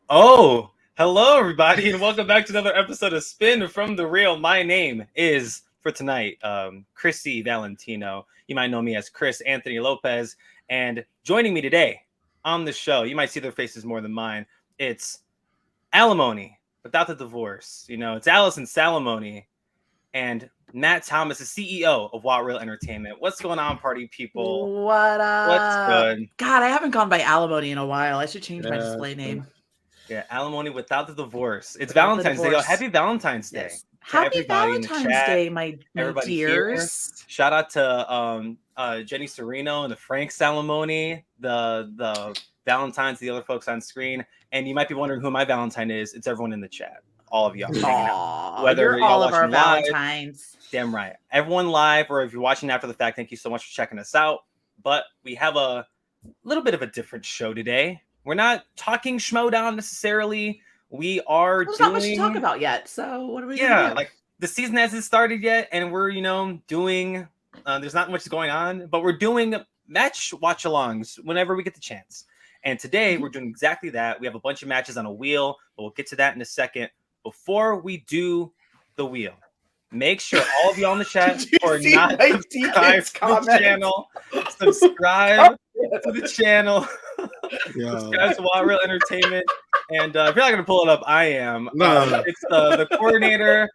Oh, hello everybody, and welcome back to another episode of Spin from the Real. My name is for tonight, Chrissy Valentino. You might know me as Chris Anthony Lopez, and joining me today on the show, you might see their faces more than mine. It's Alimony without the divorce. It's Allison Salamoni and Matt Thomas, the CEO of What Real Entertainment. What's going on, party people? What What's up? good? God, I haven't gone by alimony in a while. I should change my display name. Yeah, alimony without the divorce. It's Without the Valentine's Day. divorce. Happy Valentine's Day Yes. to Happy everybody in the Valentine's chat. Day, my Everybody dears. here. Shout out to Jenny Serino and the Frank Salamoni, the Valentines, the other folks on screen. And you might be wondering who my Valentine is. It's everyone in the chat. All of y'all. Whether you're all of our live, Valentines. damn right. Everyone live, or if you're watching after the fact, thank you so much for checking us out. But we have a little bit of a different show today. We're not talking Schmoedown necessarily. We are There's doing not much to talk about yet. So what are we yeah, gonna do? like the season hasn't started yet, and we're doing. There's not much going on, but we're doing match watch-alongs whenever we get the chance. And today we're doing exactly that. We have a bunch of matches on a wheel, but we'll get to that in a second. Before we do the wheel, make sure all of you on the chat are not subscribed to the channel. Subscribe to the channel. Subscribe to What Real Entertainment. And if you're not gonna pull it up, I am. No. It's the coordinator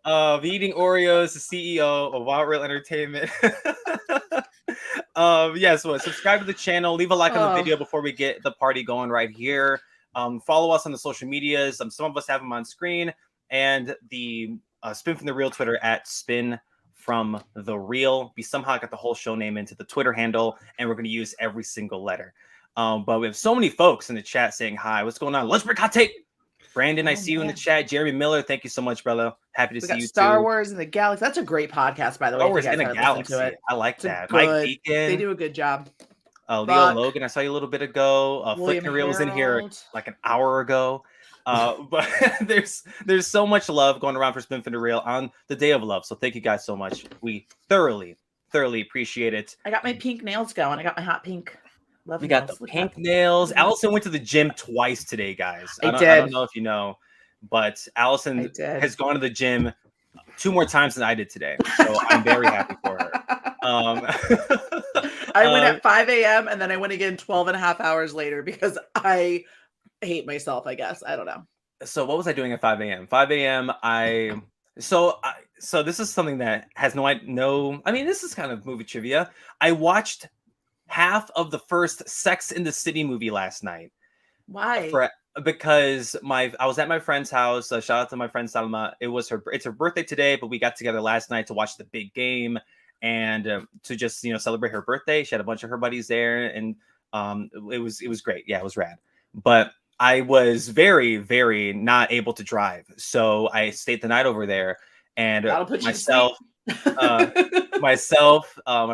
of Eating Oreos, the CEO of What Real Entertainment. So subscribe to the channel, leave a like on the video before we get the party going right here. Follow us on the social medias. Some of us have them on screen, and the Spin from the Real Twitter at Spin from the Real. We somehow got the whole show name into the Twitter handle, and we're going to use every single letter. But we have so many folks in the chat saying hi. What's going on? Let's break hot take. Brandon, I see you in the chat. Jeremy Miller, thank you so much, brother. Happy to see you Star too. Wars in the Galaxy. That's a great podcast, by the way. Star Wars in a Galaxy. I like that. Mike Deacon. They do a good job. Leo Logan, I saw you a little bit ago. Flip Real was in here like an hour ago. But there's so much love going around for Spin for the Real on the Day of Love. So thank you guys so much. We thoroughly appreciate it. I got my pink nails going. I got my hot pink. We got the pink nails. Allison went to the gym twice today, guys. I don't know if you know, but Allison has gone to the gym 2 more times than I did today. So I'm very happy for her. I went at 5 a.m. and then I went again 12 and a half hours later because I hate myself, I guess. I don't know. So what was I doing at 5 a.m.? 5 a.m. So this is something that has no, I mean, this is kind of movie trivia. I watched half of the first Sex in the City movie last night. Why? Because I was at my friend's house. Shout out to my friend Salma. It's her birthday today, but we got together last night to watch the big game and to just celebrate her birthday. She had a bunch of her buddies there, and it was great. Yeah, it was rad. But I was very, very not able to drive, so I stayed the night over there. And myself, my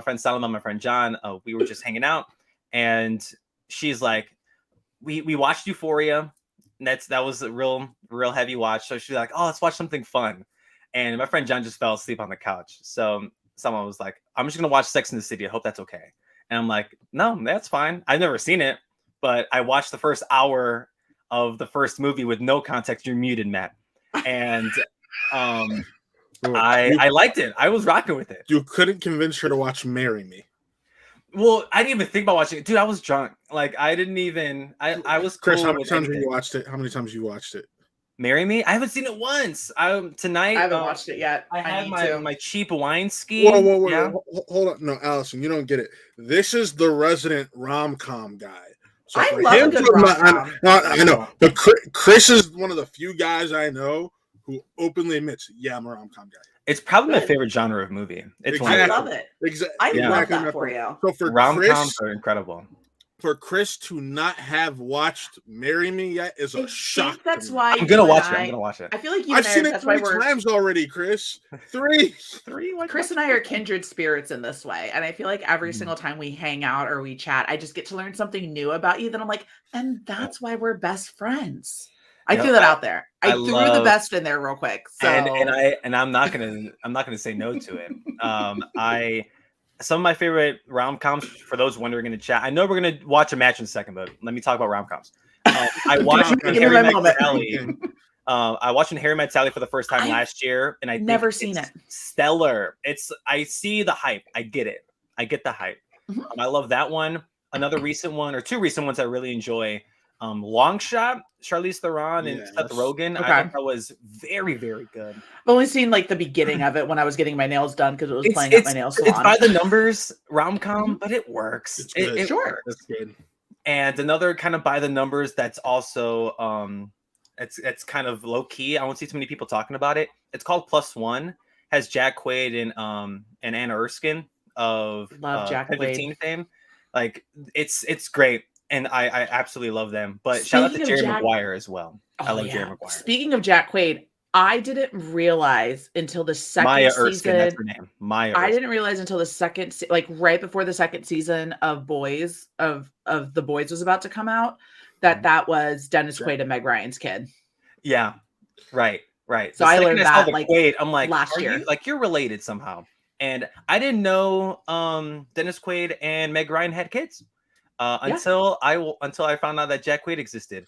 friend Salma, my friend John, we were just hanging out, and she's like, we watched Euphoria. And that was a real heavy watch. So she's like, oh, let's watch something fun. And my friend John just fell asleep on the couch. So someone was like, I'm just gonna watch Sex in the City. I hope that's okay. And I'm like, no, that's fine. I've never seen it, but I watched the first hour of the first movie with no context. You're muted, Matt. And I liked it. I was rocking with it. You couldn't convince her to watch Marry Me. Well, I didn't even think about watching it. Dude, I was drunk. Like, I didn't even... I was cool. Chris, how many times have you watched it? How many times have you watched it? Marry Me? I haven't seen it once. Tonight... I haven't watched it yet. I had my cheap wine ski. Whoa. Yeah? Hold on. No, Allison, you don't get it. This is the resident rom-com guy. So I love a good rom-com. I know. But Chris is one of the few guys I know who openly admits, yeah, I'm a rom-com guy. It's probably my favorite genre of movie. It's I love it. I love that for you. So for rom-coms are incredible. For Chris to not have watched Marry Me yet is a shock. That's why I'm gonna watch it. I feel like I've seen it 3 times already, Chris. 3. Chris and I are kindred spirits in this way, and I feel like every single time we hang out or we chat, I just get to learn something new about you. That I'm like, and that's why we're best friends. I threw that out there. I threw the best in there real quick. So and I'm not gonna say no to it. Some of my favorite rom-coms, for those wondering in the chat, I know we're gonna watch a match in a second, but let me talk about rom-coms. I watched Give me my moment. I watched Harry Met Sally for the first time I've last year, and I think never seen it's it. stellar. I see the hype. I get it. I get the hype. Mhm. I love that one. Another recent one, or two recent ones I really enjoy. Long Shot, Charlize Theron and Seth Rogen. I thought that was very, very good. I've only seen like the beginning of it when I was getting my nails done because it was playing at my nail salon. It's by the numbers rom-com, but it works. It's good. It Sure. works. That's good. And another kind of by the numbers that's also it's kind of low key. I won't see too many people talking about it. It's called Plus One. Has Jack Quaid and Anna Erskine of Love Jack Quaid 15 fame. Like it's great. And I absolutely love them. But shout out to Jerry Maguire as well. I love Jerry Maguire. Speaking of Jack Quaid, I didn't realize until the second Maya season. Erskine, that's her name. Maya Erskine. I didn't realize until the second, like right before the second season of Boys of The Boys was about to come out, that was Dennis Quaid and Meg Ryan's kid. Yeah, right. So I learned that like Quaid, I'm like, last year. You're related somehow. And I didn't know Dennis Quaid and Meg Ryan had kids until I found out that Jack Quaid existed.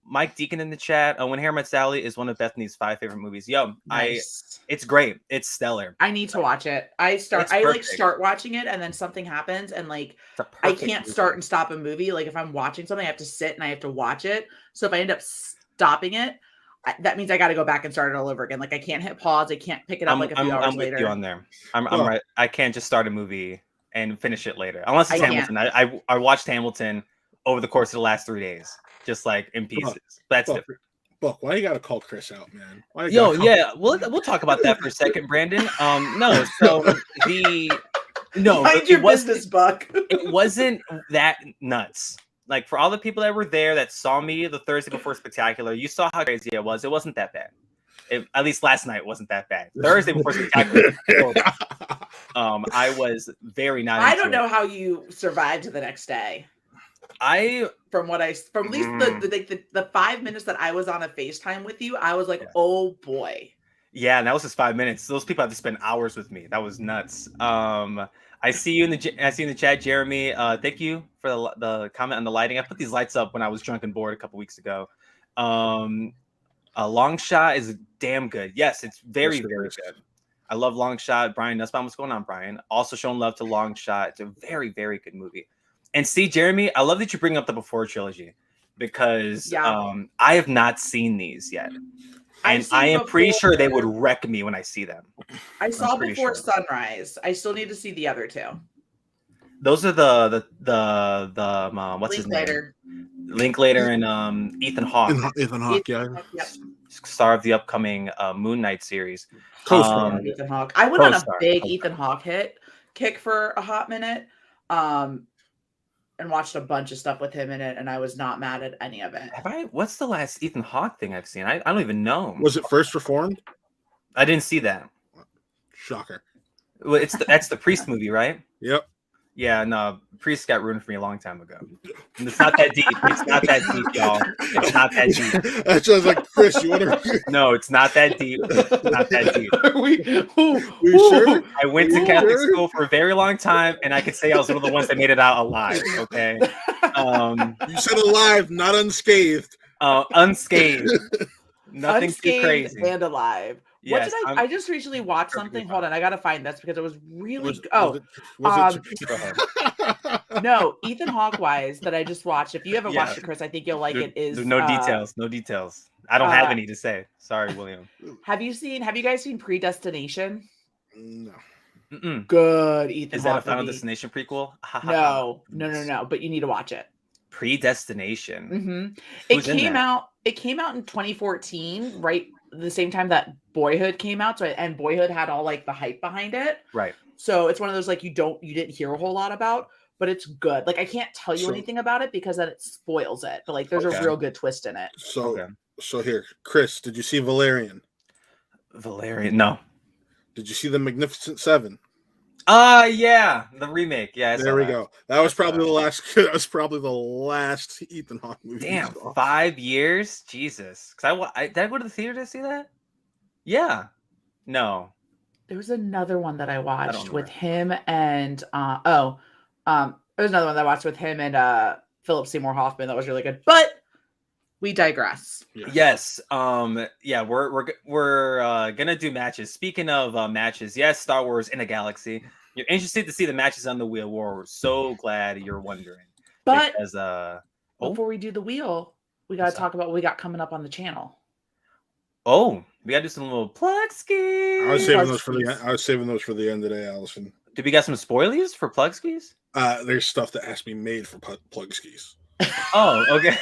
Mike Deacon in the chat. When Harry Met Sally is one of Bethany's 5 favorite movies. Yo, nice. It's great. It's stellar. I need to watch it. I start watching it and then something happens and like I can't start and stop a movie. Like if I'm watching something, I have to sit and I have to watch it. So if I end up stopping it, that means I got to go back and start it all over again. Like I can't hit pause. I can't pick it up like a few hours later. I'm with you on there. I'm right. I can't just start a movie and finish it later unless it's Hamilton. I watched Hamilton over the course of the last 3 days. Just like in pieces. That's different. Buck, why you gotta call Chris out, man? We'll talk about that for a second, Brandon. Mind your business, Buck. It wasn't that nuts. Like for all the people that were there that saw me the Thursday before Spectacular, you saw how crazy it was. It wasn't that bad. At least last night wasn't that bad. Thursday before Spectacular. I was very not. I don't know how you survived the next day. From at least the 5 minutes that I was on a FaceTime with you, I was like, oh boy. Yeah, and that was just 5 minutes. Those people had to spend hours with me. That was nuts. I see you in the chat, Jeremy. Thank you for the comment on the lighting. I put these lights up when I was drunk and bored a couple weeks ago. A Long Shot is damn good. Yes, it's very, very good. I love Long Shot. Brian Nussbaum, what's going on, Brian? Also showing love to Long Shot. It's a very, very good movie. And see, Jeremy, I love that you bring up the Before trilogy because I have not seen these yet. And I am pretty sure they would wreck me when I see them. I saw Before Sunrise. I still need to see the other two. Those are the what's his name? Linklater and Ethan Hawke. Ethan Hawke, yeah. Yep. Star of the upcoming Moon Knight series. Ethan Hawke. I went on a big Ethan Hawke kick for a hot minute. And watched a bunch of stuff with him in it, and I was not mad at any of it. What's the last Ethan Hawke thing I've seen? I don't even know. Was it First Reformed? I didn't see that. Shocker. Well, that's the Priest movie, right? Yep. Yeah, no, Priest got ruined for me a long time ago. And it's not that deep. It's not that deep, y'all. It's not that deep. That's just like Chris. You want to? No, it's not that deep. It's not that deep. we sure? I went to Catholic school for a very long time, and I could say I was one of the ones that made it out alive. Okay. You said alive, not unscathed. Unscathed. Nothing too crazy. And alive. Yes, what did I just recently watched something. Hold on, I gotta find this because it was really no, Ethan Hawke wise that I just watched. If you haven't watched it, Chris, I think you'll like it. There's no details. I don't have any to say. Sorry, William. Have you guys seen Predestination? No. Mm-mm. Good Ethan Is Hawke that a Final movie. Destination prequel? No, but you need to watch it. Predestination. Mm-hmm. It came out in 2014, right the same time that Boyhood came out. So and Boyhood had all like the hype behind it. Right. So it's one of those like you didn't hear a whole lot about, but it's good. Like I can't tell you anything about it because then it spoils it. But like there's a real good twist in it. So here, Chris, did you see Valerian? Valerian, no. Did you see The Magnificent Seven? Yeah, the remake. Yeah, there we go. That was probably the last. That was probably the last Ethan Hawke movie. Damn, 5 years, Jesus. Because did I go to the theater to see that? Yeah, no. There was another one that I watched with him and there was another one that I watched with him and Philip Seymour Hoffman. That was really good. But we digress. Yes. Yeah, we're gonna do matches. Speaking of matches, yes, Star Wars in a Galaxy. You're interested to see the matches on the wheel. We're so glad you're wondering. But Because before we do the wheel, we gotta talk about what we got coming up on the channel. We gotta do some little plug skis. I was saving those for the end today, Allison. Did we got some spoilies for plug skis? There's stuff that has to be made for plug skis. Oh, okay.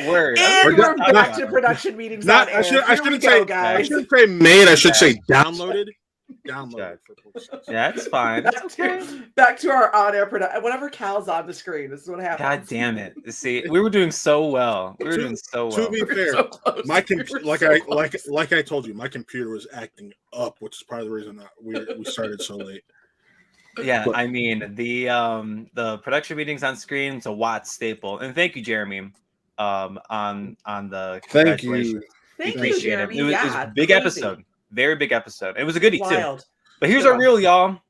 Word. And we're back to production meetings. I shouldn't say made. I should say downloaded. Downloaded. Yeah, that's fine. Back to our on-air production. Whenever Cal's on the screen, this is what happens. God damn it! See, we were doing so well. To be fair, my like I told you, my computer was acting up, which is part of the reason we started so late. Yeah, I mean the production meetings on screen. It's a Watts staple, and thank you, Jeremy. On the thank you, Jeremy. It was a big episode. Very big episode. It was a goodie too. But here's Good our reel, y'all.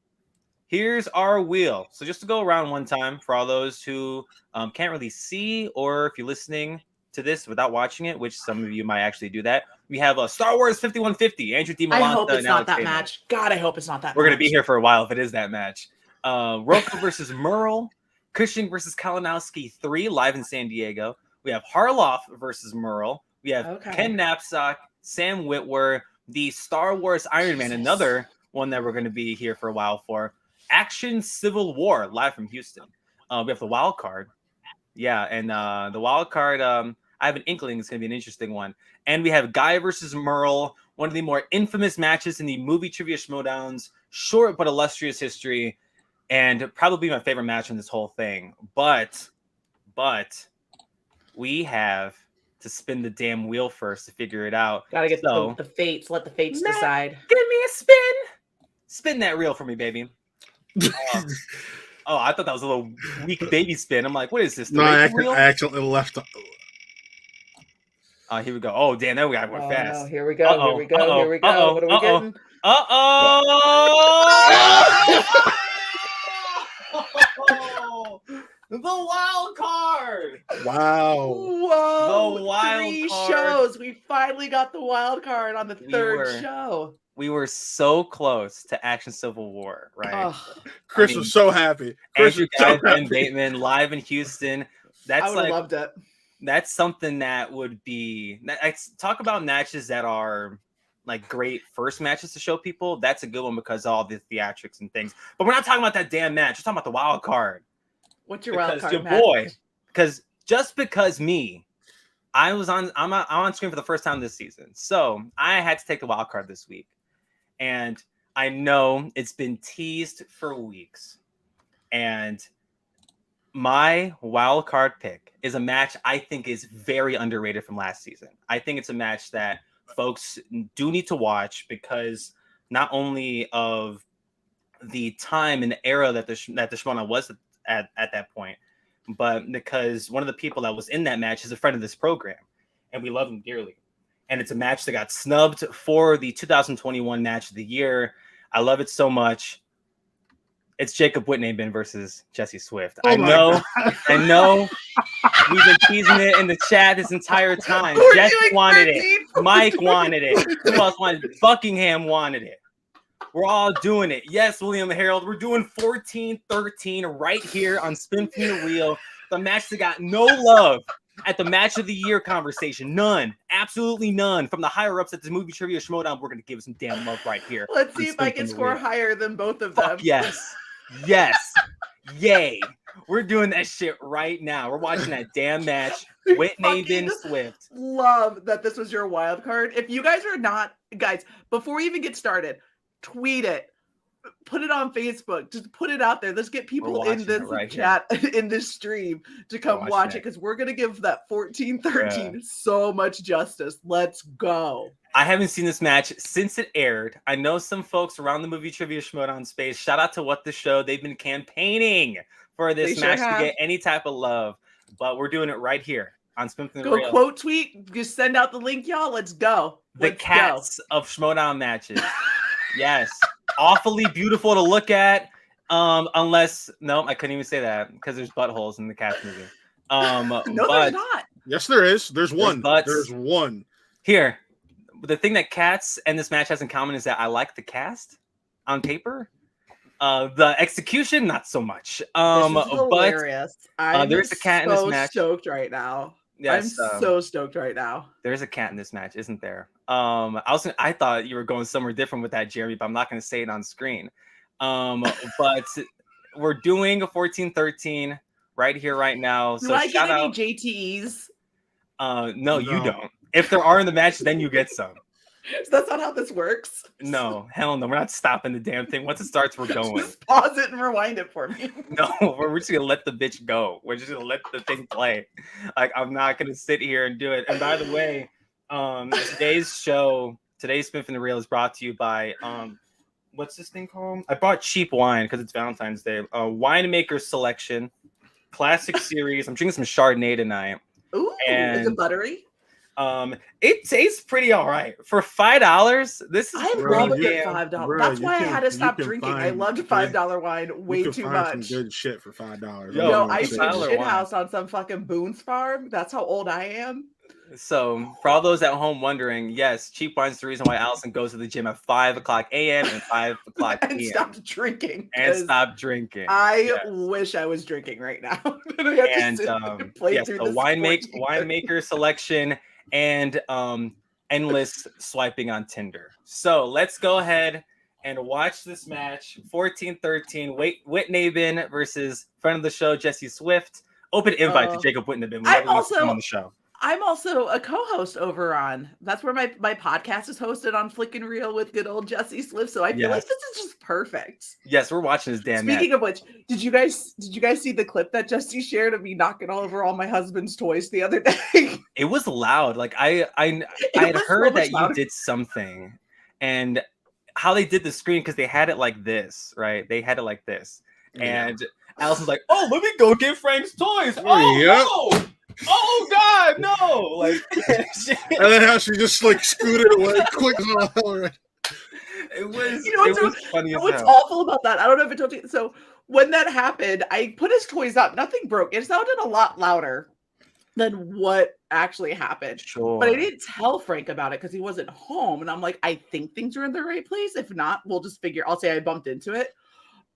Here's our wheel. So just to go around one time for all those who can't really see, or if you're listening to this without watching it, which some of you might actually do that. We have a Star Wars 5150. Andrew D. Malanta. I hope it's and not Alex that Bateman. match. God, I hope it's not that We're match. going to be here for a while if it is that match. Roku versus Merle. Cushing versus Kalinowski 3 live in San Diego. We have Harloff versus Merle. We have Ken Knapsack, Sam Witwer, the Star Wars Iron Man, another one that we're going to be here for a while for. Action Civil War live from Houston. We have the wild card. Yeah, and the wild card, I have an inkling it's going to be an interesting one. And we have Guy versus Merle, one of the more infamous matches in the Movie Trivia Schmoedown's short but illustrious history, and probably my favorite match in this whole thing. But we have to spin the damn wheel first to figure it out. Gotta get the fates. Let the fates decide. Give me a spin. Spin that reel for me, baby. I thought that was a little weak baby spin. I'm like, what is this? No, I accidentally left. Here we go. Oh, damn, there we got one fast. No, here we go. Here we go. Here we go. What are we getting? The wild card. Wow. Whoa. The wild 3 card. shows. We finally got the wild card on the third show. We were so close to Action Civil War, right? Chris was so happy. Andrew and Bateman live in Houston. I would have loved it. That's something that would be. I talk about matches that are like great first matches to show people. That's a good one because of all the theatrics and things. But we're not talking about that damn match. We're talking about the wild card. What's your wild card? Your boy. Because I'm on screen for the first time this season. So I had to take the wild card this week. And I know it's been teased for weeks. And my wild card pick is a match I think is very underrated from last season. I think it's a match that folks do need to watch because not only of the time and the era that the Schmoedown was at that point, but because one of the people that was in that match is a friend of this program, and we love him dearly. And it's a match that got snubbed for the 2021 Match of the Year. I love it so much. It's Jacob Whitney versus Jesse Swift. I know. We've been teasing it in the chat this entire time. Jesse wanted it. Mike wanted it. Who else wanted it? Buckingham wanted it. We're all doing it. Yes, William Harold. We're doing 14-13 right here on Spin From the Reel. The match that got no love at the Match of the Year conversation. None. Absolutely none. From the higher-ups at the Movie Trivia Schmoedown, we're going to give some damn love right here. Let's see if I can score higher than both of them. Fuck yes. Yes. Yay. We're doing that shit right now. We're watching that damn match. Whitney Ben Swift. Love that this was your wild card. If you guys are not, guys, before we even get started, tweet it. Put it on Facebook. Just put it out there. Let's get people in this chat, in this stream to come watch it because we're going to give that 14-13 so much justice. Let's go. I haven't seen this match since it aired. I know some folks around the Movie Trivia Schmoedown space. Shout out to What the Show. They've been campaigning for this match to get any type of love, but we're doing it right here on Spin From the Reel. Quote tweet. Just send out the link, y'all. Let's go. The cats of Schmoedown matches. Yes. Awfully beautiful to look at. Unless, no, I couldn't even say that because there's buttholes in the Cats movie. No, But there's not. Yes, there is. There's one. buts. There's one. Here, the thing that Cats and this match has in common is that I like the cast on paper. The execution, not so much. This But is hilarious. I'm there's a cat in this match. Stoked right now. Yes, I'm so stoked right now. There's a cat in this match, isn't there? I thought you were going somewhere different with that, Jeremy, but I'm not going to say it on screen. But we're doing a 14-13 right here, right now. Do So I get shout any out. JTEs? No, you don't. If there are in the match, then you get some. That's not how this works. No, hell no. We're not stopping the damn thing. Once it starts, we're going. Just pause it and rewind it for me. No, we're just gonna let the bitch go. We're just gonna let the thing play. Like, I'm not gonna sit here and do it. And by the way, today's Smith and the Reel is brought to you by what's this thing called? I bought cheap wine because it's Valentine's Day. Winemaker Selection, classic series. I'm drinking some Chardonnay tonight. Ooh, is it buttery? It tastes pretty all right for $5. This is I love it for $5. That's why I had to stop drinking. I loved $5 wine way too much. Some good shit for $5. Yo, I took $5 shit wine. house on some fucking Boone's farm. That's how old I am. So, for all those at home wondering, yes, cheap wine's the reason why Allison goes to the gym at 5:00 a.m. and 5:00 p.m. And stopped drinking. And stop drinking. I wish I was drinking right now. And yes, the winemaker selection and endless swiping on Tinder. So let's go ahead and watch this match. 14-13. Whitney versus friend of the show Jesse Swift. Open invite to Jacob Whitney. I'm also on the show. I'm also a co-host over on. That's where my podcast is hosted on Flick and Reel with good old Jesse Swift. So I feel like this is just perfect. Yes, we're watching this damn. Speaking of which, did you guys see the clip that Jesse shared of me knocking over all my husband's toys the other day? It was loud. Like I had heard that you did something, and how they did the screen because they had it like this, right? They had it like this, and Allison's like, "Oh, let me go get Frank's toys." Oh no! Oh God, no! Like, and then how she just like scooted away quick. It was, it was funny as what's awful about that? I don't know if I told you. So when that happened, I put his toys up. Nothing broke. It sounded a lot louder than what actually happened. Sure. But I didn't tell Frank about it because he wasn't home. And I'm like, I think things are in the right place. If not, we'll just figure. I'll say I bumped into it.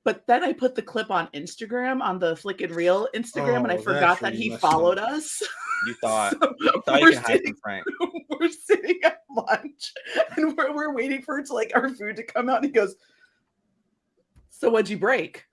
But then I put the clip on Instagram, on the Flick and Reel Instagram, and I forgot that he followed us. You thought, so you can hide from Frank. We're sitting at lunch, and we're waiting for it to, like, our food to come out. And he goes, "So what'd you break?"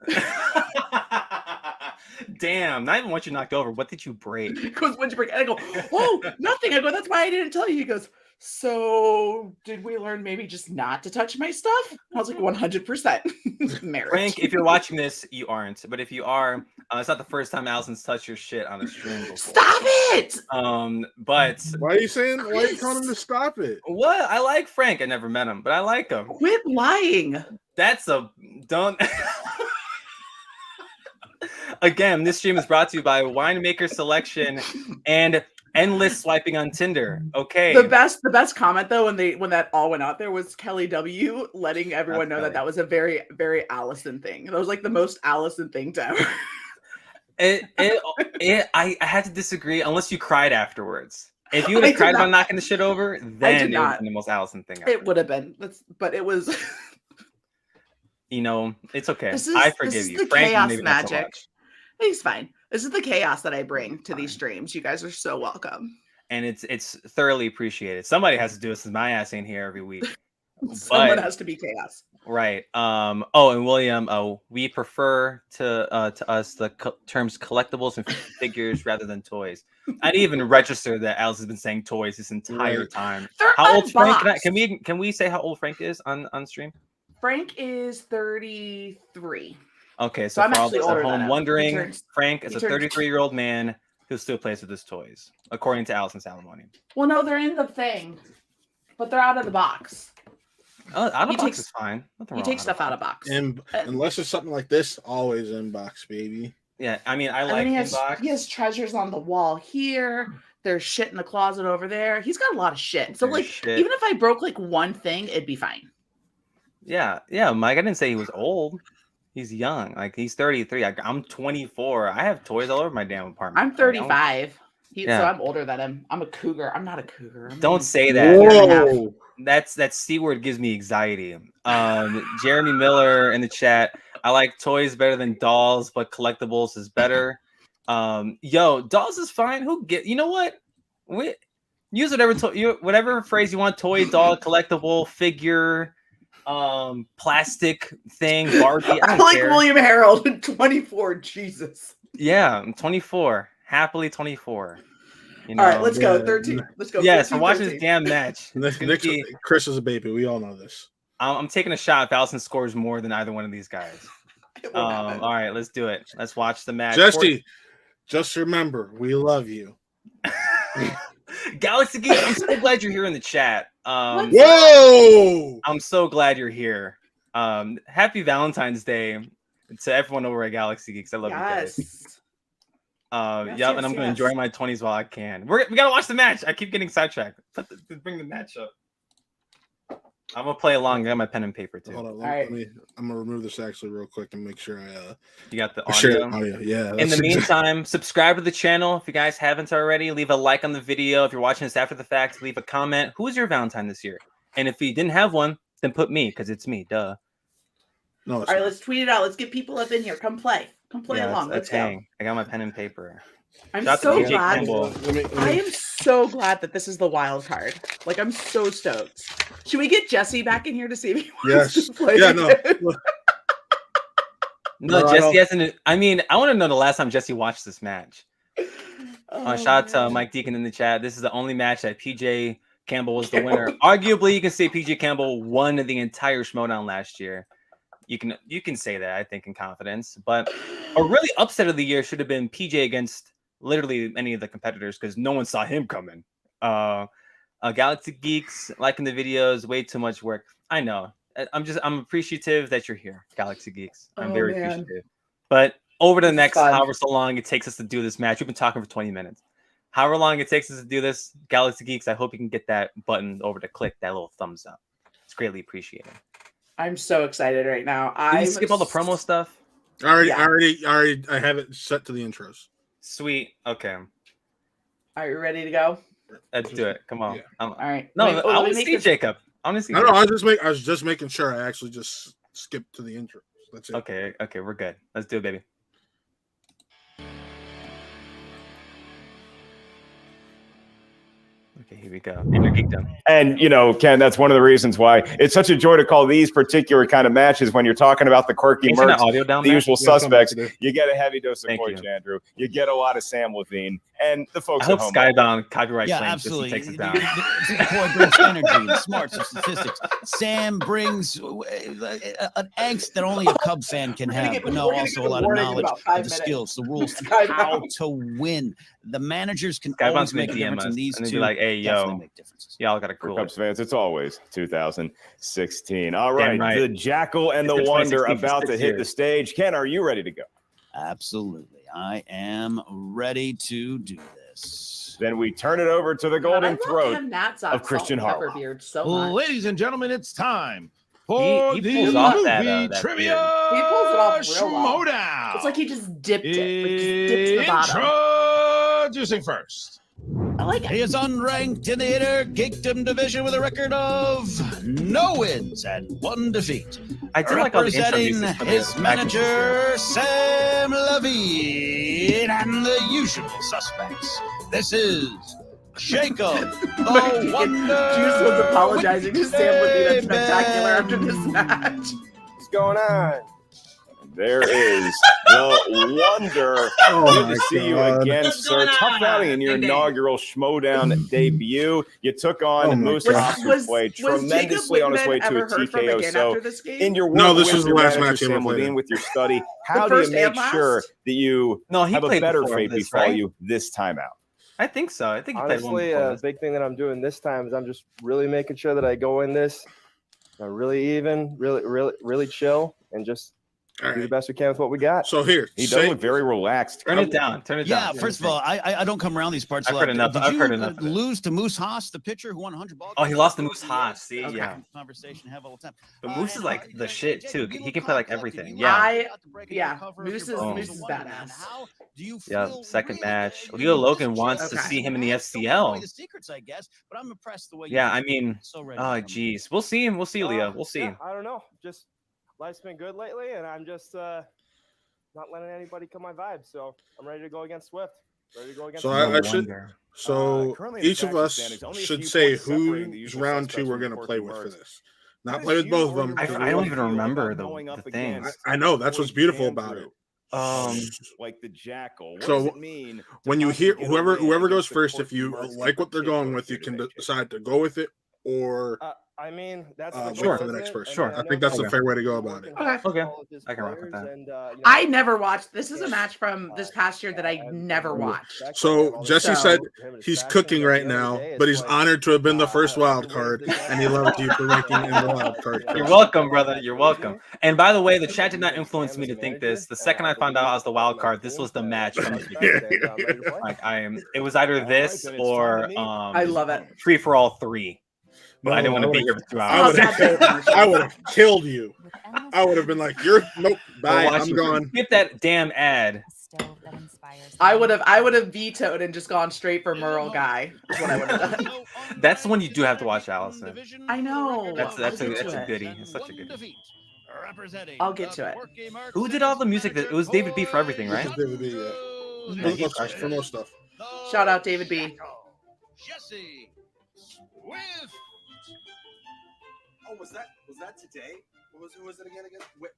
Damn, not even what you knocked over. What did you break? He goes, "What'd you break?" And I go, "Oh, nothing." I go, "That's why I didn't tell you." He goes, "So did we learn maybe just not to touch my stuff?" I was like, 100% marriage. Frank, if you're watching this, you aren't. But if you are, it's not the first time Allison's touched your shit on a stream before. Stop it! But why are you telling him to stop it? What? I like Frank. I never met him, but I like him. Quit lying. Don't. Again, this stream is brought to you by Winemaker Selection and endless swiping on Tinder. Okay. The best comment though when that all went out there was Kelly W letting everyone know that was a very, very Allison thing. That was like the most Allison thing to ever. I had to disagree unless you cried afterwards. If you would have cried about knocking the shit over, then it would have been the most Allison thing ever. It would have been. But it was. It's okay. I forgive you. Frank, chaos magic. He's fine. This is the chaos that I bring to these streams. You guys are so welcome. And it's thoroughly appreciated. Somebody has to do this, since my ass ain't here every week. Someone has to be chaos. Right. And William, we prefer to us the terms collectibles and figures rather than toys. I didn't even register that Alice has been saying toys this entire time. How old Frank? Can we say how old Frank is on stream? Frank is 33. Okay, so for all those at home wondering, Frank is a 33-year-old man who still plays with his toys, according to Allison Salamoni. Well, no, they're in the thing, but they're out of the box. Out of box is fine. He takes stuff out of box. Unless it's something like this, always inbox, baby. Yeah, I mean, I like inbox. He has treasures on the wall here. There's shit in the closet over there. He's got a lot of shit. So, even if I broke like one thing, it'd be fine. Yeah, Mike. I didn't say he was old. He's young. Like he's 33. I'm 24. I have toys all over my damn apartment. I'm 35. So Yeah. I'm older than him. I'm a cougar. I'm not a cougar. Don't say that. Whoa. That C word gives me anxiety. Jeremy Miller in the chat. I like toys better than dolls, but collectibles is better. Dolls is fine. You know what? Use whatever phrase you want. Toy, doll, collectible, figure, plastic thing, Barbie. I like care. William Harold, 24. Jesus. Yeah, I'm 24. Happily 24. All right, let's go. 13. Let's go. Yes, 13, we're watching 13. this damn match. Chris is a baby. We all know this. I'm taking a shot if Allison scores more than either one of these guys. All right, let's do it. Let's watch the match. Jesse, just remember, we love you. Galaxy Geek, I'm so glad you're here in the chat. Whoa! I'm so glad you're here. Happy Valentine's Day to everyone over at Galaxy Geeks. I love you guys. And I'm gonna enjoy my 20s while I can. We gotta watch the match. I keep getting sidetracked. Bring the match up. I'm gonna play along. I got my pen and paper too. Hold on, I'm gonna remove this actually real quick and make sure you got the audio. Yeah. In the meantime, subscribe to the channel if you guys haven't already. Leave a like on the video. If you're watching this after the fact, leave a comment. Who is your Valentine this year? And if you didn't have one, then put me because it's me. Duh. No. All right, let's tweet it out. Let's get people up in here. Come play. Come play along. Let's go. I got my pen and paper. I'm so glad. I am so glad that this is the wild card. Like, I'm so stoked. Should we get Jesse back in here to see if he wants to play? Yeah, no. No, Jesse hasn't. I mean, I want to know the last time Jesse watched this match. Shout out to Mike Deacon in the chat. This is the only match that PJ Campbell was the winner. Arguably, you can say PJ Campbell won the entire Schmoedown last year. You can say that, I think, in confidence. But a really upset of the year should have been PJ against literally any of the competitors because no one saw him coming. Galaxy Geeks liking the videos, way too much work. I know. I'm appreciative that you're here, Galaxy Geeks. I'm very appreciative. But over the next however so long it takes us to do this match, we've been talking for 20 minutes. However long it takes us to do this, Galaxy Geeks, I hope you can get that button over to click that little thumbs up. It's greatly appreciated. I'm so excited right now. Did you skip all the promo stuff? I have it set to the intros. Sweet. Okay. Are you ready to go? Let's do it. Come on. Yeah. All right. No, I want to see Jacob. Honestly, I was just making sure I actually just skipped to the intro. That's it. Okay, we're good. Let's do it, baby. Okay, here we go. Inner Geekdom. And, Ken, that's one of the reasons why it's such a joy to call these particular kind of matches when you're talking about the quirky mercs, the usual suspects. You get a heavy dose of Coach Andrew. You get a lot of Sam Levine. And the folks at home. Skybound copyright claims. Absolutely. Takes it down. Boy brings energy, smarts, and statistics. Sam brings an angst that only a Cub fan can have, but also a lot of knowledge of the skills, the rules, how to win. The managers can always make a difference in these two. Like, hey, yo, y'all got a cool. Cubs fans, it's always 2016. All right, the Jackal and the Wonder about to hit the stage. Ken, are you ready to go? Absolutely. I am ready to do this. Then we turn it over to the golden throat of Christian Harlow. Ladies and gentlemen, it's time for the movie trivia Schmoedown. It's like he just dipped it. Like just dipped to the bottom. Introducing first. I like it. He is unranked in the Inner Geekdom division with a record of no wins and 1 defeat. I do like all the representing his manager, Sam Levine, and the usual suspects. This is Jacob the Wonder. Juice was apologizing to Sam Levine at Spectacular after this match. What's going on? There is the Wonder. Good to see you again, sir. Tough outing in your inaugural Schmoedown debut. You took on Moose Hobbs, who played tremendously on his way to a TKO. So, in your work this was the last match Sam Levine, with your study, how do you make sure that you have a better fate befall you this time out? I think so. I think honestly, a big thing that I'm doing this time is I'm just really making sure that I go in this really even, really chill, and just All do the right. best we can with what we got. So here, He does look very relaxed. Turn it down. Turn it Yeah, down. first of all, I don't come around these parts. I've a lot. heard enough. Did I've you heard enough of it. lose to Moose Haas, the pitcher who won 100 ball Oh, he games? lost to Moose Haas. See, That's yeah. a conversation I have all the time. But Moose is like the shit too. Jay, He can play like everything. you Yeah. Yeah, cover Moose of your is Boston badass. man. How do you Yeah. feel Second really match. good? Leo You Logan just wants to Okay. see him in the Don't give away FCL. the secrets, I guess, but I'm impressed the way. Yeah, you I mean, so ready oh to come. geez, we'll see him. We'll see Leo. We'll see. Yeah, I don't know. Just life's been good lately, and I'm just not letting anybody kill my vibe. So I'm ready to go against Swift. Ready to go against. So No I should. wonder. So currently in the each of faction us standings, only a should few say points separating the who's usual round suspects two we're from going to the play Quirky with for Mercs. this. How Not does play with you both of or them. your I because group we don't want- even feel remember about going up the things. against I know that's what's beautiful Andrew, about it. like the Jackal. What So, does it mean to When you possibly hear get whoever away whoever goes against the first, if Quirky you Mercs like what they're in particular going with, you here can today, Jake? decide to go with it or I mean, that's wait Sure. for the next person. Sure. I think that's a fair way to go about it. Okay. I can rock with that. I never watched. This is a match from this past year that I never watched. So Jesse said he's cooking right now, but he's honored to have been the first wild card, and he loves you for ranking in the wild card. You're welcome, brother. You're welcome. And by the way, the chat did not influence me to think this. The second I found out I was the wild card, this was the match from the beginning. Like it was either this or I love it. Free for All 3. But I didn't want to be here for 2 I hours. would have killed you. I would have been like, "You're nope, bye, Watch I'm you gone." skip that damn ad. I would have vetoed and just gone straight for Merle guy. Is what I would have done. That's the one you do have to watch, Allison. I know. That's I'll a get to it. goodie. It's such a goodie. I'll get to it. Who did all the music? It was David B for everything, right? David B, Yeah, he crushed for it. most stuff. Shout out David B. Jesse with Oh, was that today? Who was it again?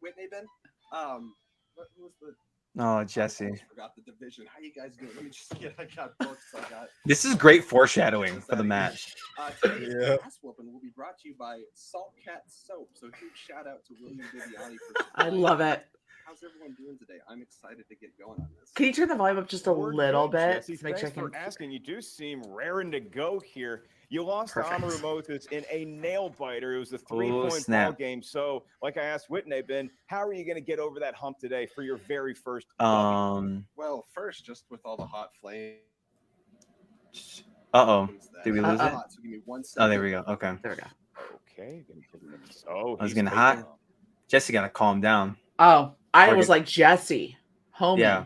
Whitney Ben? Who was the? Oh, Jesse. I forgot the division. How you guys doing? Let me just get. I got books. I got. This is great foreshadowing for the match. Today's Yeah. ass whooping will be brought to you by Salt Cat Soap. So huge shout out to William Viviani for. I love it. How's everyone doing today? I'm excited to get going on this. Can you turn the volume up just a little bit? Jesse, To make sure I thanks for can... asking. You do seem raring to go here. You lost Perfect. to Amaru Moses in a nail biter. It was a Oh, 3-point ball snap. game. So, like I asked Whitney, Ben, how are you going to get over that hump today for your very first? Well, first, just with all the hot flames. Uh-oh. Did we lose it? So give me 1 second. Oh, there we go. Okay. There we go. Okay. Oh, I was he's getting taking- hot. Jesse got to calm down. Oh, I Target. was like Jesse, homie. Yeah.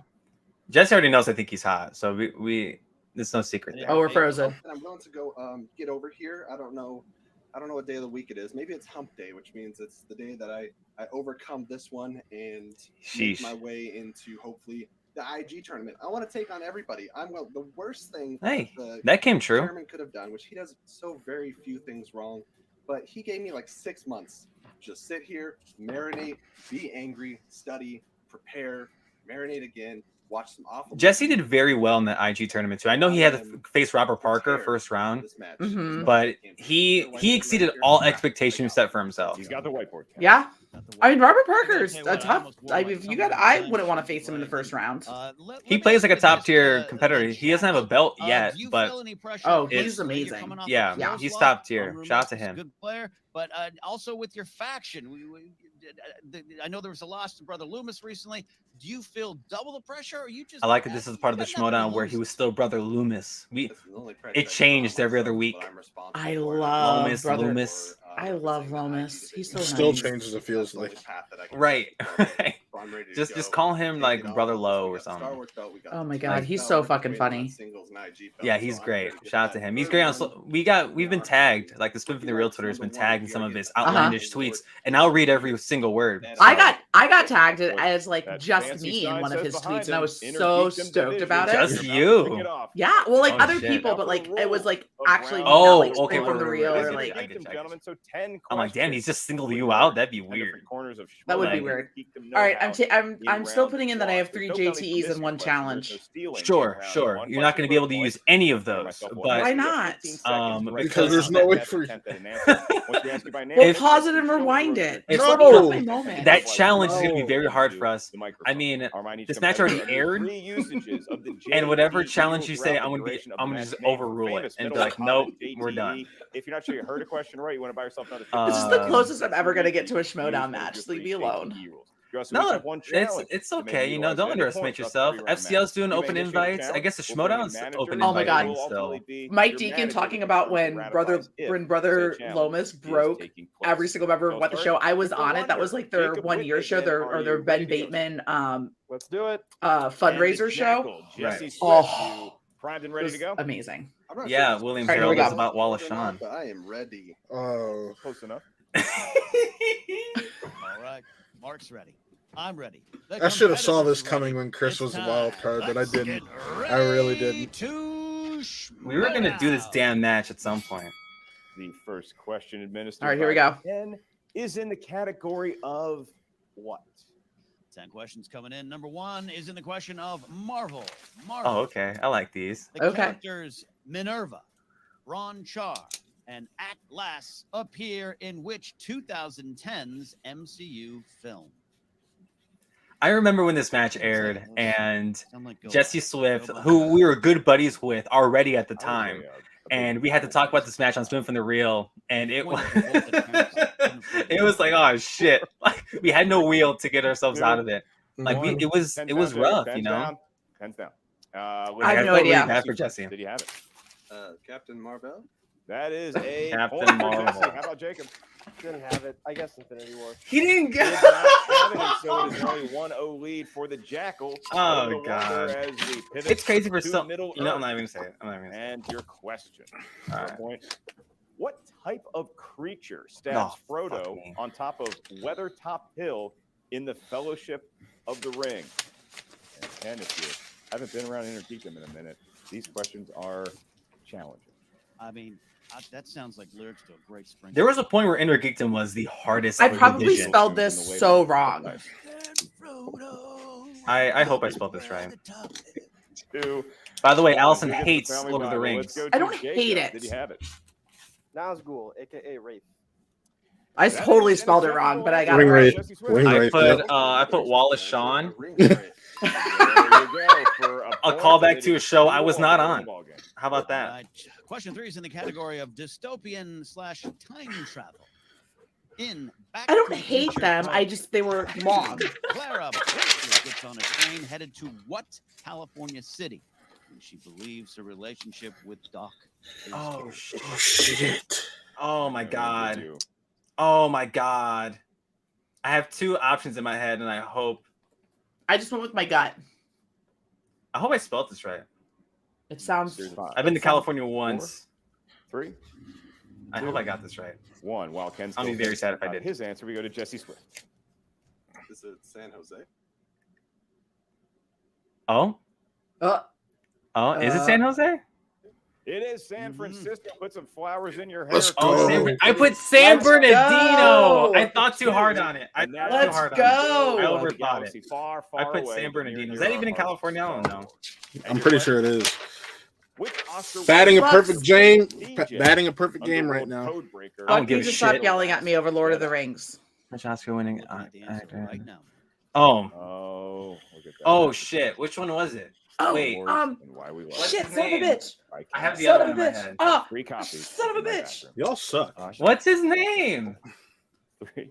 Jesse already knows I think he's hot. So we there's no secret there. Oh, we're frozen. And I'm going to go get over here. I don't know what day of the week it is. Maybe it's hump day, which means it's the day that I overcome this one and make Sheesh. my way into hopefully the IG tournament. I want to take on everybody. The worst thing Hey, the that came true. chairman could have done, which he does so very few things wrong, but he gave me like 6 months. Just sit here, marinate, be angry, study, prepare, marinate again, watch some awful. Jesse did very well in that IG tournament too. I know he had to face Robert Parker first round, this match. Mhm. but he exceeded all expectations set for himself. He's got the whiteboard. Yeah. I mean, Robert Parker's Tell you a what, I tough. almost wore I like mean, if you some got, of I the wouldn't want to shit face him in the first round. He plays like a top tier competitor. He doesn't have a belt yet, but Oh, it's- he's amazing. yeah, Yeah. he's top tier. Shout out to him. Good player, but also with your faction, I know there was a loss to Brother Loomis recently. Do you feel double the pressure, or you just? I like that this is part of the Schmoedown where he was still Brother Loomis. It changed every other week. I love Loomis, Brother. Loomis. I love Loomis. He's so Still nice. changes, it feels like. Right. Just call him like Brother Low or something. Oh my God, he's so fucking funny. Yeah, he's great. Shout out to him. He's great on. We've been tagged. Like the Spin from the Real Twitter has been tagged in some of his outlandish tweets, and I'll read every single word. I got tagged as like That just fancy me in sign one of says his behind tweets, and I him, was Inner so Geekdom stoked Division. about it. Just Pick you. it off. Yeah, well, like Oh, other shit. people, but like it was like actually Oh, not like okay, Spin from the right, real right, or right. like I get you. Gentlemen, so 10 I'm like, damn, questions he's just singled with you your out. That'd be 10 different weird. corners of That would be Schmoedown. weird. Geekdom All right, know-how I'm still round putting in that I have 3 There's no JTEs and 1 questions, challenge. there's no stealing Sure, in round sure. one. You're not going to be able to use any of those, but Why not? Because there's no way for you. Well, pause it and rewind it. If- Just let me No. have my moment. that challenge is going to be No. very hard for us. I mean, this match already aired, and whatever challenge you say, I'm gonna just overrule it and be like, nope, we're done. If you're not sure you heard a question right, you want to buy yourself another. This is the Um, closest I'm ever gonna get to a Schmoedown match. Leave me alone. You also No, have one challenge. it's to maybe okay. You know, utilize don't any underestimate points yourself. throughout the FCL's doing You may open initiate a invites. I guess the challenge. We'll bring a Schmoedown's manager open in. Oh my invite God. It will still. ultimately be Mike your Deacon manager talking that about confirms or when ratifies if brother said challenge Lomas is broke taking place. every single member of We'll What the start Show. I was with the on it. That was wonder. like their Jacob 1 year Whitney show, again. their Are or their you Ben ready to go? Bateman Let's do it. fundraiser And the show. Jackal, Jesse Right. Swift, Oh. you primed and It ready was to go? amazing. I'm not Yeah, sure if William it's Harold spoiled is about or Watchalong. not, but I am ready. Oh, Close enough. All right, Mark's ready. I'm ready. I should have saw this coming when Chris was a wild card, but I didn't. I really didn't. We were gonna do this damn match at some point. The first question administered. All right, here we by go. Ken is in the category of what? 10 questions coming in. Number 1 is in the question of Marvel. Oh, okay. I like these. The Okay. characters Minerva, Ron Char, and Atlas appear in which 2010's MCU film? I remember when this match aired, and Sound like go- Jesse Swift, go who we were good buddies with already at the I was time, a big and we had to talk about this match on Spoon from the Reel, and it was Point of both appearances. it was like, oh shit, like we had no wheel to get ourselves out of it. Like Mhm. it was Pens rough, down, you Pens know. down. Pens down. I have no felt really idea. bad for Jesse. Did you have it? Captain Marvel. That is a Captain point for Marvel. Jesse. How about Jacob? Didn't have it. I guess Infinity War. He didn't Did get. not have it, and so it is only 1-0 lead for the Jackal. Oh, The Wonder God. as we pivot It's crazy for to some. Middle You know, I'm Earth. not even gonna say it. I'm not even gonna say it. And your question. All right. Point. What type of creature stabs Oh, fuck Frodo me. on top of Weathertop Hill in the Fellowship of the Ring? And if you haven't been around Intergeekdom in a minute, these questions are challenging. I mean, that sounds like lyrics to a great spring. There was a point where Inner Geekdom was the hardest. I probably division. spelled this so wrong. I hope I spelled this right. Two. By the way, One, Allison who gets hates Family Lord of the Bible? Rings. Let's go I to don't Jacob. hate it. Did you have it? Nazgul, aka Wraith. I That totally is spelled it an wrong, but I got Wing it Wraith. right. Jesse Swift. Wing I Wraith, put yep. I put Wallace Shawn. There you go for a A point. callback It to a is show I was 2-1 not in the on. ball game. How about All that? right. Question 3 is in the category of dystopian / time travel. In Back I don't to the hate Future them. Part They were long. Clara Brackley gets on a train headed to what California city? And she believes her relationship with Doc is Oh over. shit! Oh shit! Oh my And god! did you? Oh my god! I have two options in my head, and I hope I just went with my gut. I spelled this right. It sounds. Series five. I've been to Seven, California once. 3, I hope I got this right. 1. While Ken's I'll be still very sad if I thinking did. his answer, we go to Jesse Swift. Is it San Jose? Oh, is it San Jose? It is San Mhm. Francisco. Put some flowers in your hair. Let's Oh, go. I put San Let's Bernardino. go. I thought too hard on it. I And thought that too Let's hard on go. it. I The overthought it. galaxy far, I far put away, San but Bernardino. near Is that your even in heart, California? I don't Star know. Wars. And I'm your pretty question, sure it is. which Oscar Batting a Bucks. perfect game. DJ, Batting a perfect game right Underworld now. Codebreaker, I don't Buck give a needs to stop shit. yelling at me over Lord of the Rings. Which Oscar winning? Looking at the answer right now. Oh, Oh, look at that. oh shit! Which one was it? Oh, Wait, And why we love What's shit, his son of a name? bitch. I have the Son other of a one in my bitch. head. Oh, 3 copies. son of a in my bitch. bathroom. Y'all suck. What's his name? 3.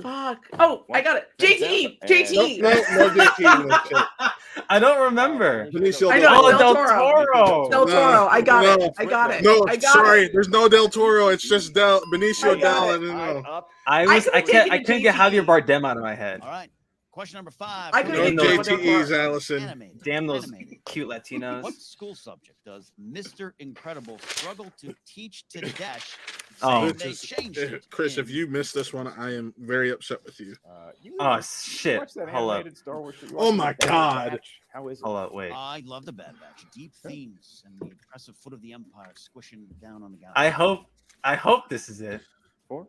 fuck. Oh, I got it. JT. No, JT. no JT in this shit. I don't remember. Benicio I del know, Oh, Del Del Toro. Toro. Del Toro. I got No. it. I got it. No, I got sorry. it. There's no Del Toro. It's just Benicio I got Del. it. I didn't know. Up. I could've taken I a couldn't get JT. Javier Bardem out of my head. All right. Question number 5. I No could've taken JTEs, Allison. Animated. Damn those Animated. cute Latinos. What school subject does Mr. Incredible struggle to teach to Dash? Oh. saying they changed it Chris, if in- you missed this one, I am very upset with you. You Oh shit! watch that Hold up. animated Star Wars show? You Oh watch my the Bad God. Batch? How is it? Hold up. Wait. I love the Bad Batch. Deep themes and the impressive foot of the Empire squishing down on the galaxy. I hope this is it. 4,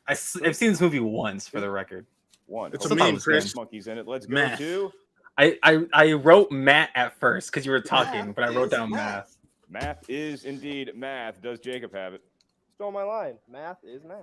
I've seen this movie once, for the record. 1. It's a Hope meme, it was Chris. Monkeys in it. Let's go Math. to I wrote Matt at first because you were talking, but I wrote down math. math. Is indeed math. Does Jacob have it? Stole my line. Math is math.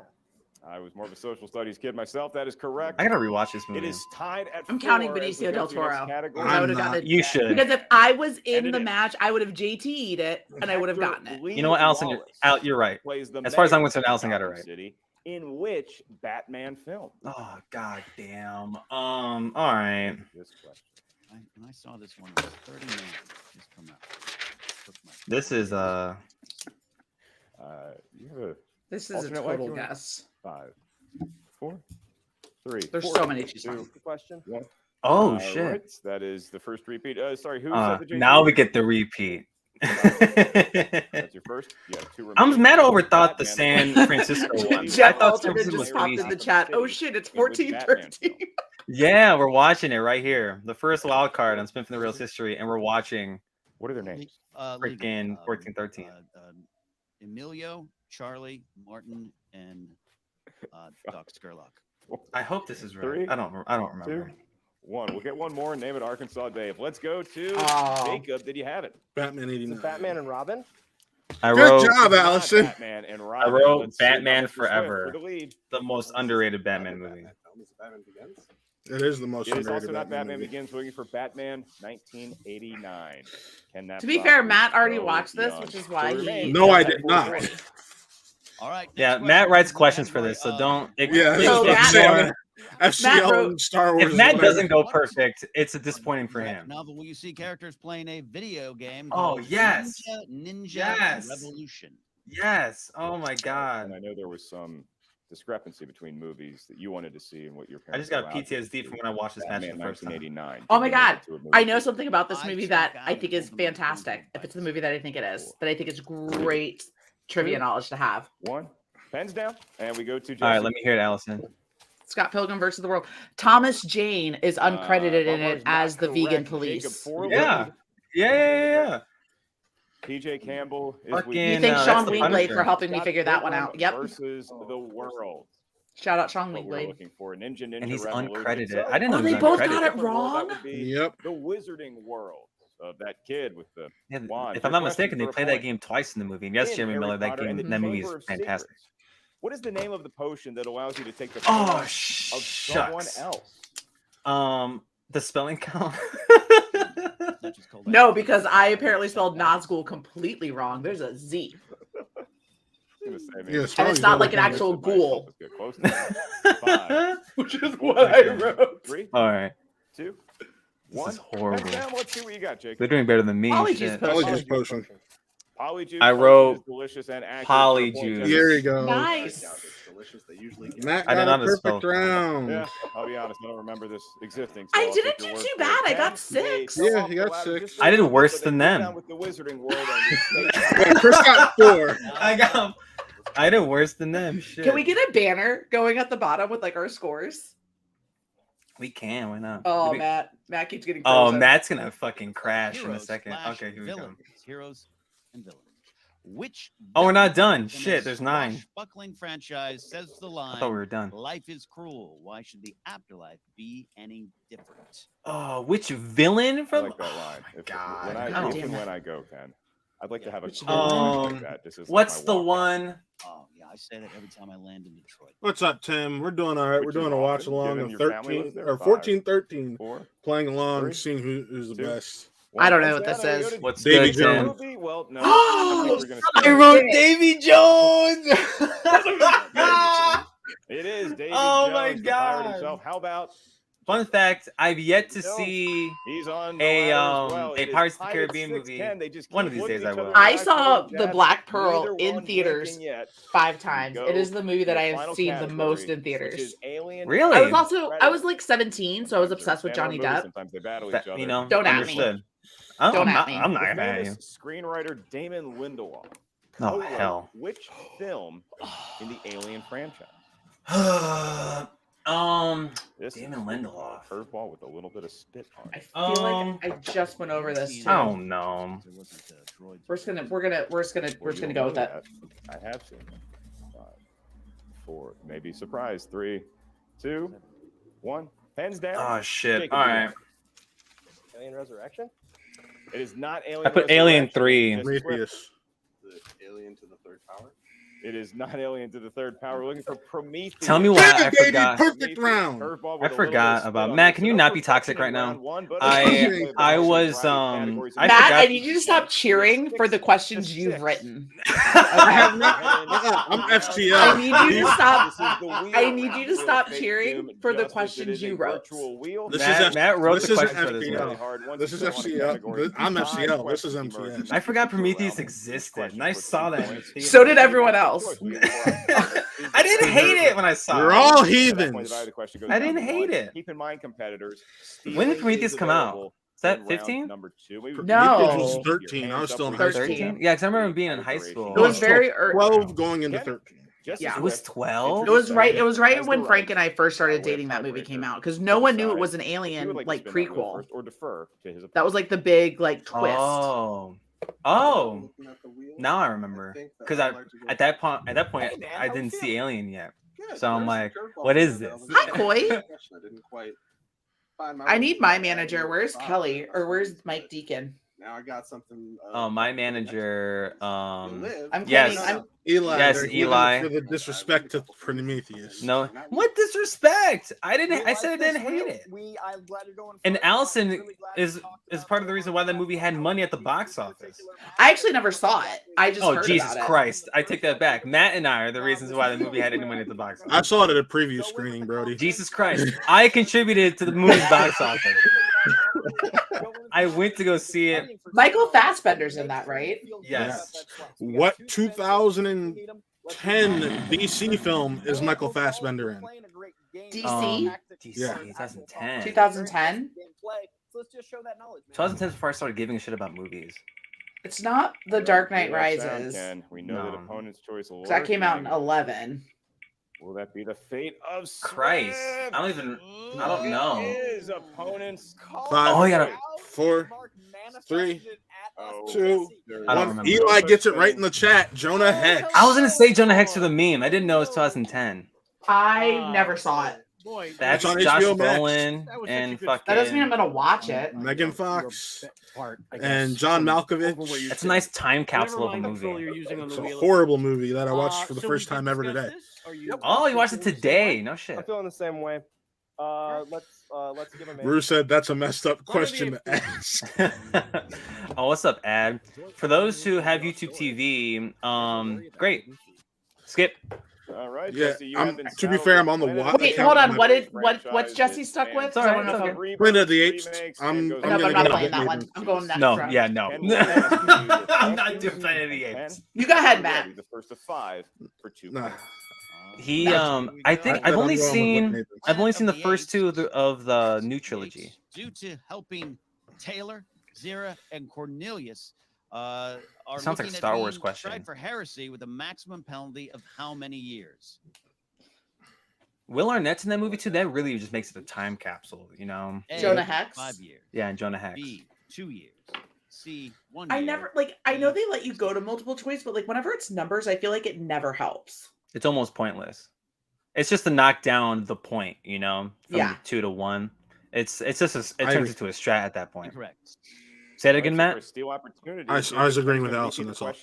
I was more of a social studies kid myself. That is correct. I gotta rewatch this It movie. is tied at I'm 4 counting as we Benicio go del to your next Toro. category. I I'm would have not. gotten it. You should. Because if I was in And it the is. match, I would have JT'd it and I would have gotten it. You know what, Allison? You're right. Plays the As far as I'm mayor concerned, of Allison got it Gotham right. City. In which Batman film? Oh god damn. All right. This question. When I saw this one, it was 30 minutes just come out. This is You have a This is a alternate total life? guess. 5, 4, 3. There's 4, so many to choose 2, from. Question. 1. oh shit. Right, that is the first repeat. Sorry, who said the Jason Now we Reed? get the repeat. That's your first. Yeah, 2 I'm remaining. mad overthought the Batman. San Francisco one. I Jeff thought San Altman Francisco just was popped easy. in the chat. Oh shit, it's In which Batman 14-13. Yeah, we're watching it right here. The first wild card on Spin for the Reels history, and we're watching What are their names? freaking 14-13. Emilio, Charlie, Martin, and Doc Skurlock. I hope this is right. 3, I don't remember. 2, 1. We'll get one more and name it Arkansas Dave. Let's go to Oh. Jacob. Did you have it? Batman Is 89. it Batman and Robin? I Good wrote job, Not Allison. Batman and I Robin. wrote Let's see Batman Mr. Swift Forever. for the lead. the most underrated Batman movie. Film is Batman Begins. It is the most It is underrated also not Batman movie. Begins. Looking for Batman 1989. Can that To be box fair, Matt already go watched this, beyond? which is why So he. remain No, I at did not. 40. All right. Yeah, next Matt question writes is questions for Matt this, so Roy- don't. Yeah, So that's Matt- what I'm saying. FCL Matt wrote- and Star Wars. If is Matt what I- doesn't go perfect, it's a disappointing for graphic him. novel where you see characters playing a video game Oh, called yes. Ninja Yes. Revolution. Yes. Oh my And god. I know there was some discrepancy between movies that you wanted to see and what your I parents just got allowed you to PTSD see. from when I watched this match Batman the first time. 1989. Oh my Did you make God. it to a movie I know theater? something about this I movie checked that out I think is all the movies fantastic. If it's the movie that I think it is, that I think it's 4, great trivia 2, knowledge to have. 1. Pens down, and we go to Jesse. All right, let me hear it, Allison. Scott Pilgrim versus the World. Thomas Jane is uncredited in Butler it is not as the vegan correct. Jacob police. Forward. Yeah. Yeah. PJ Campbell is Fucking, with You Yeah, think that's Sean the Wingblade Punisher. for helping me Scott figure that one Pilgrim out. Yep. Versus the world. Shout out Sean What we're Wingblade. looking for Ninja And he's Revolution. uncredited. So, I didn't know Oh, he they was both uncredited. got it different world, wrong? That would be Yep. the Wizarding World of that kid with the Yeah, wand. if I'm Your not mistaken, they question for a play that point. game twice in the movie. And yes, In Jeremy Harry Miller, that Potter game, and the that movie is Chamber of fantastic. Secrets. What is the name of the potion that allows you to take the Oh, form of someone shucks. else? The spelling count. Not just called No, that. because I apparently spelled Nazgul completely wrong. There's a Z. I was gonna say, maybe Yeah, And Spelling's it's not like an better. actual Might help ghoul. us get close to that. 5, Which is 4, what I wrote. 3, All right. 2, This 1. is horrible. Pens down. Let's see what you got, Jake. They're doing better than me. Polyjuice shit. potion. Polyjuice potion. Polyjuice. I potion wrote is delicious and accurate polyjuice. for a point. There you go. Nice. It's delicious. They usually get Matt I did got not a perfect spell. round. Yeah, I'll be honest. I don't remember this existing. I I'll didn't take your do word too for it. bad. I got Pens, 6. they Yeah, come you off got the ladder 6. just a I did little bit, worse but they than get them. down with the Wizarding World and Wait, Chris got 4. I did worse than them. Shit. Can we get a banner going at the bottom with like our scores? We can. Why not? Oh, Did we- Matt keeps getting Oh, frozen. Matt's gonna fucking crash in a Heroes second. slash Okay, here we go. villains. Heroes and villains. Which Oh, we're not villain done. in Shit, this there's 9. Buckling franchise says the line. I thought we were done. Life is cruel. Why should the afterlife be any different? Oh, which villain I from? like that line. Oh my If god. I God if damn and it. when I go, Ken, I'd like to have a Which conversation villain? like that. This is like What's my the walkout. one? Oh yeah, I say that every time I land in Detroit. What's up, Tim? We're doing all right. We're Which doing is a watch often, along given of your family 13 lives there. or 5, 14, 13. 4. Playing along, 3, seeing who's the 2. best. I don't know Pens what this down, and we is. go to What's Davy good, Tim? Jones. movie. Well, no. I think we're gonna I skip wrote it. Davy Jones. it. It is Davy Oh Jones, my the pirate God. himself. How about Fun fact: I've yet to No. see he's on the a ladder as well. a It is Pirates of the tied at Caribbean 6-10. movie. They just One keep of these looking days each I other will. in the I eyes, saw putting The jabs. Black Pearl Neither in one theaters blinking yet. 5 times. Go It is the movie that to I the have final seen the most category, in theaters. which is Alien. Really? I was also I was like 17, so I was Sometimes obsessed they're with Johnny standalone movies, Depp. Sometimes they battle That- each other. you know, Don't at me. understood. Oh, Don't I'm at not, me. I'm not The gonna at you. famous screenwriter Damon Lindelof. Oh co-wrote hell. Which film in the Alien franchise? This Damon is Lindelof. a curveball with a little bit of spit on I it. feel like I just went over this too. Oh no. There wasn't, droids. We're just gonna go with it. I have seen it. 5, 4, maybe surprise. 3, 2, 1. Hands down. Oh shit. Jacob, All you right. Alien Resurrection? It is not Alien. I put Alien Resurrection. 3. Just Swift. Prometheus. the alien to the third power. It is not Alien to the Third Power. We're looking for Prometheus. Tell me why I Baby, forgot. perfect round. I forgot about Matt. Can you not be toxic right now? I was I Matt, forgot. I need you to stop cheering for the questions you've written. I have not. I'm FTL. I need you to stop. I need you to stop cheering for the questions you wrote. Matt wrote the question for this FTL. one. This is FCL. I'm FCL. This is MTS. I forgot Prometheus existed, and I saw that. So did everyone else. I didn't hate it when I saw it. You're all heathens. I didn't hate it. Keep in mind, competitors. When did Prometheus come out? Is that 15? Number 2. No. It was 13. I was still in high school. 13? Yeah, because I remember being in high school. It was very early. 12 going into 13. Yeah. It was 12. It was right when Frank and I first started dating. That movie came out because no one knew it was an Alien like prequel. Or defer to his That was like the big like twist. Oh, now I remember because at that point I didn't see Alien yet, so I'm like, what is this? Hi, Coy. I need my manager. Where's Kelly or where's Mike Deacon? Now I got something. My manager. I'm yes. kidding. I'm Eli. Yes, they're Eli. For the disrespect to Prometheus. No, what disrespect? I said I didn't hate it. And Allison is part of the reason why that movie had money at the box office. I actually never saw it. I just heard Jesus about it. Christ! I take that back. Matt and I are the reasons why the movie had any money at the box office. I saw it at a preview screening, Brody. Jesus Christ! I contributed to the movie's box office. I went to go see it. Michael Fassbender's in that, right? Yes. What 2010 DC film is Michael Fassbender in? DC? DC, Yeah. 2010. 2010? 2010 is before I started giving a shit about movies. It's not The Dark Knight Rises. We know that opponent's choice will That came out in 11. Will that be the fate of Christ? I don't know. It is opponent's call. 5, Oh, you gotta. 4, 3, 2, I don't 1. remember. Eli gets it right in the chat. Jonah Hex. I was gonna say Jonah Hex for the meme. I didn't know it was 2010. I never saw it. That's on Josh HBO Max. Brolin and fucking. That doesn't mean I'm gonna watch it. Megan Fox and John Malkovich. That's a nice time capsule of a movie. It's a horrible movie that I watched for the first time ever today. Oh, you watched it today? No shit. I'm feeling the same way. Let's give him a Bruce said that's a messed up question to ask. Oh, what's up, Ad? For those who have YouTube TV, great. Skip. All right. Yeah, Jesse, you I'm- have been to be fair, I'm on the saddled wa- with Wait, account hold on on. my What's Jesse stuck with? Sorry, I don't know if okay. Planet of the Apes. I'm No, gonna I'm not get playing a that one. bit I'm going next No, round. yeah, no. Ken will ask you I'm the not questions doing Planet of the and Apes. You go ahead, Matt. The first of 5 for 2 Nah. points. He, I think I've only seen the first two of the new trilogy. Due to helping Taylor, Zira, and Cornelius, are Sounds like a looking at Star Wars being question. tried for heresy with a maximum penalty of how many years? Will Arnett's in that movie too. That really just makes it a time capsule, you know? A, Jonah Hex? 5 years. Yeah, and Jonah Hex. B, 2 years. C, 1 I year. never I know they let you go to multiple choice, but like whenever it's numbers, I feel like it never helps. It's almost pointless. It's just to knock down the point, you know, from Yeah. 2 to 1. It turns into a strat at that point. Incorrect. Say it again, Matt. I was agreeing with Allison, that's all.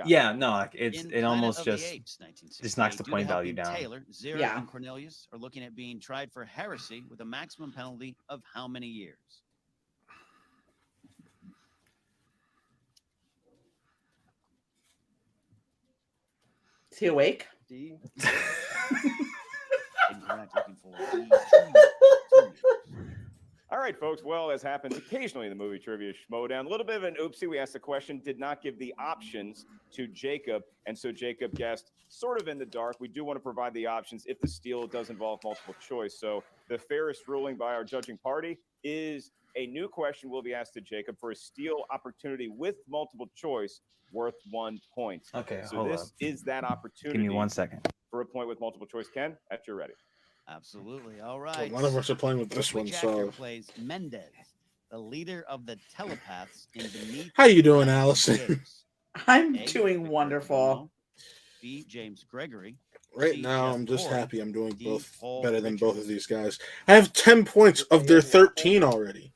Yeah, no, like In it Planet almost of the just Apes, 1968, just knocks the due to point value helping down. Taylor, Zira, Yeah. and Cornelius are looking at being tried for heresy with a maximum penalty of how many years? Is he awake? D. Incorrect. Looking for D, 2 years. All right, folks. Well, as happens occasionally in the movie trivia Schmoedown, a little bit of an oopsie. We asked the question, did not give the options to Jacob, and so Jacob guessed sort of in the dark. We do want to provide the options if the steal does involve multiple choice. So the fairest ruling by our judging party is a new question will be asked to Jacob for a steal opportunity with multiple choice worth 1 point. Okay, So hold this up. is that opportunity. Give me 1 second. For a point with multiple choice. Ken, at your ready. Absolutely. All right. None of us are playing with this Which one, actor so. plays Mendez, the leader of the telepaths in Beneath How you doing, the Allison? Apes? I'm A, doing wonderful. B, James Gregory. Right C, now, Jeff I'm just Ford, happy I'm doing D, both Paul better than both of Richards. these guys. I have 10 points of their 13 already.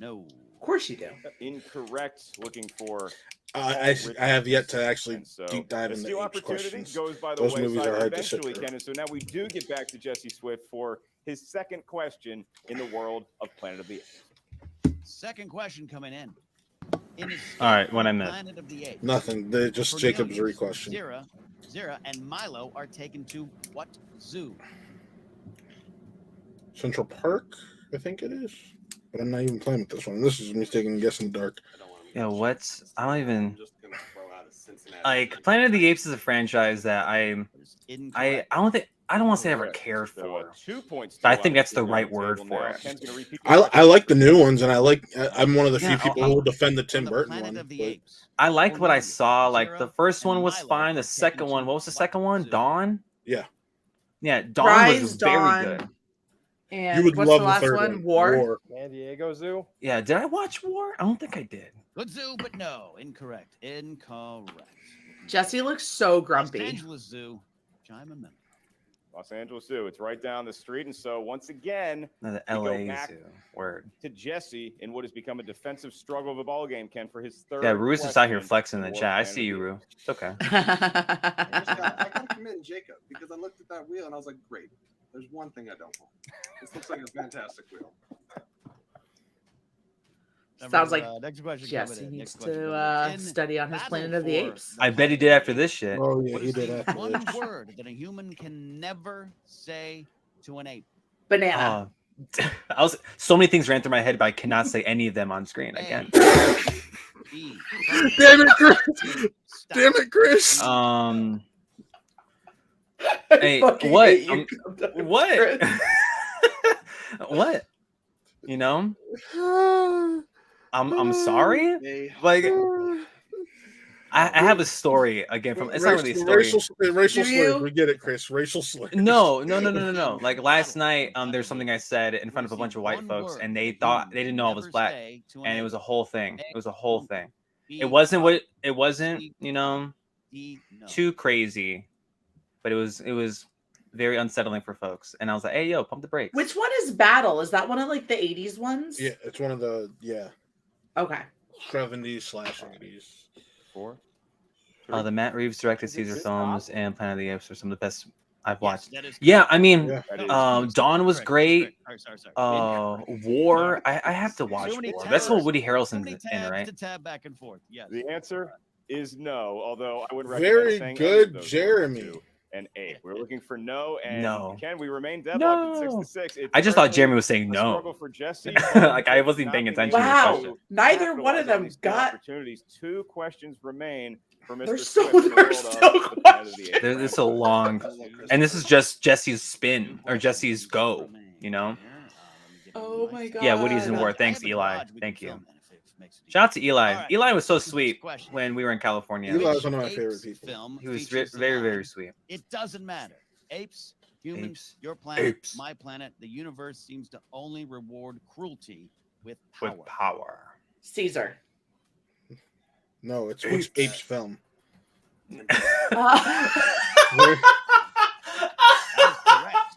No. Of course you do. Incorrect. Looking for I have yet to actually So, deep dive this into new Apes opportunity questions. goes by the Those movies wayside are hard to sit eventually, through. Ken. And so now we do get back to Jesse Swift for his second question in the world of Planet of the Apes. Second question coming in. All right, what I missed. Planet of the Apes. Nothing. They just Jacob's re-question. Zira, and Milo are taken to what zoo? Central Park, I think it is. But I'm not even playing with this one. This is me taking a guess in the dark. Yeah, what's I don't even I'm just gonna throw out a Cincinnati. like Planet of the Apes is a franchise that I don't want to say I ever cared So, for. 2 points. But I to think that's sit the down right at word table for now. it. Ken's gonna repeat the I question. like the new ones, and I'm one of the few Yeah, people who will defend the Tim Burton Planet one. of the but- Apes. I liked what I Cornelius, saw. Like the Zira, first and one was Milo fine. The are second taken one, to what was the what second one? zoo? Dawn. Yeah. Yeah, Dawn Rise, was very Dawn. good. And You would what's love the the last third one? War. San Diego Zoo. Yeah, did I watch War? I don't think I did. Good zoo, but no. Incorrect. Jesse looks so Los grumpy. Angeles Zoo. Chime a minute. Los Angeles Zoo. It's right down the street. And so once again, No, the We go LA back Zoo. Word. to Jesse in what has become a defensive struggle of a ball game, Ken, for his third. Yeah, Ruiz is out here question flexing in in the War chat. I Planet see of you, the Ru. Apes. It's okay. I gotta commend Jacob because I looked at that wheel and I was like, great. There's one thing I don't want. This looks like a fantastic wheel. Sounds like next question Jesse coming in. needs Next question to coming in. study on his Battle Planet of the for Apes. I bet he did after this shit. Oh yeah, What he is did the after one this. word that a human can never say to an ape? Banana. I was so many things ran through my head, but I cannot say any of them on screen again. B. Damn it, Chris! Stop. Damn it, Chris! Hey, fucking what? hate you, What? Chris. What? You know? I'm sorry. They Like I have a story again from. It's not really a story. Racial Do slurs. you? We get it, Chris. Racial slurs. No. Like last night, there's something I said in front of a bunch of white folks, and they thought they didn't know I was black, and it was a whole thing. It was a whole thing. It wasn't you know, too crazy, but it was very unsettling for folks. And I was like, hey, yo, pump the brakes. Which one is Battle? Is that one of like the 80s ones? Yeah, it's one of the Okay. 70s/80s. 4. The Matt Reeves directed Is it Caesar this films top? and Planet of the Apes are some of the best I've watched. That is Yeah, I mean, Yeah. That is Dawn was correct. great. Sorry. War. I have to watch So many War. That's what tabs. Woody So Harrelson's many in, tabs right? to tab back and forth. Yes. The answer is no, although I would recommend Very saying any of good, those Jeremy. words to an ape. We're looking for no, and No. Ken, we remain deadlocked at No. 6-6. It's I just thought certainly Jeremy was saying a no. struggle for Jesse. Like, I wasn't even paying attention to your Wow. question. Neither one of Capitalize on them these two got. opportunities. 2 questions remain for Mr. They're Swift so- in the they're world so of the Planet of the Apes. There's a long, and this is just Jesse's spin or Jesse's go. You know? Oh my god. Yeah, Woody's in War. Thanks, Eli. Thank you. Shout out to Eli. All right. Eli was so This is sweet question. when we were in California. Eli's one of my Apes favorite people. Film He was features the very, line, very sweet. It doesn't matter. Apes, humans, Apes. your planet, Apes. my planet. The universe seems to only reward cruelty with power. With power. Caesar. No, it's which Apes film. Uh,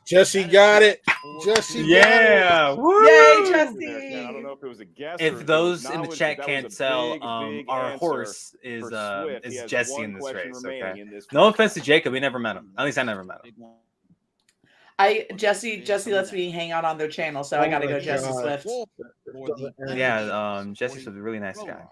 Jesse got it. Jesse Yeah. Woo! Yay, Jesse. I don't know if it was a guess. or If those in the knowledge, chat but that can't was a tell, big our answer horse is for Swift. He has Jesse one in this question race. remaining Okay. in this No offense to Jacob, we never met him. At least I never met him. Jesse lets me hang out on their channel, so I Oh gotta my go Jesse God. Swift. Yeah, Jesse's a really nice guy.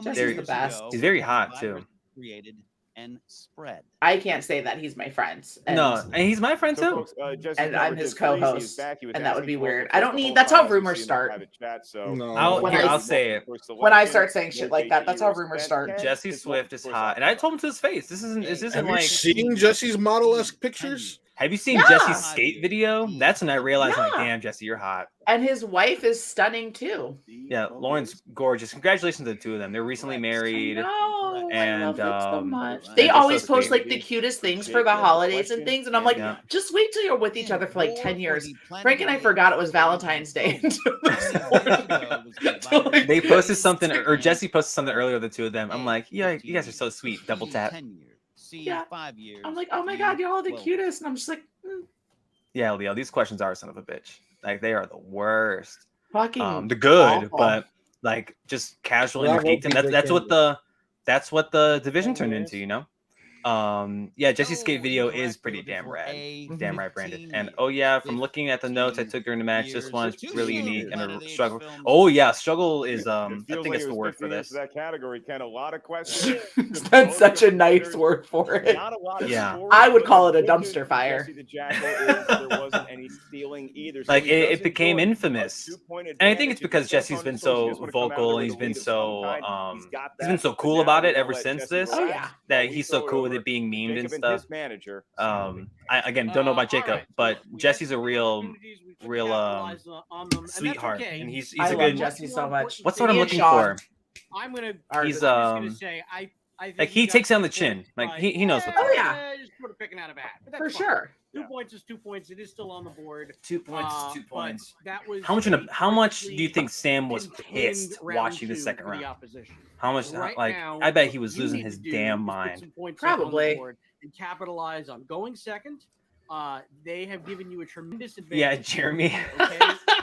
Jesse's the best. He's very hot, too. Created and spread. I can't say that he's my friend. And, No, and he's my friend So, too. folks, Jesse's and number I'm his just freeze. He is co-host, back. He was and that would asking be for weird. it I don't the need. whole That's time, how as we rumors see in the start. private chat, so No. I'll say it. When I start saying shit like that, that's how rumors start. Jesse Swift is hot, and I told him to his face. This isn't Have you like. seen Jesse's model-esque pictures? Have you seen Yeah. Jesse's skate video? That's when I realized, like, Yeah. damn, Jesse, you're hot. And his wife is stunning too. Yeah, Lauren's gorgeous. Congratulations to the two of them. They're recently married. No, I and, love them so much. they're They so always sweet. post like the cutest things for the holidays and things, and I'm like, Yeah. just wait till you're with each other for like 10 years. Frank and I forgot it was Valentine's Day. They posted something, or Jesse posted something earlier. The two of them. I'm like, yeah, you guys are so sweet. Double tap. 10 years. C, Yeah. 5 years. I'm like, oh my god, you're all the 12. cutest, and I'm just like, Yeah, Leo. These questions are son of a bitch. Like they are the worst. fucking. They're good, awful. but like just casually Well, I repeat won't them. be That's good that's what the division turned into, you know. Yeah, Jesse's skate video is pretty damn rad. Damn right, Brandon. And oh yeah, from looking at the notes I took during the match, this one is really unique and a struggle. Oh yeah, struggle is I think it's the word for this. That category, Ken, a lot of questions. That's such a nice word for it. Not a lot of Yeah. scores, I would but call it a the good news dumpster for fire. Jesse the Jackal is there wasn't any stealing either. So Like he it does became enjoy a infamous. 2-point And I think advantage. it's because If you Jesse's been opponent so so just wanna come out vocal with and a he's been lead of so some kind, he's got he's been that, so but cool now about we're it gonna ever let since Jesse this. Oh, relax yeah. That while we he's so throw it cool with over it being memed and Jacob stuff. his manager. I again don't know about Jacob, but Jesse's a real sweetheart, and he's I a love good. Jesse so much. What's what I'm He and looking Sean for? I'm gonna. He's I'm just gonna say I think like he takes down the chin. Like he knows what's Oh, up. yeah. Just sort of picking out a bat. But for that's fine. sure. 2 points is 2 points. It is still on the board. 2 points, Uh, 2 but points. That was How much do you think perfectly Sam was contained pissed round watching the two second for the round? opposition. How much? Right Like now, I bet he was what you losing need his to do damn is put mind. some points up on the Probably. board and capitalize on going second. They have given you a tremendous advantage. Yeah, Jeremy. Okay?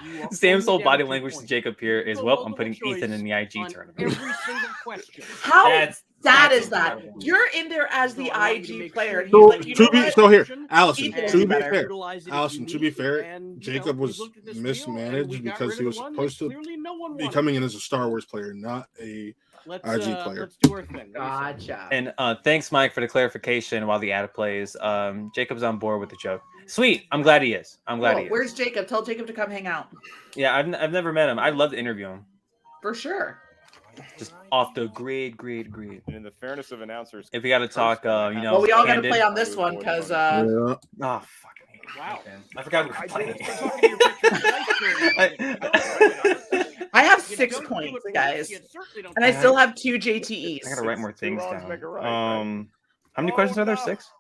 You are Sam's only whole down body 2 language to points. Jacob here is, Go well, I'm multiple putting choice Ethan in the IG on tournament. every single question. How That's sad that's is that? incredible. You're in there as So the I want you to IG make player. sure And you he's So like, you know to be what? so here, Allison. Ethan To is be better. fair, Utilize it if Allison. you To need be to. fair, And, Jacob we've was looked at this wheel, and mismanaged we got because rid he of was one that supposed to clearly no one be wanted. coming in as a Star Wars player, not a Let's IG player. let's do our thing. What do you say? Gotcha. And thanks, Mike, for the clarification while the ad plays. Jacob's on board with the joke. Sweet. I'm glad he is. I'm glad Cool. he is. Where's Jacob? Tell Jacob to come hang out. Yeah, I've never met him. I'd love to interview him. For sure. Just off the grid. And in the fairness of announcers, If we got to talk, you know. Well, we all got to candid. play on this one because Yeah. Oh, fuck me. Wow. I forgot we were I playing. didn't talking to your picture tonight, I have You 6 don't do points, it guys, once, you certainly don't and I do it still twice. have 2 JTEs. I gotta write more things wrongs down. make a right, right? How many questions are there? 6?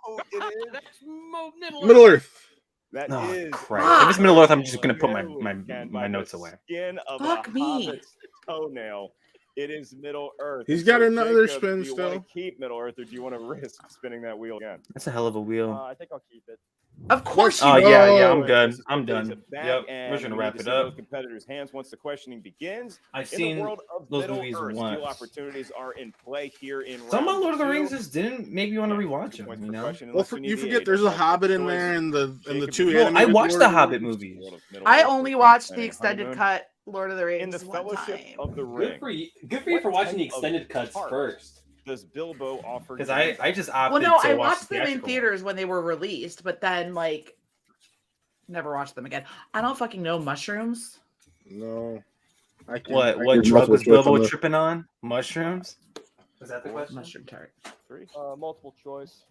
That's Middle Middle Earth. That Oh, is Christ. If it's Middle Earth, I'm just gonna put barely, Ken, my by notes the away. Skin of Fuck a me. hobbit's toenail. It is Middle Earth. He's And got so, another Jacob, spin do you still. want to keep Middle Earth, or do you want to risk spinning that wheel again? That's a hell of a wheel. I think I'll keep it. Of course you Oh will. yeah, I'm Oh. good. This is I'm quickly done. to back Yep, end. we're just gonna We need wrap to it see up. those competitors' hands once the questioning begins. I've In the seen world of those Middle movies Earth, once. skill opportunities are in play here in Some round of Lord of the 2. Rings just didn't make me want to rewatch them. Points You per know. question, Well, unless we need you the forget aid there's of a multiple Hobbit in choice. there and the Jacob, 2 you Well, I animated. watched the Lord of Hobbit Rings. movies. World of Middle I Earth, only we're watched the planning extended honeymoon. cut Lord of the Rings In the one Fellowship time. of the Good Ring. for you. Good for What you for watching the type of extended cuts part first. Does Bilbo offer? Because Gandalf? I just Well, opted no, to I watch watched the them in theatrical theaters when they were released, but then like never watched them again. I don't fucking know mushrooms. No. I can't. What I what can't drug was multiple choice on Bilbo this. tripping on? Mushrooms? Was that the Four. question? Mushroom tart. 3. Multiple choice.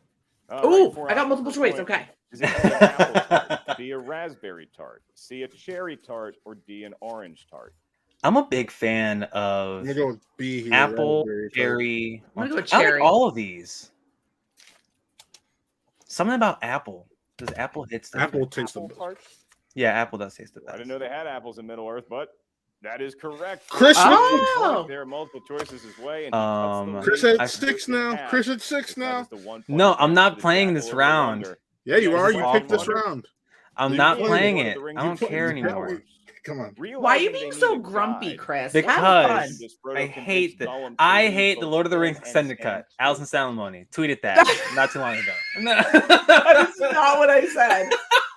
All Ooh, right, 4 I got options multiple per choice. point. Okay. Is it A, an apple tart, B, a raspberry tart, C, a cherry tart, or D, an orange tart? I'm a big fan of I'm gonna go with B here. apple, raspberry tart. cherry. I'm gonna go with I cherry. like all of these. Something about apple. Does apple hits the Apple tastes the Apple best. tart. Yeah, apple does taste the I best. didn't know they had apples in Middle Earth, but that is correct. Chris, Oh. There are multiple choices his way. And he cuts the Chris lead at 6 now. half. Chris at 6 That now. is the 1 point No, I'm advantage not to the playing Jackal this over the round. Wonder. Yeah, you guys are. just You all picked this wonder. round. I'm You not played playing Lord of it. the Rings I don't is care playing anymore. Towers. Come on. Why are you Realizing being they so need a grumpy, guide, Chris? Because Have fun. this Frodo I convinced hate Gollum to I leave hate the both Lord of the him Rings and extended Sam cut. too. Allison Salamoni tweeted that not too long ago. That is not what I said.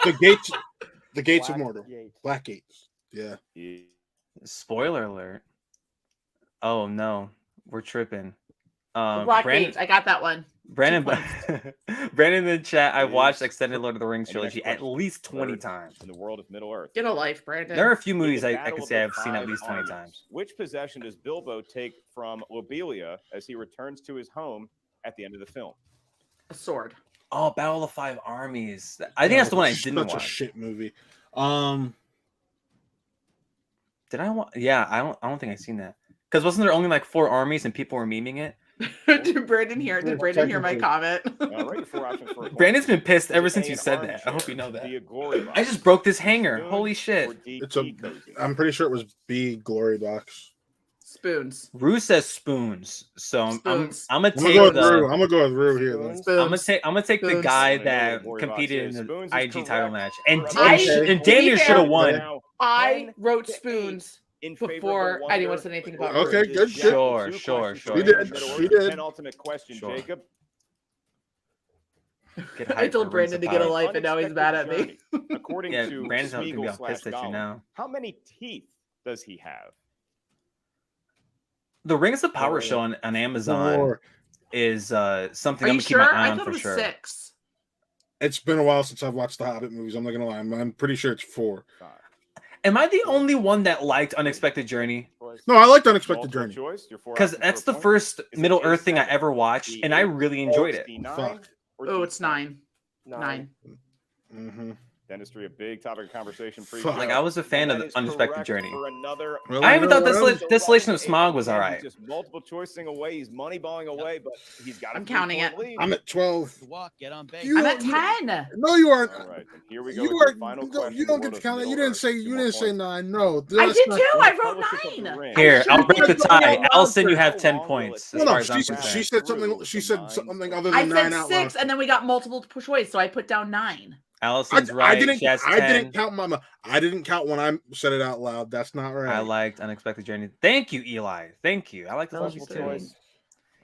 The gates of Black Mordor. Gate. Black gates. Yeah. Yeah. Spoiler alert. Oh no, we're tripping. Black Gates. I got that one. Brandon, 2 Brandon in the chat. I Is watched extended Lord of the Rings any next trilogy at question? least 20 Third times. in the world of Middle Earth. Get a life, Brandon. There are a few In movies the I Battle can of say the I've seen at Five least 20 Armies, times. Which possession does Bilbo take from Lobelia as he returns to his home at the end of the film? A sword. Oh, Battle of the Five Armies. I think that's the one I didn't Such a watch. shit movie. Did I want? Yeah, I don't think I've seen that. Because wasn't there only like 4 armies and people were memeing it? Did Brandon hear my comment? All right, 4 options for a Brandon's been pissed Is ever it since A, you an said that. I hope armchair, you know that. B, a glory box, I just broke this hanger. spoon, Holy or shit. D, It's a. tea cozy? I'm pretty sure it was B glory box. Spoons. Rue says spoons. So I'm Spoons. gonna I'm gonna take go with the Rue. I'm gonna go with Rue here. Then. Spoons. I'm gonna take the Spoons. guy I wanna know that what the glory box competed in is. the Spoons is IG title correct. match and For I- and Okay. damn near to be should have fair- won. Now, I 10 wrote to 8. spoons. in favor Before of the anyone wonder. said anything about Okay, Rouge. good. Sure. He did. He did. Penultimate question, Sure. Jacob. Get I hyped told for Rings Brandon of to get a Power. life, and now he's mad at me. According Yeah, to Brandon's gonna be Smeagol all pissed at you /Gollum, now. how many teeth does he have? The Rings of Power show on Amazon 4. is something Are I'm you gonna keep my sure? eye I on thought for it was sure. 6. It's been a while since I've watched the Hobbit movies. I'm not gonna lie. I'm pretty sure it's 4. Am I the only one that liked Unexpected Journey? No, I liked Unexpected Journey. Because that's the first Middle Earth thing I ever watched, and I really enjoyed it. Fuck. Oh, it's 9. 9. Mm-hmm. Dentistry, a big topic of conversation. Fuck. Like I was a fan of the Unexpected Journey. Really? I even thought Really? Desolation of Smog was all right. He's just multiple choicing away. He's money balling away, but he's got. I'm counting it. I'm at 12. Walk, get on base. I'm at 10. No, you aren't. All right, then here we go. You with are. the final You question. don't get to count it. You didn't say. You didn't say 9. No, I that's did not- too. I wrote 9. Here, I'll break the tie. No, Allison, you have 10 points. As No, far no. as I'm She concerned. said something. She said something other I than said 9 out 6, loud. and then we got multiple choice, so I put down 9. Allison's right. I didn't. She has 10. I didn't count Mama. I didn't count when I said it out loud. That's not right. I liked Unexpected Journey. Thank you, Eli. Thank you. I like the Multiple first two. choice.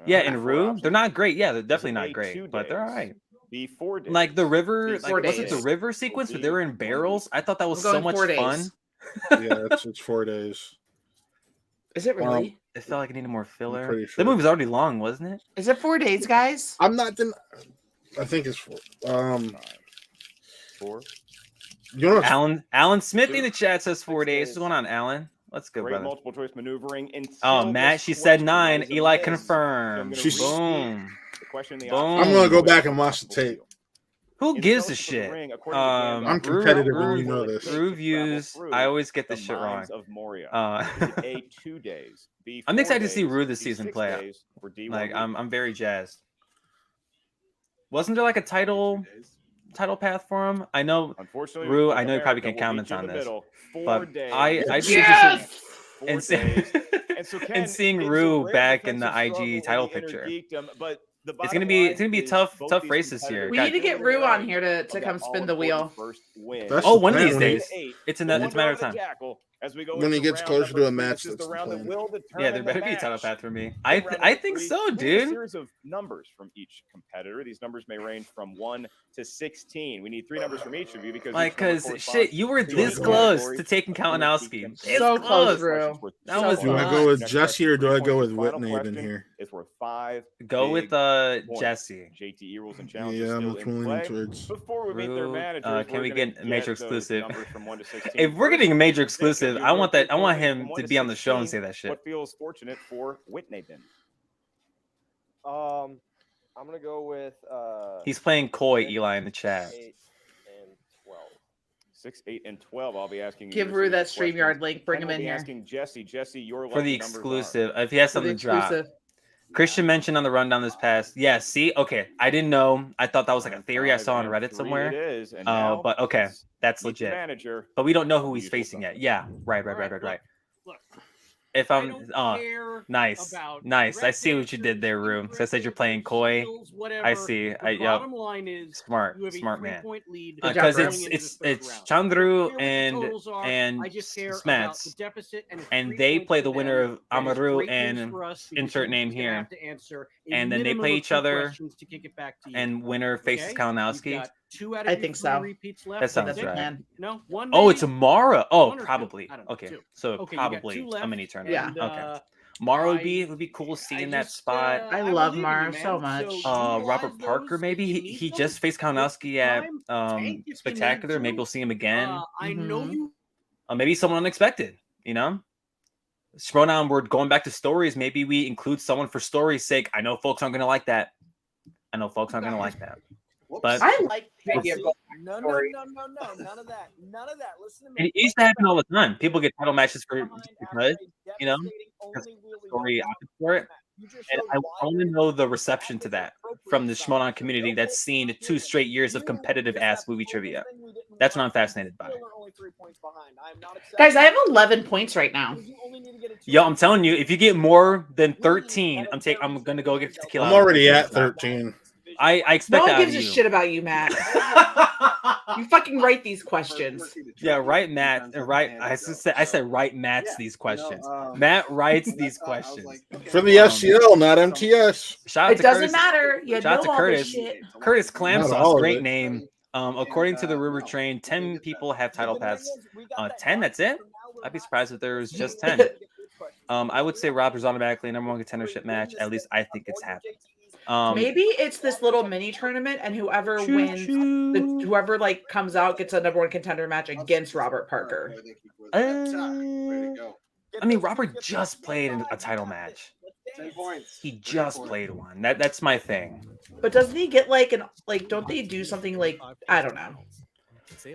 Yeah, and Rue, they're not great. Yeah, they're definitely not great, but they're all right. Before Like the river, like 4 was it the days. river sequence where they were in barrels? I thought that was I'm so going much 4 days. fun. Yeah, it's 4 days. Is it really? It felt like it needed more filler. pretty The sure. movie was already long, wasn't it? Is it 4 days, guys? I'm not. I think it's 4. 4. You know, what's- Alan Smith in the chat says 4 days. What's going on, Alan? Let's go, Great brother. multiple choice maneuvering. Oh, Matt, she said 9. Eli confirmed. She's- Boom. The question, the Boom. I'm gonna go back and watch the tape. Who gives a shit? I'm competitive, and you know this. Reviews. I always get this shit wrong. Of Moria. Uh, 2 days. I'm excited to see days, Rue this be season 6 play out. days, or D1 Like week. I'm very jazzed. Wasn't there like a title path for him? I know, Unfortunately, Rue. North I know you probably America can will meet comment you in on the this, middle. 4 but days. I do Yes! Four and days. And so, Ken, and seeing it's a Rue rare back in the defensive IG struggle title in the picture. intergeekdom, but the It's bottom gonna be line a tough is both these race this year. We competitors need to get Rue on here to of come that spin the wheel. all-important first win. That's Oh, the one of plan these when he- days. It's a matter of time. Jackal, as we go When he into gets round closer number to a 3. match, This is that's the the round that plan. will Yeah, determine there the better be a match. title path for me. In I round I number think 3, so, we have a dude. series of numbers from each competitor. These numbers may range from 1 to 16. We need 3 numbers from each of you because Like, each number cause corresponds shit, you were to this a close category to taking of winner Kalinowski. geekdom. This So close, close. Rue. That was Do I not- go with Next Jesse or do I go with question, final Whitney in question here? is worth 5. Go big with points. Jesse. JTE rules and challenges Yeah, still I'm in leaning play. towards. Before we meet their Rue, managers, can we we're get gonna a major those exclusive? numbers from 1 to 16. If we're getting a major exclusive, Jacob, I you want wrote that. I want from him 1 to be on the show and 16. say that shit. What feels fortunate for Whitney then? I'm gonna go with He's playing coy, Eli, in the chat. 8 and 12. 6, 8, and 12. I'll be asking you. Give your Rue that series of StreamYard questions. link. Bring Ken him will in be here. Asking Jesse, your For the lucky numbers are. exclusive, if he has For the something to drop. exclusive. Christian mentioned on the rundown this past. Yeah, see, okay, I didn't know. I thought that was like a theory I 5 saw on and Reddit 3 somewhere. It is, and Oh, now but okay, it's that's meet the legit. manager. But we don't know who he's Usual facing yet. suspects. Yeah, right. Look, If I I'm, don't care nice. about I see what you did there, Rue. So I said you're playing coy. skills, whatever. I see. The Yep. bottom line is Smart, you have a smart man. 3-point lead Because going it's into it's the third it's round. Chandru I don't care what the and totals are. and I just care about Smats, the deficit and, it's and 3 they points play to the them. winner of That is Amaru great news and for us because insert you're name just gonna here. have to answer a And then they minimum play of each 2 other, questions to kick it back to you. and winner faces Okay? Kalinowski. You've got 2 out of I your think 3 so. repeats left. That sounds That's That's it. right. plan. No, 1 Oh, it's maybe? Amara. Oh, 1 or 2? probably. I don't know, Okay, 2. so Okay, you got probably 2 left. a mini tournament. Yeah. And, Okay. Mara would I- be cool seeing I that just, spot. I love believe in Mara you, man. so much. So Robert utilize Parker, those maybe if you he need just them. faced Kalinowski at Time, tank if you Spectacular. need Maybe to. we'll see him again. I know Mhm. you. Maybe someone unexpected. You know, Schmoedown, we're going back to stories. Maybe we include someone for story's sake. I know folks aren't gonna like that. But I like the idea of going No, story. none of that. None of that. Listen to it me. used to happen all the time. People get title matches for because you know, because story opted for it. And I want to know the reception to that from the Schmoedown community that's seen 2 straight years of competitive ass movie trivia. That's what I'm fascinated by. Guys, I have 11 points right now. Yo, I'm telling you, if you get more than 13, I'm gonna go get tequila. I'm already at 13. I expect No that one out gives of a you. shit about you, Matt. You fucking write these questions. Yeah, write Matt. Right. I said write Matt's these questions. Matt writes these questions. For the SCL, not MTS. Shout out It to doesn't Curtis. matter. You Shout out know to all this Curtis. shit. Curtis Clam Not Sauce, all of great it. name. According to the rumor train, 10 people have title paths. 10, that's it? I'd be surprised if there was just 10. I would say Rob is automatically number one contendership match. At least I think it's happening. Maybe it's this little mini tournament, and whoever wins, whoever like comes out gets a number one contender match against Robert Parker. I mean, Robert just played a title match. 10 points. He just played one. That's my thing. But doesn't he get like don't they do something like I don't know?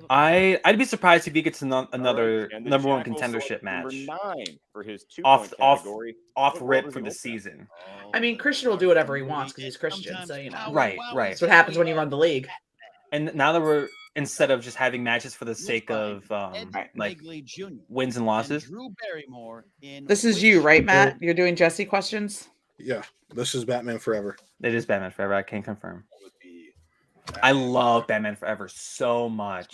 I'd be surprised if he gets another Right, number one Jackal contendership selected match number 9 for his off category. rip for the season. I mean, Christian will do whatever he wants because he's Christian, so you know. Right. That's what happens when you run the league. And now that we're instead of just having matches for the sake of like wins and losses. Drew Barrymore in This is you, right, Matt? You're doing Jesse questions? Yeah, this is Batman Forever. It is Batman Forever. I can confirm. I love Batman Forever so much.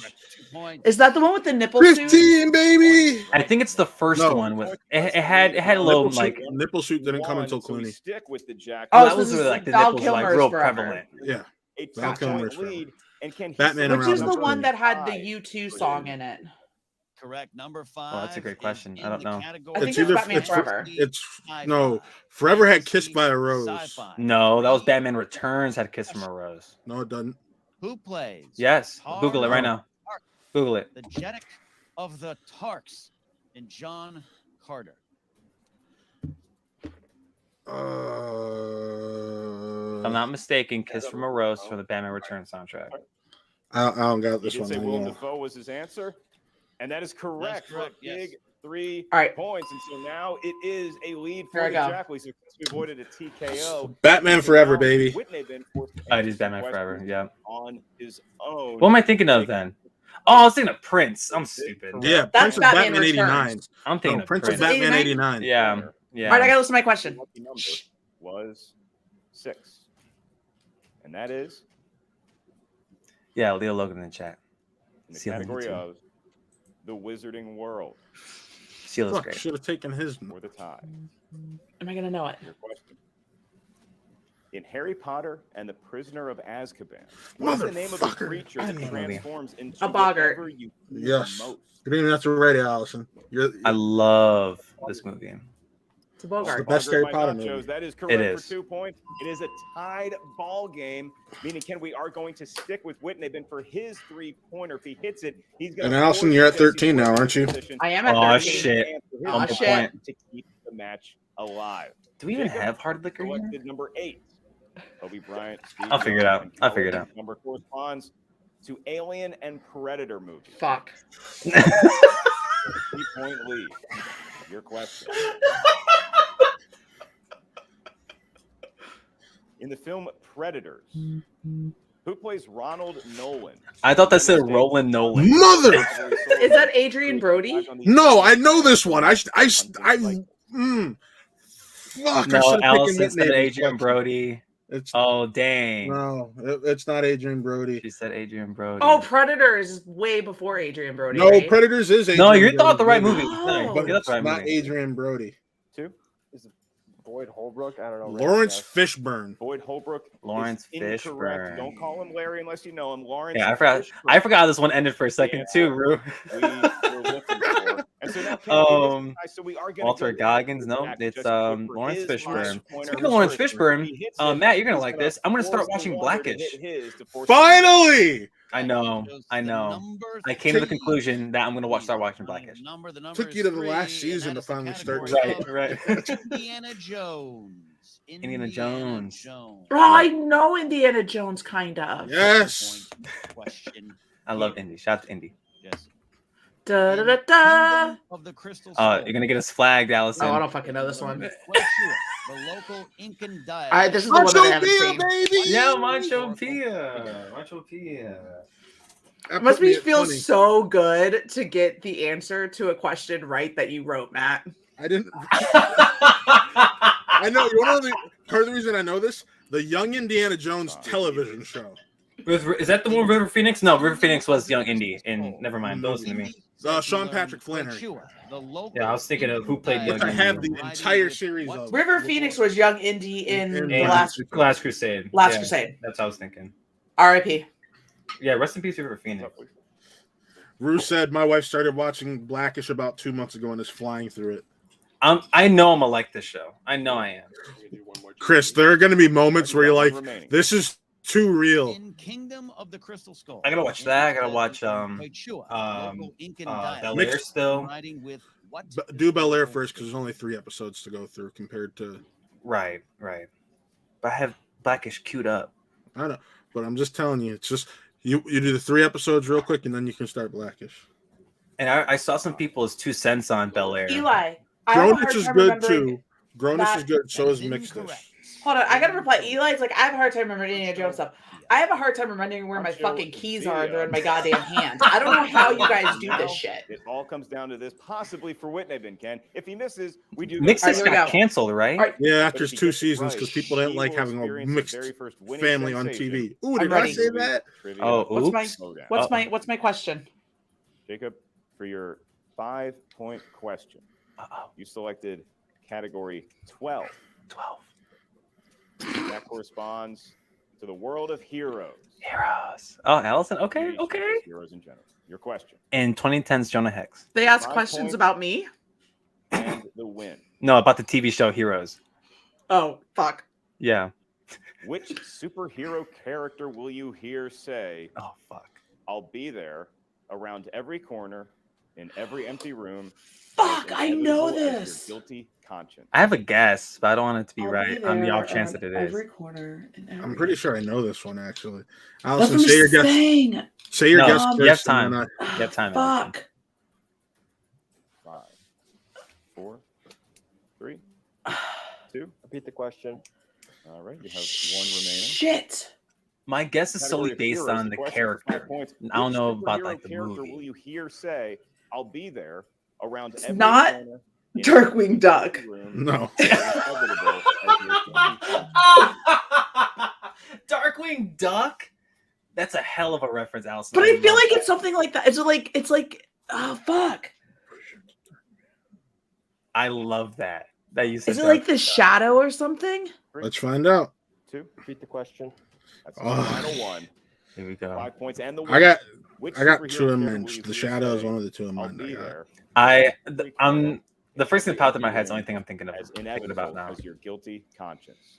Is that the one with the nipple suit? 15, baby. I think it's the first No. one with it had a little like nipple suit didn't come until So we Clooney. stick with the Jack. Oh, that so was this really is like the Val nipples were, like Kilmer's real Forever. prevalent. Yeah. A Val 2-point Kilmer's lead. And can he Batman select Which is around the the one that had the five? U2 song in it? Correct. Number 5. Oh, that's a great question. I don't know. I think it's Batman Forever. No, Forever had Kissed by a Rose. Sci-fi. No, that was Batman Returns had Kiss from a Rose. No, it doesn't. Who plays? Yes. Google it right now. Google it. The Jeddick of the Tarks in John Carter. If I'm not mistaken, Kiss from a Rose from the Batman Returns soundtrack. I don't got He this did one. say Willem anymore. Dafoe was his answer, and that is correct. correct, For a big yes. 3 All right. points, and so now it is a lead Here for I the go. Jackley. So we avoided a TKO. Batman Forever, baby. Whitney been forced to Oh, it is answer Batman Forever. questions Yeah. On his own. What am I thinking of then? Oh, I was thinking of Prince. I'm stupid. Yeah, That's Prince of Batman Batman '89. Returns. I'm thinking No, of Prince Prince. of Batman 89? '89. Yeah. All right, I Yeah. gotta listen to my question. Lucky number was 6, and that is Yeah, Leo Logan in the chat. in the See you later, category too. of the Wizarding World Seal is Fuck, great. should have taken his. for the tie. Am I gonna know it? Your question. In Harry Potter and the Prisoner of Azkaban, what's the name of the Motherfucker. creature I that don't know. transforms into A boggart. whatever you fear Yes. most? You didn't even have to write it, Allison. I love this movie. It's a Bogart. The best Bogart Harry by Potter Nachos. movie. That is correct is. for 2 points. It is a tied ball game, meaning Ken, we are going to stick with Whitney. Then for his 3-pointer, if he hits it, he's going And to. Allison, you're at 13 now, aren't you? I am at Oh 13. shit! Aw, Humble shit. point. To keep the match alive. Do we even Jacob have hard liquor here? selected number 8. Kobe Bryant. Steve I'll figure it out. and I'll figure it out. Number corresponds to Alien and Predator movie. Fuck. 3-point lead. Your question. In the film Predators, who plays Ronald Nolan? I thought that said Roland Nolan. Mother. Is that Adrian Brody? No, I know this one. Fuck. I No, should have Allison taken said Adrian Brody. It's Oh dang! no, it's not Adrian Brody. She said Adrian Brody. Oh, Predators is way before Adrian Brody. No, right? Predators is Adrian. No, you thought Brody, the right baby. movie. No, Oh. but you thought it's the right not movie. Adrian Brody. 2. Boyd Holbrook. I don't know. Lawrence Fishburne. Boyd Holbrook. Lawrence is incorrect. Fishburne. Don't call him Larry unless you know him. Lawrence. Yeah, I forgot. Fishburne. I forgot how this one ended for a second too, Rue. We were looking for. And so now, so we are gonna Walter go Goggins. No, back it's just quick for Lawrence his Fishburne. first pointer. Speaking of Lawrence If he Fishburne, hits it, Matt, you're gonna he's like this. I'm gonna start force the watching Waller to Blackish. hit his to force Finally, I know. I came to the conclusion that I'm gonna start watching Blackish. took you to the last season to finally start. Right. Indiana Jones. Indiana Jones. Oh, I know Indiana Jones, kind of. Yes. Question. I love Indy. Shout out to Indy. Yes. Da, da, da, da. Of the Crystal You're gonna get us flagged, Allison. No, I don't fucking know this one. The local Incan dialect. This is the one that I haven't Mancho seen. baby. Yeah, Mancho Pia. Mancho Pia. It must be feel so good to get the answer to a question right that you wrote, Matt. I didn't. I know. You want to know part of the reason I know this? The Young Indiana Jones television show. Is that the one with River Phoenix? No, River Phoenix was Young Indy. And never mind, those to me. Sean Patrick Flannery. Yeah, I was thinking of who played Young I Indy. have the entire series of River Phoenix was Young Indy in the Last Crusade. Last Crusade. That's what I was thinking. R.I.P. Yeah, rest in peace, River Phoenix. Rue said my wife started watching Blackish about 2 months ago and is flying through it. I know I'm gonna like this show. I know I am. Chris, there are going to be moments where you're like, this is too real. In Kingdom of the Crystal Skull. I gotta watch that. I gotta watch Bel Air still. Do Bel Air first because there's only 3 episodes to go through compared to. Right. But I have Blackish queued up. I know, but I'm just telling you, it's just you do the 3 episodes real quick and then you can start Blackish. And I saw some people's 2 cents on Bel Air. Eli, Grownish is good too. Grownish is good. So is Mixed Dish. Hold on, I gotta reply. Eli's like, I have a hard time remembering Indiana Jones stuff. I have a hard time remembering where my fucking keys are and they're in my goddamn hand. I don't know how you guys do this shit. It all comes down to this, possibly for Whitney, Ken. If he misses, we do. Mixed Dish got canceled, right? Yeah, after 2 seasons because people didn't like having a mixed family on TV. Ooh, did I say that? Oh, oops. What's my question? Jacob, for your 5-point question, you selected category 12. 12. That corresponds to the world of heroes. Heroes. Oh, Allison. Okay. Heroes in general. Your question. In 2010's Jonah Hex. They asked questions about me? And the win. No, about the TV show Heroes. Oh, fuck. Yeah. Which superhero character will you hear say, "Oh, fuck. I'll be there around every corner, in every empty room. Fuck, I know this. Guilty conscience." I have a guess, but I don't want it to be I'll right be on the there off chance that it is. Every corner. I'm pretty sure I know this one actually. That's Allison, what say your I'm guess. saying. Say your guess. You have first, time. and You have time. Fuck. 5, 4, 3, 2. Repeat the question. All right, you have 1 remaining. Shit. My guess is solely Category of based heroes, on the question for 5 character. points. I don't Which know about superhero like the character movie. will you hear say, "I'll be there around every not corner, in Darkwing every Duck. room, No. inevitable as your guilty conscience." Darkwing Duck? That's a hell of a reference, Allison. But I feel like it's something like that. It's like, oh fuck. I love that. That you said. Is it like the Shadow or something? Let's find out. 2. Repeat the question. That's the Oh. final one. Here we go. 5 points and the win. I got Which 2 superhero in character mind. will you The hear Shadow is say, one of the 2 in "I'll mind. be there The first thing that popped in my head is the only thing I'm thinking as about inevitable now. as your guilty conscience."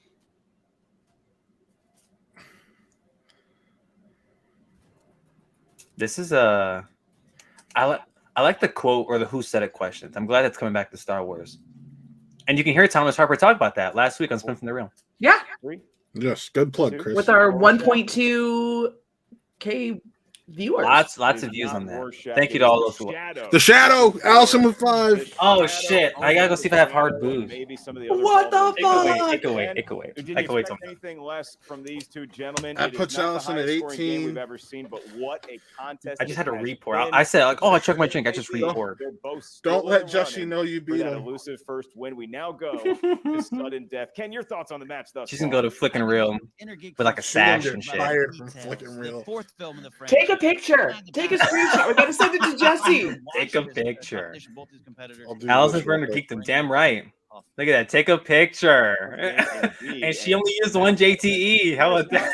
This is I like the quote or the who said it questions. I'm glad it's coming back to Star Wars. And you can hear Thomas Harper talk about that last week on Spin from the Real. Yeah. 3. Yes, good plug, Chris. With our 1.2K viewers. Lots of views on that. Thank you to all those who. The Shadow, Allison with 5. Oh shit! I gotta go see if I have hard boobs. Maybe some of the other What the followers. fuck? Take away. Did I you can wait expect till. anything less from these 2 gentlemen? That It is puts not the Allison at highest scoring game 18. we've ever seen, but what a contest! I just had it to has report. been. I said like, oh, I chugged my drink. I just They're report. both Don't still let in the Jesse running know you for beat that him. elusive first win. We now go to sudden death. Ken, your thoughts on the match thus She's gonna far? go to Flickin' Real with like a She gonna sash get and shit. fired from Flickin' Real. Take a picture. Take a screenshot. We gotta send it to Jesse. Take a picture. I'll do Allison's this Burner real quick. kicked him. Damn right. Look at that. Take a picture. And she only used 1 JTE. How about that?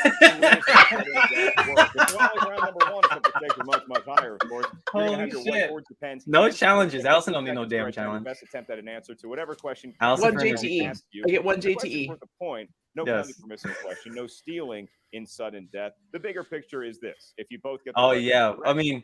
Holy shit. No challenges. Allison don't need no damn challenge. Best attempt at an answer to whatever question. Allison 1 Burner- JTE. asked you. I get 1 The question's JTE. worth a point. No Yes. penalty for missing a question. No stealing in sudden death. The bigger picture is this: if you both get. Oh yeah. I mean,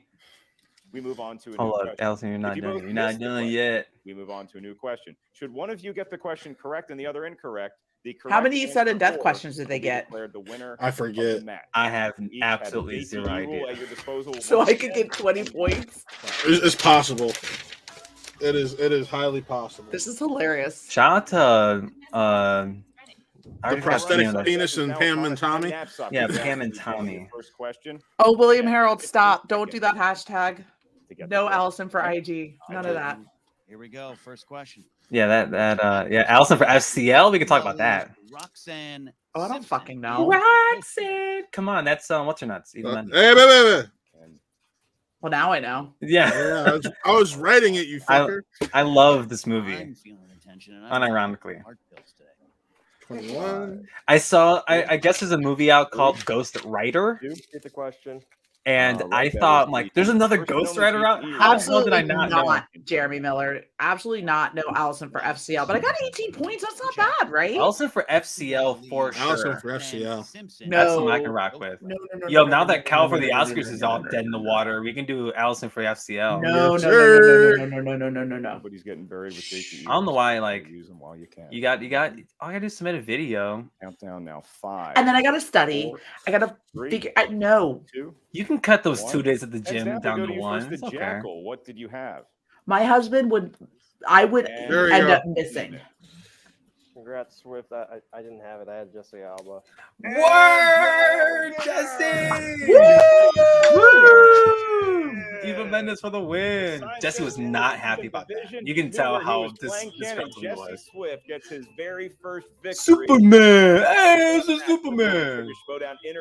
we move on to a new hold up, question. Allison. You're If not you done. both You're not miss the done question, yet. We move on to a new question. Should one of you get the question correct and the other incorrect, the correct How many answer sudden death or questions did they will be get? declared the winner I of forget. the match. I have Each have absolutely a zero JTE rule idea. at your disposal. So I could get 20 points. It's possible. It is highly possible. This is hilarious. Shout out to The prosthetic penis and Pam and Tommy. Yeah, Pam and Tommy. First question. Oh, William Harold, stop. Don't do that hashtag. To get No the- Allison for IG. None of that. Here we go. First question. Yeah, yeah, Allison for FCL. We can talk about that. Roxanne Oh, I don't fucking know. Roxanne. Come on, that's what's her nuts? Even then. Hey, wait. Well, now I know. Yeah. Yeah, I was writing it, you fucker. I love this movie. I'm feeling attention, and Unironically. heart pills today. 21. I guess there's a movie out called Ghost Rider. Get the question. And I thought, like, there's another Ghost Rider out. Absolutely did I not know? Jeremy Miller. Absolutely not. No Allison for FCL. But I got 18 points. That's not bad, right? Allison for FCL for sure. Allison for FCL. That's something I can rock with. No. Yo, now that Cal for the Oscars is all dead in the water, we can do Allison for FCL. No. Nobody's getting buried with JT. I don't know why, like, use them while you can. you got. All I gotta do is submit a video. Countdown now. 5. And then I got to study. 4, I got to 3, figure. No. 2. You can cut those 1. 2 days at the And gym now down go to you one. first, It's the okay. Jackal. What did you have? My husband would. I would There you end go. up missing. Congrats, Swift. I didn't have it. I had Jesse Alba. Word, Jesse! Eva Mendes for the win. Jesse was not happy about that. You can tell how disgruntled he Jesse was. Swift gets his very first victory. Superman! Hey, it's a Superman!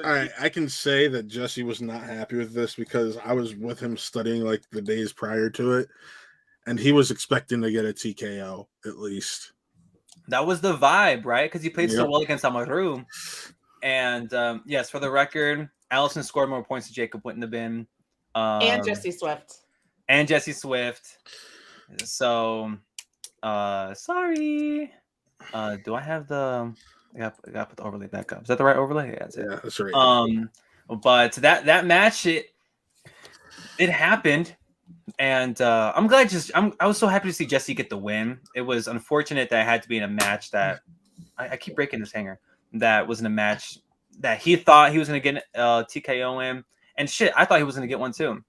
All right, I can say that Jesse was not happy with this because I was with him studying like the days prior to it, and he was expecting to get a TKO at least. That was the vibe, right? Because he played so Yep. well against Amaru. And yes, for the record, Allison scored more points than Jacob wouldn't have been. And Jesse Swift. And Jesse Swift. So, sorry. Do I have the? I gotta put the overlay back up. Is that the right overlay? Yeah, that's it. Yeah, that's right. But that match, it happened, and I'm glad. I was so happy to see Jesse get the win. It was unfortunate that I had to be in a match that I keep breaking this hanger. That was in a match that he thought he was gonna get TKO in, and shit, I thought he was gonna get one too.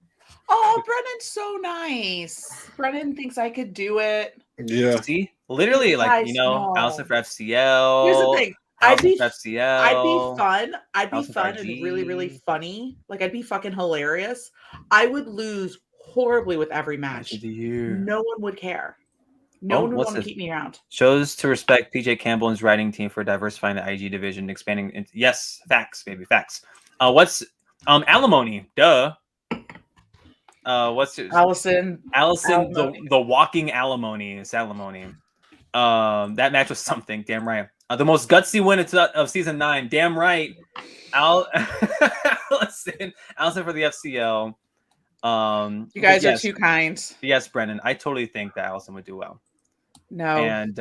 Oh, Brennan's so nice. Brennan thinks I could do it. Yeah. See, literally, like, Guys, you know, no. Allison for FCL. Here's the thing. Allison for FCL. I'd be fun. I'd be Allison for fun and IG. really, really funny. Like, I'd be fucking hilarious. I would lose horribly with every match. Match of the year. No one would care. No Oh, one would what's want to this? keep me around. Shows to respect PJ Campbell and his writing team for diversifying the IG division, expanding. Yes, facts, baby, facts. What's alimony? Duh. What's it? Allison, the walking alimony is alimony. That match was something. Damn right. The most gutsy win of season 9. Damn right. Allison for the FCL. you guys yes, are too kind. Yes, Brennan. I totally think that Allison would do well. No. And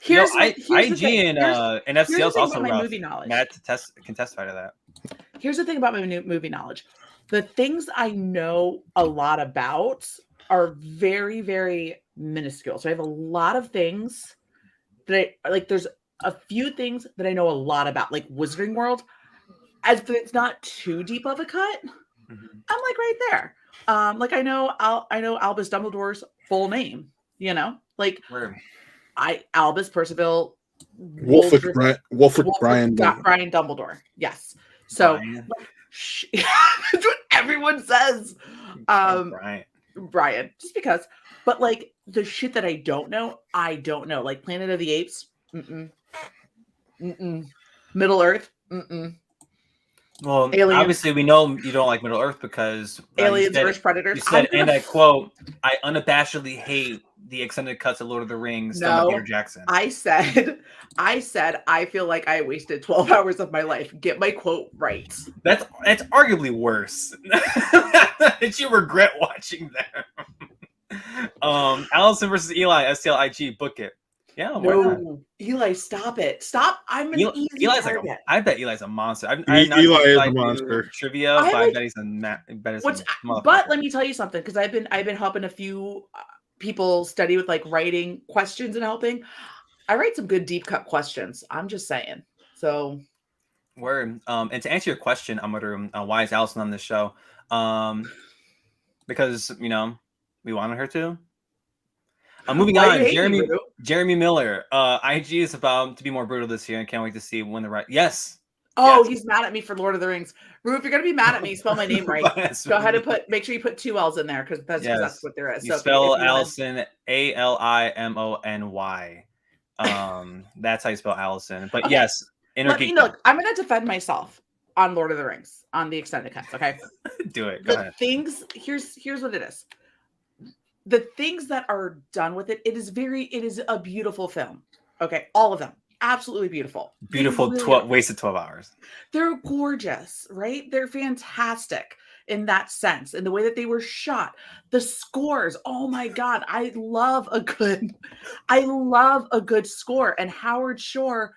Here's no, here's the IG thing. and Here's FCL the is thing also about my rough. movie knowledge. Matt can testify to that. Here's the thing about my movie knowledge. The things I know a lot about are very, very minuscule. So I have a lot of things that I like. There's a few things that I know a lot about, like Wizarding World. As it's not too deep of a cut, I'm like right there. Like I know Albus Dumbledore's full name. You know, like Where? Albus Percival Wolfric Brian Brian Dumbledore. Yes. So Brian. that's what everyone says. Brian, just because. But like the shit that I don't know. Like Planet of the Apes. Middle Earth. Well, Aliens. obviously we know you don't like Middle Earth because Aliens vs Predators. You said, and I quote, "I unabashedly hate the extended cuts of Lord of the Rings." No, Peter Jackson. I said I feel like I wasted 12 hours of my life. Get my quote right. That's arguably worse. Did you regret watching that? Allison versus Eli, STLIG, book it. Yeah, no, Eli, stop it. Stop. I'm an easy Eli's target. like I bet Eli's a monster. Eli is a monster. Trivia, but I bet he's But let me tell you something, because I've been helping a few people study with like writing questions and helping. I write some good deep cut questions. I'm just saying. So word. And to answer your question, Amaru, why is Allison on this show? Because we wanted her to. Moving on, Jeremy Miller. IG is about to be more brutal this year, and can't wait to see when the right. Yes. Oh, yes. He's mad at me for Lord of the Rings. Rue, if you're gonna be mad at me, spell my name right. Go ahead and make sure you put 2 L's in there because that's what there is. You spell Allison Alimony. That's how you spell Allison. But Okay. yes, Let me look. I'm going to defend myself on Lord of the Rings on the extended cuts. Okay, do it. Go ahead. Here's what it is. The things that are done with it, it is a beautiful film. Okay, all of them, absolutely beautiful. Beautiful. Wasted 12 hours. They're gorgeous, right? They're fantastic in that sense, in the way that they were shot, the scores. Oh my God, I love a good score, and Howard Shore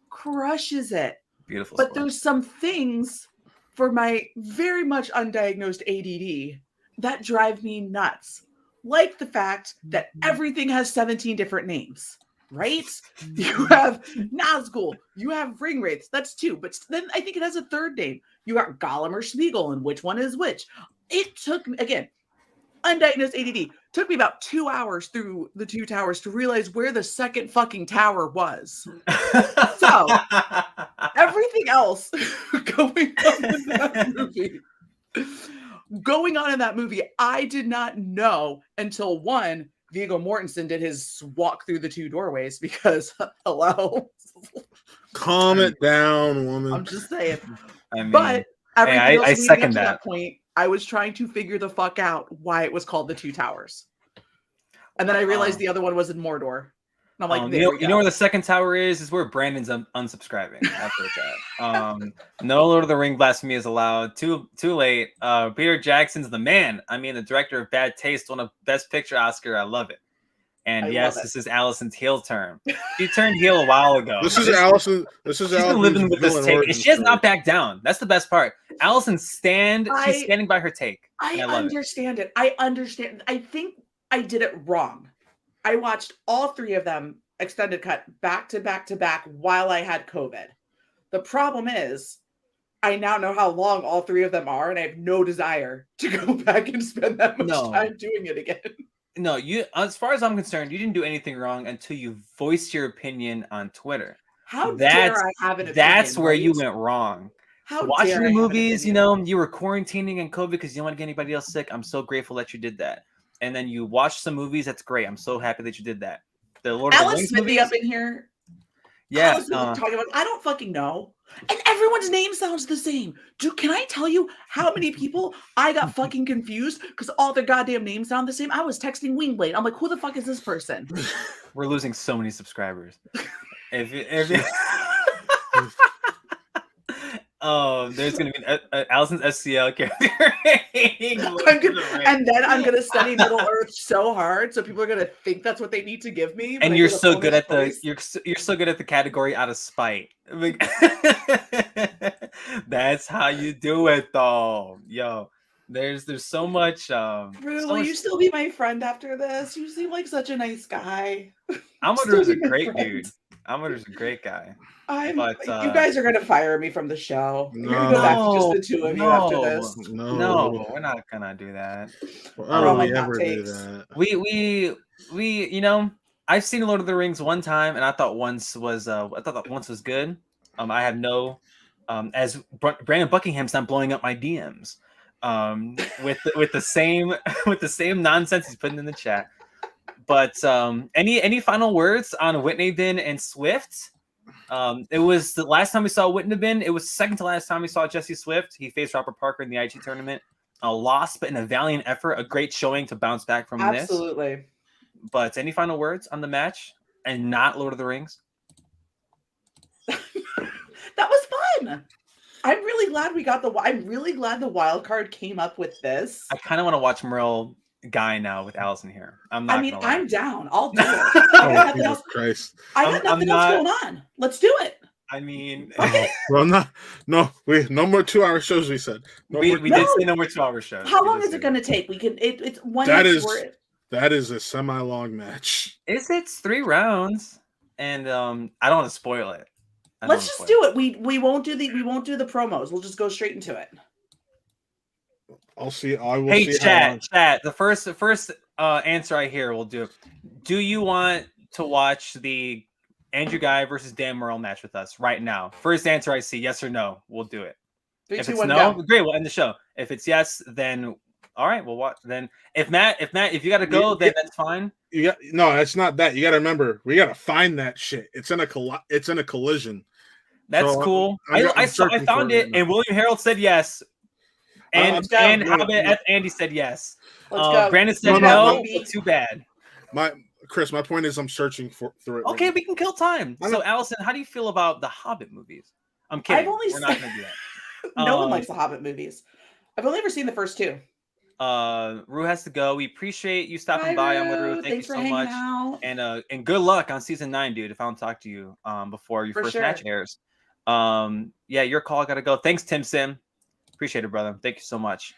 crushes it. Beautiful. But there's some things for my very much undiagnosed ADD that drive me nuts, like the fact that everything has 17 different names. Right? You have Nazgul, you have Ringwraiths, that's 2, but then I think it has a third name. You got Gollum or Smeagol, and which one is which? It took me, again, undiagnosed ADD, took me about 2 hours through the 2 towers to realize where the second fucking tower was. So, everything else going on in that movie, I did not know until one, Viggo Mortensen did his walk through the 2 doorways, because hello. Calm it down, woman. I'm just saying. I mean, but everything else I second that point, I was trying to figure the fuck out why it was called the 2 Towers. And then I realized the other one was in Mordor. And I'm like, you know where the second tower is where Brandon's unsubscribing. That's where it's at. No Lord of the Ring blasphemy is allowed. Too late. Peter Jackson's the man. I mean, the director of Bad Taste won a Best Picture Oscar. I love it. And this is Allison's heel turn. She turned heel a while ago. This is Allison. She's been living with this take, and she has not backed down. That's the best part. Allison's she's standing by her take. I understand it. I understand. I think I did it wrong. I watched all 3 of them extended cut back to back to back while I had COVID. The problem is, I now know how long all 3 of them are, and I have no desire to go back and spend that much time doing it again. No, as far as I'm concerned, you didn't do anything wrong until you voiced your opinion on Twitter. How dare I have an opinion? That's where you went wrong. How watching the movies, you were quarantining and COVID because you don't want to get anybody else sick. I'm so grateful that you did that. And then you watched some movies. That's great. I'm so happy that you did that. The Lord of the Rings movies up in here. Yeah, talking about. I don't fucking know. And everyone's name sounds the same. Dude, can I tell you how many people I got fucking confused because all their goddamn names sound the same? I was texting Wingblade. I'm like, who the fuck is this person? We're losing so many subscribers. There's gonna be Allison's SCL character. And then I'm gonna study Middle Earth so hard, so people are gonna think that's what they need to give me. And you're so good at you're so good at the category out of spite. That's how you do it, though. Yo, there's so much. Will you still be my friend after this? You seem like such a nice guy. Amador's a great dude. Amador's a great guy. You guys are gonna fire me from the show. You're gonna go back to just the 2 of you after this. No, we're not gonna do that. Why would we ever do that? We I've seen Lord of the Rings one time, and I thought once was good. I have no as Brandon Buckingham's not blowing up my DMs with the same nonsense he's putting in the chat. But any final words on Whitney Bin and Swift? It was the last time we saw Whitney Bin. It was second to last time we saw Jesse Swift. He faced Robert Parker in the IG tournament. A loss, but in a valiant effort, a great showing to bounce back from this. Absolutely. But any final words on the match and not Lord of the Rings? That was fun. I'm really glad I'm really glad the wild card came up with this. I kind of want to watch Merle Guy now with Allison here. I'm down. I'll do it. I got nothing else. Christ. I got nothing else going on. Let's do it. I mean, no more 2-hour shows. We said we did say no more 2-hour shows. How long is it going to take? We can. It's one. That is a semi-long match. It's 3 rounds, and I don't want to spoil it. Let's just do it. We won't do the promos. We'll just go straight into it. I'll see. I will. Hey, see chat. The first answer I hear will do. Do you want to watch the Andrew Guy versus Dan Murrell match with us right now? First answer I see, yes or no. We'll do it. 3, if 2, it's 1, no, go. great. We'll end the show. If it's yes, then all right. We'll watch. Then if you got to go, then that's fine. No, it's not that. You got to remember, we got to find that shit. It's in a collision. That's So, cool. I'm I searching found for it, and William Harold said yes, and Let's go. Hobbit F. Andy said yes. Let's go. Brandon said No, but too bad. my point is, I'm searching through it. Okay, right we can kill time. now. So, Allison, how do you feel about the Hobbit movies? I'm kidding. We're not gonna do that. No one likes the Hobbit movies. I've only ever seen the first two. Rue has to go. We appreciate you stopping by. I'm with Rue. Thank Thanks you for so much. out. And good luck on season 9, dude. If I don't talk to you before your first match airs. Yeah, your call. Gotta go. Thanks, Tim Sim. Appreciate it, brother. Thank you so much.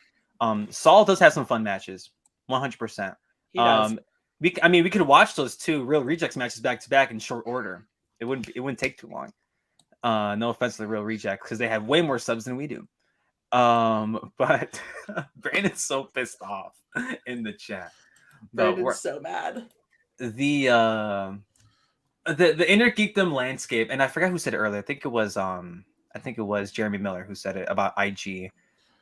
Saul does have some fun matches. 100%. He does. We could watch those 2 Real Rejects matches back to back in short order. It wouldn't take too long. No offense to the Real Rejects, because they have way more subs than we do. But Brandon's so pissed off in the chat. Brandon's so mad. The inner geekdom landscape, and I forgot who said it earlier. I think it was Jeremy Miller who said it about IG,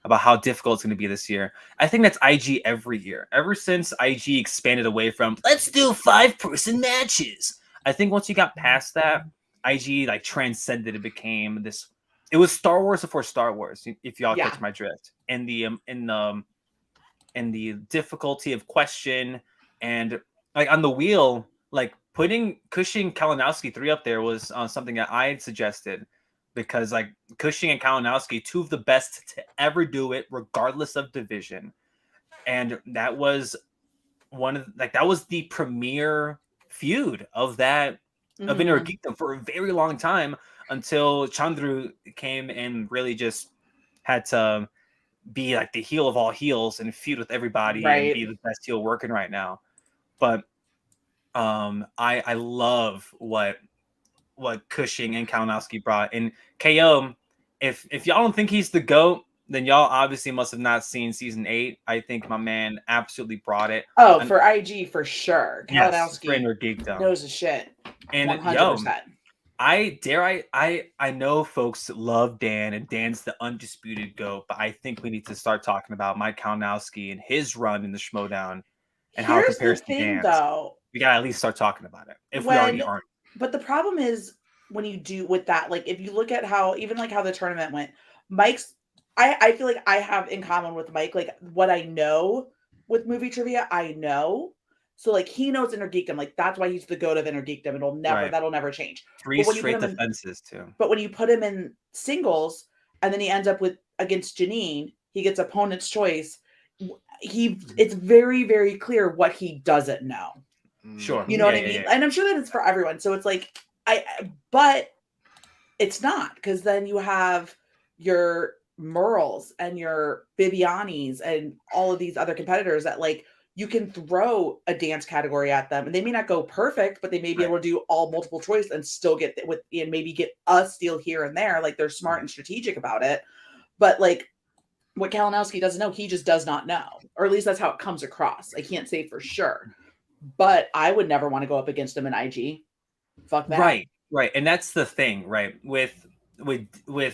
about how difficult it's going to be this year. I think that's IG every year. Ever since IG expanded away from let's do 5-person matches. I think once you got past that, IG like transcended. It became this. It was Star Wars before Star Wars, if y'all catch my drift. And the difficulty of question, and like on the wheel, like putting Cushing Kalinowski 3 up there was something that I had suggested, because like Cushing and Kalinowski, 2 of the best to ever do it, regardless of division. And that was that was the premier feud of that of Inner Geekdom for a very long time, until Chandru came and really just had to be like the heel of all heels and feud with everybody and be the best heel working right now. But I love what Cushing and Kalinowski brought. And KO, if y'all don't think he's the GOAT, then y'all obviously must have not seen season 8. I think my man absolutely brought it. Oh, for IG for sure. Yes, Kalinowski knows his shit. And 100%. I know folks love Dan, and Dan's the undisputed GOAT, but I think we need to start talking about Mike Kalinowski and his run in the Schmoedown and how it compares to Dan's. Though, we gotta at least start talking about it if we already aren't. But the problem is when you do with that, like if you look at how the tournament went, Mike's I feel like I have in common with Mike, like what I know with movie trivia, I know. So like he knows Inner Geekdom, like that's why he's the GOAT of Inner Geekdom. That'll never change. 3 straight defenses too. But when you put him in singles and then he ends up against Janine, he gets opponent's choice. It's very, very clear what he doesn't know. Sure. You know what I mean? Yeah. And I'm sure that it's for everyone. So it's like but it's not, because then you have your Merles and your Bibianis and all of these other competitors that like you can throw a dance category at them and they may not go perfect, but they may be able to do all multiple choice and still get and maybe get a steal here and there. Like they're smart and strategic about it. But like what Kalinowski doesn't know, he just does not know. Or at least that's how it comes across. I can't say for sure. But I would never want to go up against him in IG. Fuck that. Right. And that's the thing, right? With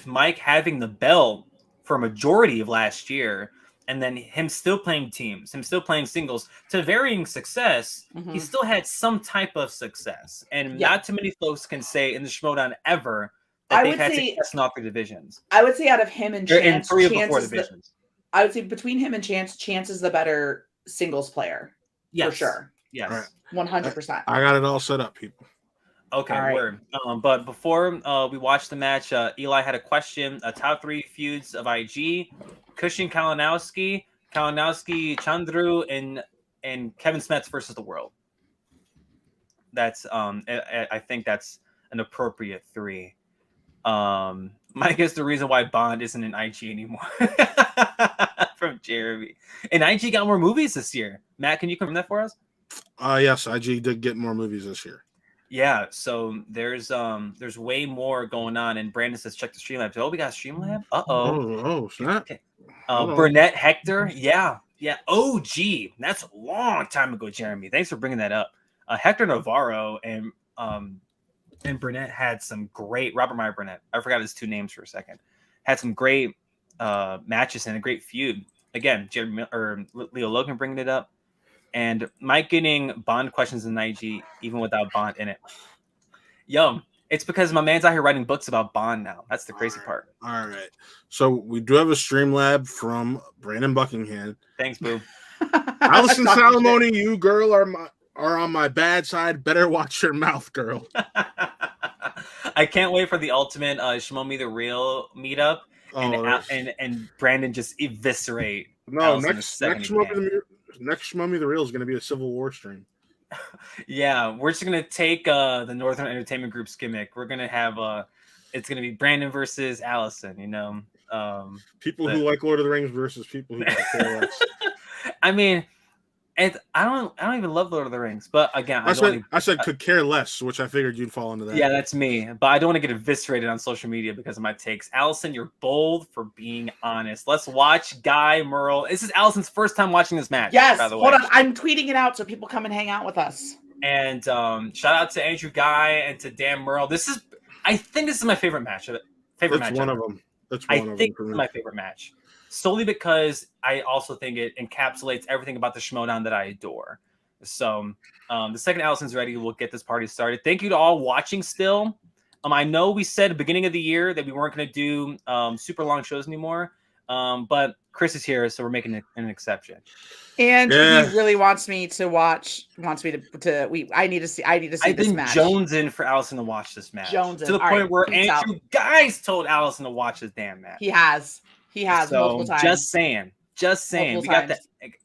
Mike having the belt for a majority of last year, and then him still playing teams, him still playing singles to varying success, he still had some type of success. And not too many folks can say in the Schmoedown ever that they've had success in all 3 divisions. I would say out of him and Chance, in 3 of the 4 divisions. I would say between him and Chance is the better singles player. Yes. For sure. Yes. 100%. I got it all set up, people. Okay, word. But before we watch the match, Eli had a question. Top 3 feuds of IG: Cushing Kalinowski, Chandru, and Kevin Smets versus the World. That's I think that's an appropriate 3. Mike is the reason why Bond isn't in IG anymore. From Jeremy. And IG got more movies this year. Matt, can you confirm that for us? Yes, IG did get more movies this year. Yeah, so there's way more going on, and Brandon says check the Streamlabs. Oh, we got Streamlab. Oh, snap. Okay. Burnett Hector, yeah. OG, that's a long time ago, Jeremy. Thanks for bringing that up. Hector Navarro and Burnett had some great Robert Meyer Burnett. I forgot his 2 names for a second. Had some great matches and a great feud. Again, Jeremy or Leo Logan bringing it up. And Mike getting Bond questions in IG, even without Bond in it. Yo, It's because my man's out here writing books about Bond now. That's the crazy part. All right. So we do have a Streamlab from Brandon Buckingham. Thanks, boo. Allison Salamoni, you girl are on my bad side. Better watch your mouth, girl. I can't wait for the ultimate Shmo Me the Real meetup and Brandon just eviscerate. No, next Shmo Me the Real is going to be a Civil War stream. Yeah, we're just gonna take the Northern Entertainment Group's gimmick. We're gonna have it's gonna be Brandon versus Allison. You know, people who like Lord of the Rings versus people who care less. I mean, and I don't even love Lord of the Rings, but again, I said could care less, which I figured you'd fall into that. Yeah, that's me. But I don't want to get eviscerated on social media because of my takes. Allison, you're bold for being honest. Let's watch Guy Merle. This is Allison's first time watching this match. Yes. By the way. Hold on. I'm tweeting it out so people come and hang out with us. And shout out to Andrew Guy and to Dan Merle. I think this is my favorite match. That's one of them. I think this is my favorite match. Solely because I also think it encapsulates everything about the Schmoedown that I adore. So the second Allison's ready, we'll get this party started. Thank you to all watching still. I know we said at the beginning of the year that we weren't going to do super long shows anymore, but Chris is here, so we're making an exception. And he really wants me to watch. I need to see this match. Jonesing for Allison to watch this match. To the point where Andrew Guys told Allison to watch this damn match. He has multiple times. Just saying. Multiple we got the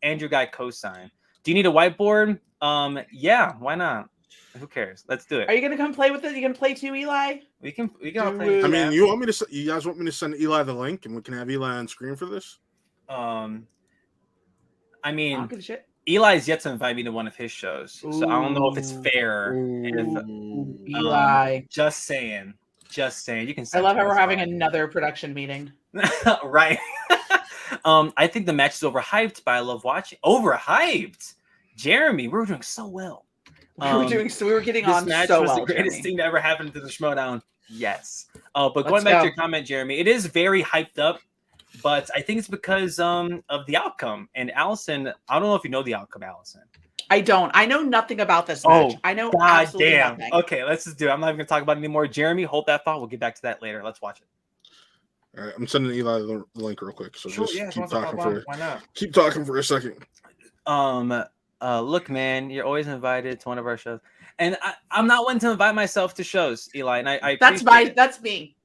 Andrew Guy cosign. Do you need a whiteboard? Yeah, why not? Who cares? Let's do it. Are you gonna come play with it? You gonna play too, Eli? We can all play. I mean, you guys want me to send Eli the link and we can have Eli on screen for this? I mean, Eli's yet to invite me to one of his shows, so I don't know if it's fair. Eli, just saying. You can. I love how we're having another production meeting. Right. I think the match is overhyped, but I love watching. Overhyped, Jeremy. We were doing so well. We were getting on match so was well. The greatest Jeremy. thing to ever happen to the Schmoedown. Yes. But going back to your comment, Jeremy, it is very hyped up. But I think it's because of the outcome. And Allison, I don't know if you know the outcome, Allison. I don't. I know nothing about this match. I know absolutely nothing. Okay, let's just do it. I'm not even going to talk about it anymore. Jeremy, hold that thought. We'll get back to that later. Let's watch it. All right, I'm sending Eli the link real quick. So just keep talking why not? Keep talking for a second. Look, man, you're always invited to one of our shows. And I'm not one to invite myself to shows, Eli. And I that's me.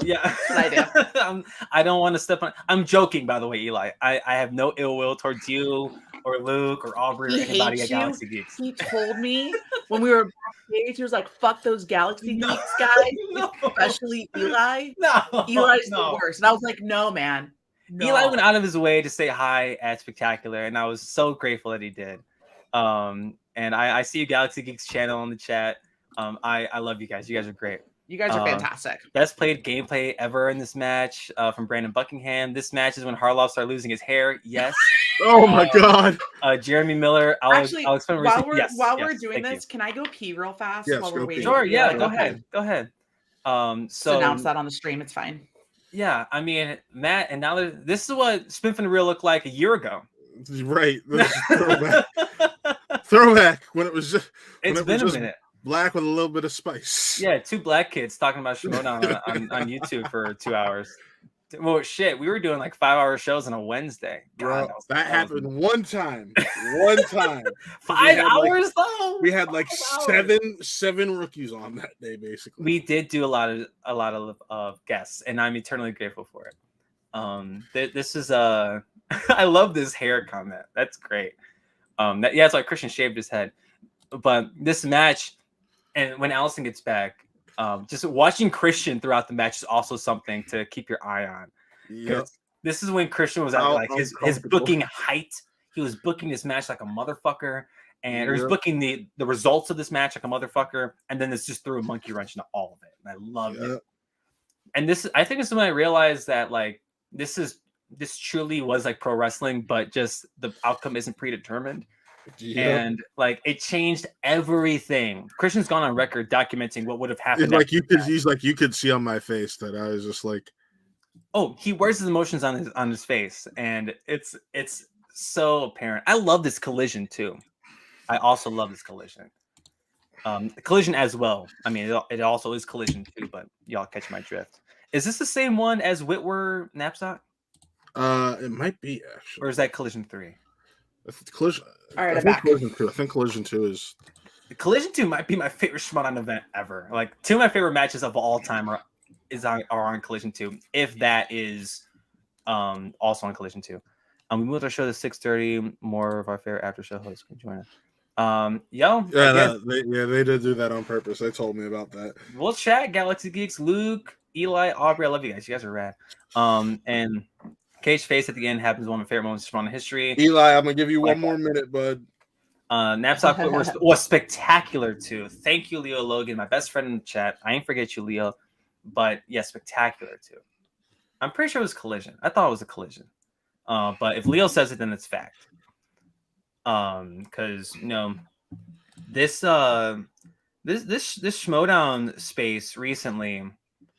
Yeah, that's what I do. I don't want to step on. I'm joking, by the way, Eli. I have no ill will towards you or Luke or Aubrey or anybody at Galaxy Geeks. He told me when we were backstage, he was like, "Fuck those Galaxy Geeks guys, especially Eli. Eli's the worst." And I was like, "No, man." No. Eli went out of his way to say hi at Spectacular, and I was so grateful that he did. And I see you Galaxy Geeks channel in the chat. I love you guys. You guys are great. You guys are fantastic. Best played gameplay ever in this match from Brandon Buckingham. This match is when Harloff started losing his hair. Yes. Oh my God. Jeremy Miller. I'll explain while we're doing this, can I go pee real fast while we're waiting? Sure. Yeah. Go ahead. Just announce that on the stream. It's fine. Yeah. I mean, Matt, and now this is what Spin from the Real looked like a year ago. Right. Throwback when it was just. It's been a minute. Black with a little bit of spice. Yeah, two black kids talking about Schmoedown on YouTube for 2 hours. Well, shit, we were doing like 5-hour shows on a Wednesday. God, that happened one time. 5 hours though. We had like seven rookies on that day, basically. We did do a lot of guests, and I'm eternally grateful for it. This is I love this hair comment. That's great. It's like Christian shaved his head, but this match. And when Allison gets back, just watching Christian throughout the match is also something to keep your eye on. Yep. This is when Christian was at like his booking height. He was booking this match like a motherfucker, and he was booking the results of this match like a motherfucker, and then this just threw a monkey wrench into all of it. And I loved it. And I think this is when I realized that like this truly was like pro wrestling, but just the outcome isn't predetermined. And like it changed everything. Christian's gone on record documenting what would have happened. You could see on my face that I was just like, oh, he wears his emotions on his face, and it's so apparent. I love this collision too. I also love this collision. Collision as well. I mean, it also is Collision too, but y'all catch my drift. Is this the same one as Whitwer Knapsack? It might be actually. Or is that Collision 3? Collision. All right, I think Collision 2. I think Collision 2 is. Collision 2 might be my favorite Schmoedown event ever. Like 2 of my favorite matches of all time are on Collision 2. If that is also on Collision 2. We moved our show to 6:30. More of our favorite after show hosts can join us. They did do that on purpose. They told me about that. We'll chat. Galaxy Geeks, Luke, Eli, Aubrey. I love you guys. You guys are rad. And Cage Face at the end happens one of my favorite moments from history. Eli, I'm gonna give you one more minute, bud. Knapsack was spectacular too. Thank you, Leo Logan, my best friend in the chat. I ain't forget you, Leo. But yeah, spectacular too. I'm pretty sure it was Collision. I thought it was a Collision. But if Leo says it, then it's fact. Because this Schmoedown space recently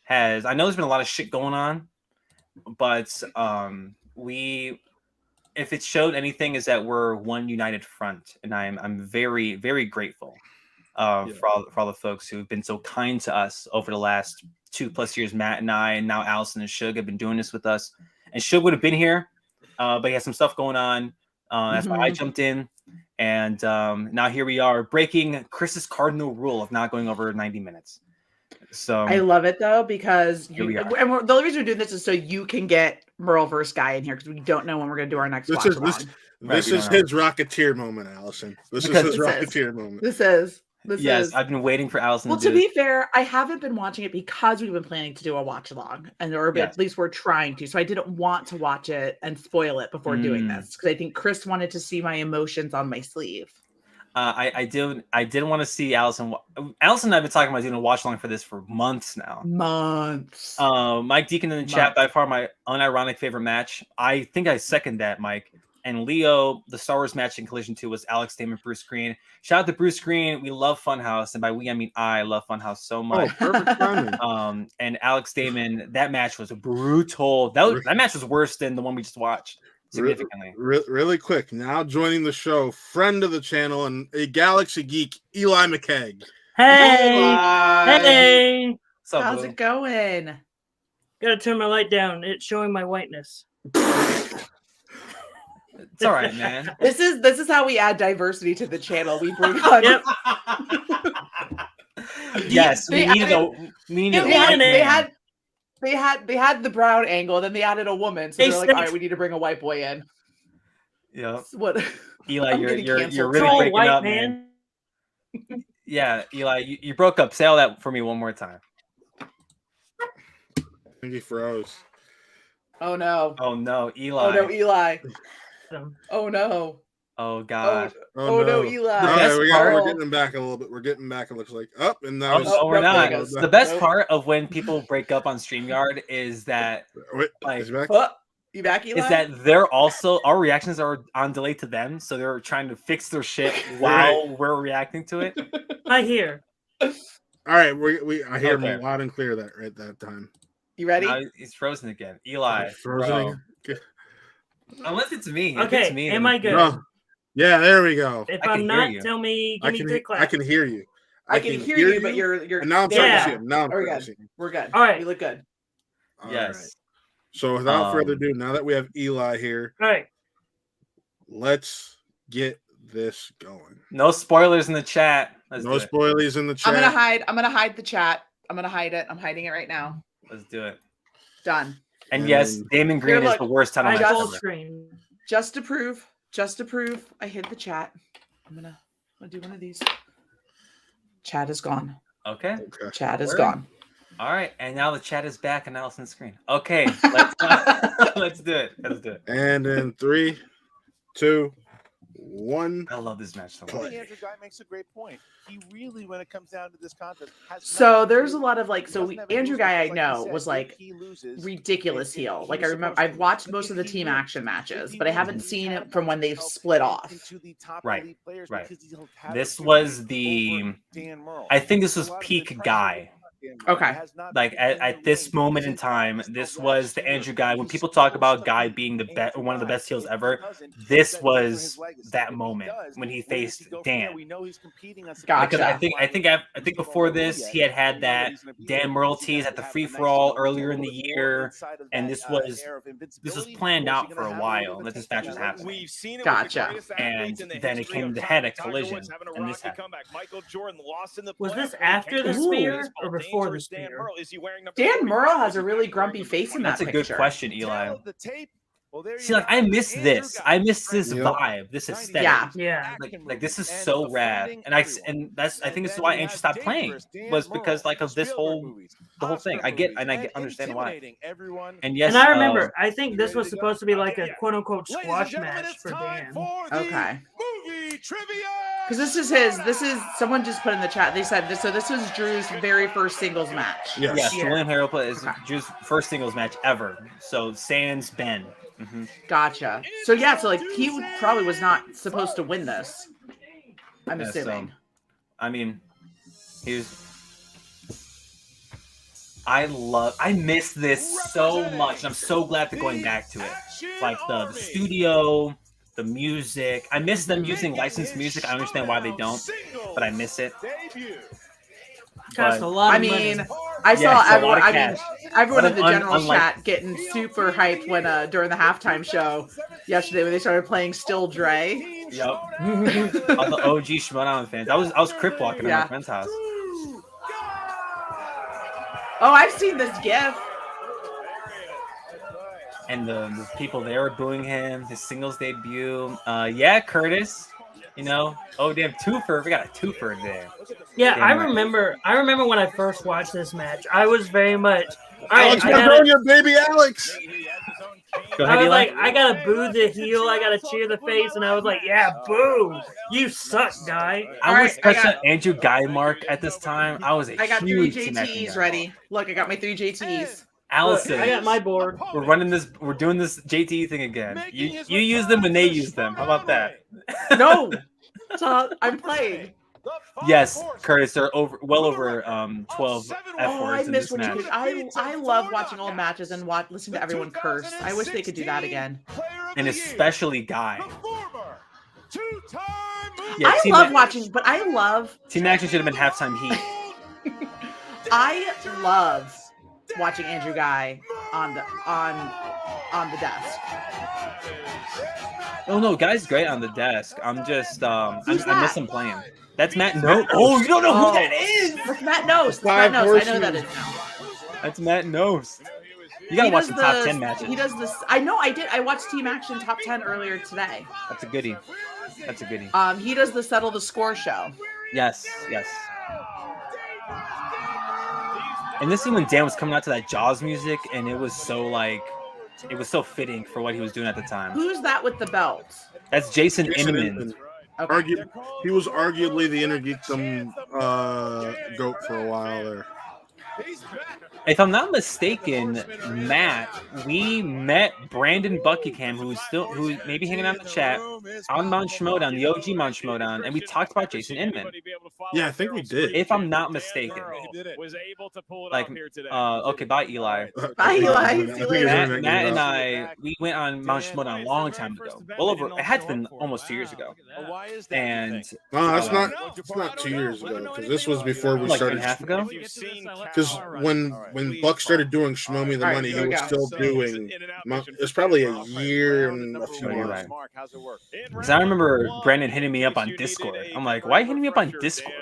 has, I know there's been a lot of shit going on, but if it showed anything, is that we're one united front, and I'm very, very grateful for all the folks who've been so kind to us over the last 2+ years. Matt and I, and now Allison and Suge have been doing this with us, and Suge would have been here, but he had some stuff going on. That's why I jumped in, and now here we are breaking Chris's cardinal rule of not going over 90 minutes. So I love it though, because the only reason we're doing this is so you can get Merleverse guy in here, because we don't know when we're going to do our next watch along. This is his Rocketeer moment, Allison. This is his Rocketeer moment. This is. Yes, I've been waiting for Allison. Well, to be fair, I haven't been watching it because we've been planning to do a watch along, or at least we're trying to. So I didn't want to watch it and spoil it before doing this, because I think Chris wanted to see my emotions on my sleeve. I didn't want to see Allison. Allison and I've been talking about doing a watch along for this for months now. Months. Mike Deacon in the chat, by far my unironic favorite match. I think I second that, Mike. And Leo, the Star Wars match in Collision 2 was Alex Damon, Bruce Green. Shout out to Bruce Green. We love Funhouse, and by we I mean I love Funhouse so much. Oh, perfect timing. And Alex Damon, that match was brutal. That match was worse than the one we just watched. Significantly. Really quick. Now joining the show, friend of the channel and a Galaxy geek, Eli McKegg. Hey. How's it going? Gotta turn my light down. It's showing my whiteness. It's all right, man. This is how we add diversity to the channel. We bring on. Yep. Yes, we needed They had the brown angle, then they added a woman. So they're like, all right, we need to bring a white boy in. Yeah. What? Eli, you're really breaking up, man. Yeah, Eli, you broke up. Say all that for me one more time. I think he froze. Oh no. Oh no, Eli. Oh no, Eli. Oh no. Oh god. Oh no, Eli. We're getting him back a little bit. We're getting back. It looks like up, and now we're not. The best part of when people break up on StreamYard is that you back, Eli? Is that they're also, our reactions are on delay to them, so they're trying to fix their shit while we're reacting to it. I hear. All right, I hear him loud and clear that time. You ready? He's frozen again. Eli. Frozen. Unless it's me. Okay, if it's me, am I good? No. Yeah, there we go. If I'm not, tell me. Give me 3 claps. I can hear you. I can hear you, but you're. And now I'm starting to see him. Now I'm We're good. All right. You look good. Yes. Right. So without further ado, now that we have Eli here, all right, let's get this going. No spoilers in the chat. No spoilers in the chat. I'm gonna hide the chat. I'm gonna hide it. I'm hiding it right now. Let's do it. Done. And yes, Damon Green is the worst title match ever. Screen. Just to prove, I hid the chat. I'm gonna do one of these. Chat is gone. Okay. Chat is gone. All right, and now the chat is back on Allison's screen. Okay, let's do it. Let's do it. And in 3, 2, 1. I love this match so much. Andrew Guy makes a great point. He really, when it comes down to this contest, so there's a lot of Andrew Guy I know was ridiculous heel. Like I remember, I've watched most of the team action matches, but I haven't seen it from when they've split off. Right. This was I think this was peak Guy. Okay. Like at this moment in time, this was the Andrew Guy. When people talk about Guy being the one of the best heels ever, this was that moment when he faced Dan. Gotcha. Because I think before this he had that Dan Merle tease at the free for all earlier in the year, and this was planned out for a while that this match was happening. Gotcha. And then it came to head at Collision, and this happened. Was this after the spear or before the spear? Dan Merle has a really grumpy face in that That's a picture. good question, Eli. See, like I miss this. I miss this vibe, this aesthetic. Yeah. Like this is so rad, and I think this is why Andrew stopped playing, was because like of this the whole thing. I understand why. And yes, and I remember, I think this was supposed to be like a quote unquote squash match for Dan. Okay. Because this is someone just put in the chat. They said this. So this was Drew's very first singles match. Yes, Julian Harrell is Drew's first singles match ever. So sans Ben. Mm-hmm. Gotcha. So yeah, so like he probably was not supposed to win this. I'm assuming. I mean, I miss this so much. I'm so glad they're going back to it. Like the studio, the music. I miss them using licensed music. I understand why they don't, but I miss it. Cost a lot of money. money. I saw everyone. Everyone But in the general chat getting super hyped when during the halftime show yesterday when they started playing "Still Dre." Yep. All the OG Schmoedown fans. I was crip walking at my friend's house. Oh, I've seen this GIF. And the people there were booing him. His singles debut. Yeah, Curtis. You know, oh damn, twofer. We got a twofer there. Yeah, damn I right. remember when I first watched this match. I was very much. All right, Alex Madonia, baby Alex. Go ahead, I was Eli. like, I gotta boo the heel, I gotta cheer the face, and I was like, yeah, boo, you suck, Guy. I was such an Andrew Guy mark at this time. I was a I got 3 huge JTs ready. Look, I got my 3 JTs. Allison, I got my board. We're running this. We're doing this JTE thing again. You use them when they use them. How about that? No, I'm playing. Yes, Curtis. They're well over 12 F Oh, I words in miss this when you match. could. I love watching old matches and listening to everyone curse. I wish they could do that again. And especially Guy. I love watching, but I love. Team Action should have been halftime heat. I love watching Andrew Guy on the desk. Oh no, Guy's great on the desk. I'm just I miss him playing. That's Matt. No. Oh, you don't know who that is? That's Matt Nose. Matt Nose. I know that is now. That's Matt Nose. You gotta watch the top 10 matches. He does this. I know. I did. I watched Team Action Top 10 earlier today. That's a goodie. That's a goodie. He does the Settle the Score show. Yes. And this is when Dan was coming out to that Jaws music, and it was so fitting for what he was doing at the time. Who's that with the belt? That's Jason Inman. Okay. He was arguably the Inner Geekdom goat for a while there. If I'm not mistaken, Matt, we met Brandon Buckingham, who may be hanging out in the chat on Mount Schmoedown, the OG Mount Schmoedown, and we talked about Jason Inman. Yeah, I think we did. If I'm not mistaken. Like, okay, bye, Eli. Bye, Eli. Matt and I, we went on Mount Schmoedown a long time ago. It had to been almost 2 years ago. And no, it's not 2 years ago, because this was before we started. Like a half ago? Because when Buck started doing Schmo Me the Money, he was still doing. It's probably a year and a few months. Because I remember Brandon hitting me up on Discord. I'm like, why are you hitting me up on Discord?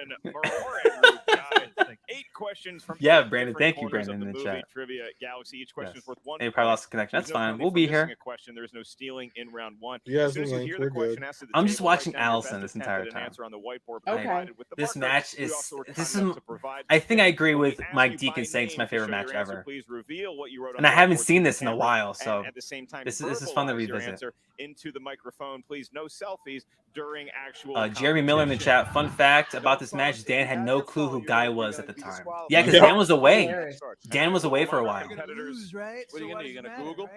Yeah, Brandon. Thank you, Brandon, in the chat. Trivia Galaxy. Each question is worth 1 Hey, probably lost the connection. That's fine. We'll be here. There is no stealing in round 1. Yeah, I'm just watching Allison this entire time. Okay. This match is. I think I agree with Mike Deacon saying it's my favorite match ever. And I haven't seen this in a while, so this is fun to revisit. Into the microphone, please. No selfies during actual. Jeremy Miller in the chat. Fun fact about this match: Dan had no clue who Guy was at the time. Yeah, because Dan was away. Dan was away for a while. What are you gonna do? You gonna Google?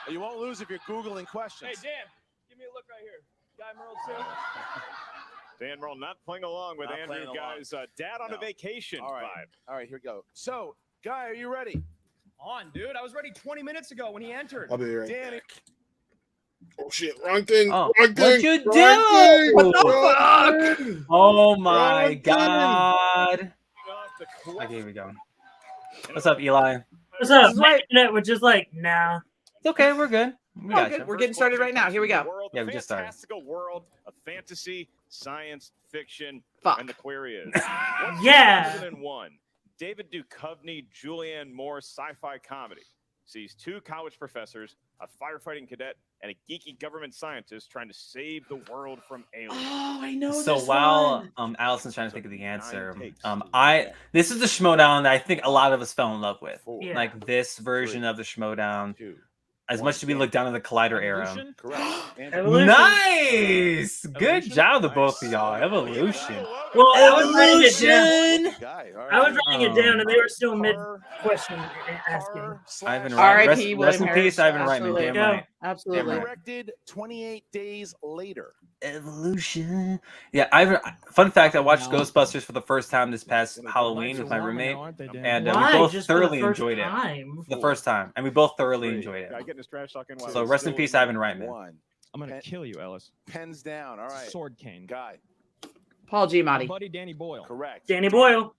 You won't lose if you're Googling questions. Hey Dan, give me a look right here. Guy Merle too. Dan Merle not playing along with Andrew, guys. Dad on a vacation vibe. All right, here we go. So, Guy, are you ready? On, dude. I was ready 20 minutes ago when he entered. I'll be right Danny. back. Oh shit, wrong thing. Oh, wrong thing. what'd you wrong do? thing, What the wrong fuck? thing. Oh my Wrong god. Okay, here we go. What's up, Eli? What's up? My internet was just like, nah. It's okay, we're good. We got you. We're getting started right now. Here we go. Yeah, we just started. Fantastical world of fantasy, science, fiction, and the query is. Yeah. 2001, David Duchovny, Julianne Moore sci-fi comedy sees two college professors, a firefighting cadet, and a geeky government scientist trying to save the world from aliens. Oh, I know. So this while one. Allison's trying to think of the answer, this is the Schmoedown that I think a lot of us fell in love with. Yeah. Like this version of the Schmoedown. As much as we look down at the Collider era. Evolution. Nice! Good job, the both of y'all. Evolution. Well, I was writing it down. I was writing it down, and they were still mid-question asking. Ivan R.I.P. Rest in peace, Ivan Reitman. Absolutely. Damn right. Absolutely. Directed 28 days later. Evolution. Yeah, fun fact, I watched Ghostbusters for the first time this past Halloween with my roommate, and we both thoroughly enjoyed it. The first time, and we both thoroughly enjoyed it. So rest in peace, Ivan Reitman. I'm gonna kill you, Ellis. Pens down. All right. Sword cane. Guy. Paul Giamatti. Buddy Danny Boyle. Correct. Danny Boyle.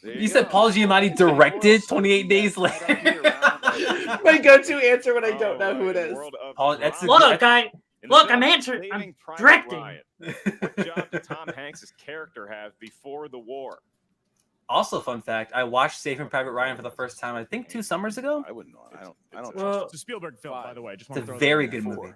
You said Paul Giamatti directed 28 Days Later. My go-to answer when I don't know who it is. Look, I'm answering. I'm directing. What job did Tom Hanks' character have before the war? Also, fun fact: I watched Saving Private Ryan for the first time. I think 2 summers ago. I wouldn't know. I don't. Well, It's a Spielberg film, by the way. Just It's a very good movie.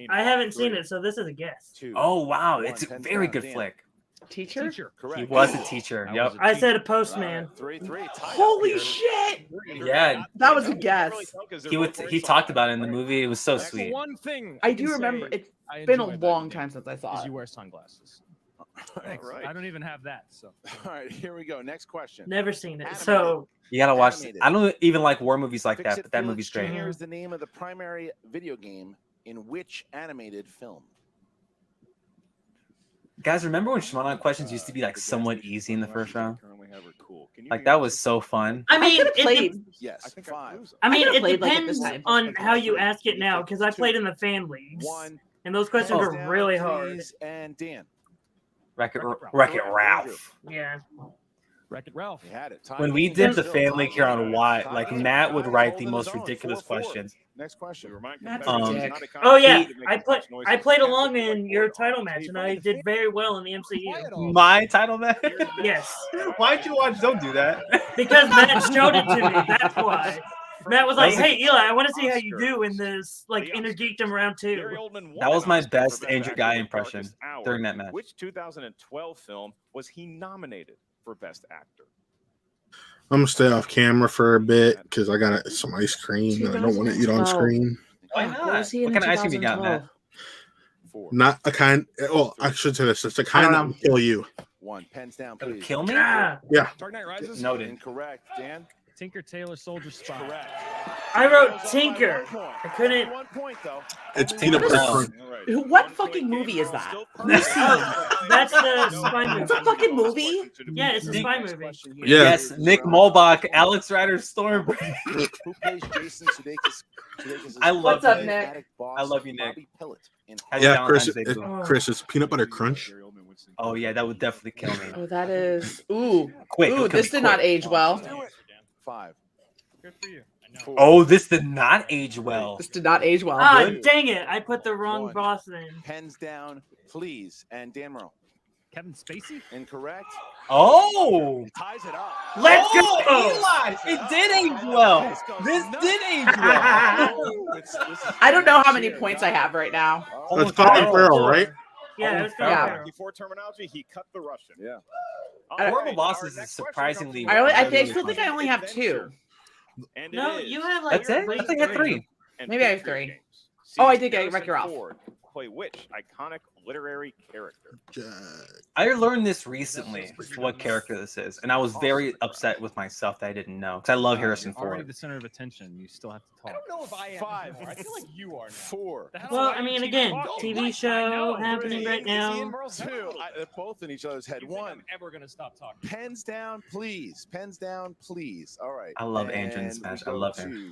I haven't seen it, so this is a guess. Oh wow, it's a very good flick. Teacher? Correct. He was a teacher. Yep. I said a postman. 3-3. Holy shit! Yeah, That was a guess. he talked about it in the movie. It was so That's sweet. one thing I do remember. It's been a long time since I saw is it. you wear sunglasses. Thanks. Right. I don't even have that. So. All right, here we go. Next question. Never seen it, so You gotta watch. Animated. I don't even like war movies like Fix that, It but that Felix movie's great. Jr. is the name of the primary video game in which animated film? Guys, remember when Schmoedown questions used to be like somewhat easy in the first round? Like that was so fun. I mean, Yes. 5. I mean, it played, like, at this depends time. on how you ask it now, because I played in the fan leagues, 1. and those questions Pens were down, really hard. please, And Dan. Wreck-It Ralph. Yeah. Wreck-It Ralph. You had it. When we did the fan league here on Watt, like Matt would write the most ridiculous questions. Next question. Oh yeah, I played along in your title match, and I did very well in the MCU. My title match? Yes. Why'd you watch? Don't do that. Because Matt showed it to me. That's why. Matt was like, That was "Hey Eli, I want to see how you do in this like Inner Geekdom round 2." That was my best Andrew Guy impression during that match. Which 2012 film was he nominated for Best Actor? I'm gonna stay off camera for a bit because I got some ice cream and I don't want to eat on screen. Why not? What kind of ice cream you got, Matt? Not a kind. Well, I should say this. It's a kind that will kill you. 1. Pens down, please. Kill me? Yeah. Dark Knight Rises. Noted. Incorrect. Dan. Tinker Tailor Soldier Spy. Correct. I wrote Tinker. I couldn't. 1 point though. It's peanut butter crunch. What fucking movie is that? That's the spy movie. It's a fucking movie? Yeah, it's a spy movie. Yeah. Yes, Nick Mulbach, Alex Rider, Storm. Who plays Jason Sudeikis? I love What's up, it. Nick? I love you, Nick. Happy Yeah, Chris. Valentine's Day, bro. Chris, it's peanut butter crunch. Oh yeah, that would definitely kill me. Oh, that is. Ooh. Quick, Ooh, this did not age well. 5. Good for you. I know. Oh, this did not age well. This did not age well. Ah, Good. dang it! I put the wrong 1. boss in. Pens down, please. And Dan Merle. Kevin Spacey. Incorrect. Oh, Ties it up. Let's go! Eli, it did age well. This did age well. I don't know how many points I have right now. That's Colin Farrell, right? Yeah, it's Yeah. Before terminology, he cut the Russian. Yeah. Horrible Bosses is surprisingly. I still think I only have 2. No, you have like. That's it. I think I had 3. Maybe I have 3. Oh, I did get Wreck-It Ralph. play which iconic literary character? I learned this recently, what character this is, and I was very upset with myself that I didn't know, because I love Harrison You're already Ford. the center of attention. You still have to talk. I don't know if I am 5. anymore. I feel like you are now. 4. Well, I mean, again, TV show happening 3. right now. 2. They're both in each other's head. You think 1. I'm ever gonna stop talking? Pens down, please. Pens down, please. All right. I love Andrew in And Smash. we I go love her. to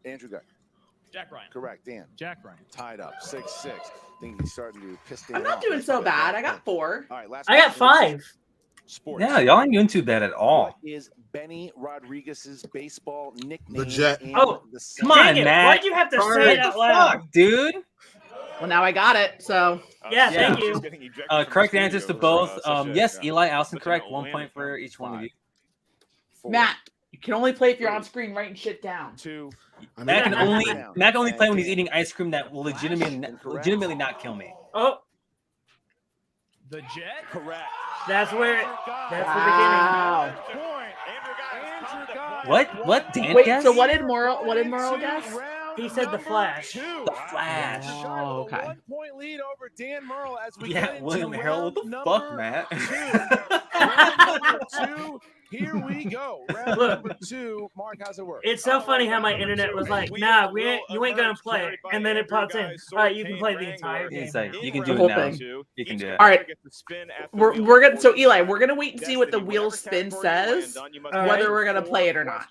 Andrew got Jack Ryan. correct. Dan Jack Ryan. tied up 6-6. I think he's starting to piss Dan I'm not off. doing so bad. I got 4. All right, last I got question. 5. Sports. Yeah, y'all ain't doing too bad at all. What is Benny Rodriguez's baseball nickname? The Jet. in Oh, the Come on, Dang it, Matt. why'd you have to say What it the out loud? fuck, dude? Well, now I got it. So Yeah, Yeah. thank you. Correct answers to both. Yes, Eli, Allison, correct. 1 point for each one of you. 4, Matt, you can only play if you're on screen writing shit down. 2. Matt can Yeah. only play when he's eating ice cream that will legitimately not kill me. Oh, The Jet. Correct. that's where. That's Wow. What? Dan Wait, guessed? so what did Merle guess? He said the Flash. The Flash. Oh, okay. 1 point lead over Dan Merle as we Yeah, get into William Harold. What the round fuck, number Matt? 2. Round number 2. Here we go. Round Look. number 2. Mark, how's it work? It's so funny how my internet was like, nah, you ain't gonna play it. And then it pops in. All right, you can play the entire game. He's like, you can The do whole it now. thing. You can do it. All right. We're gonna so Eli, we're gonna wait and see what the wheel spin says, whether we're gonna play it or not.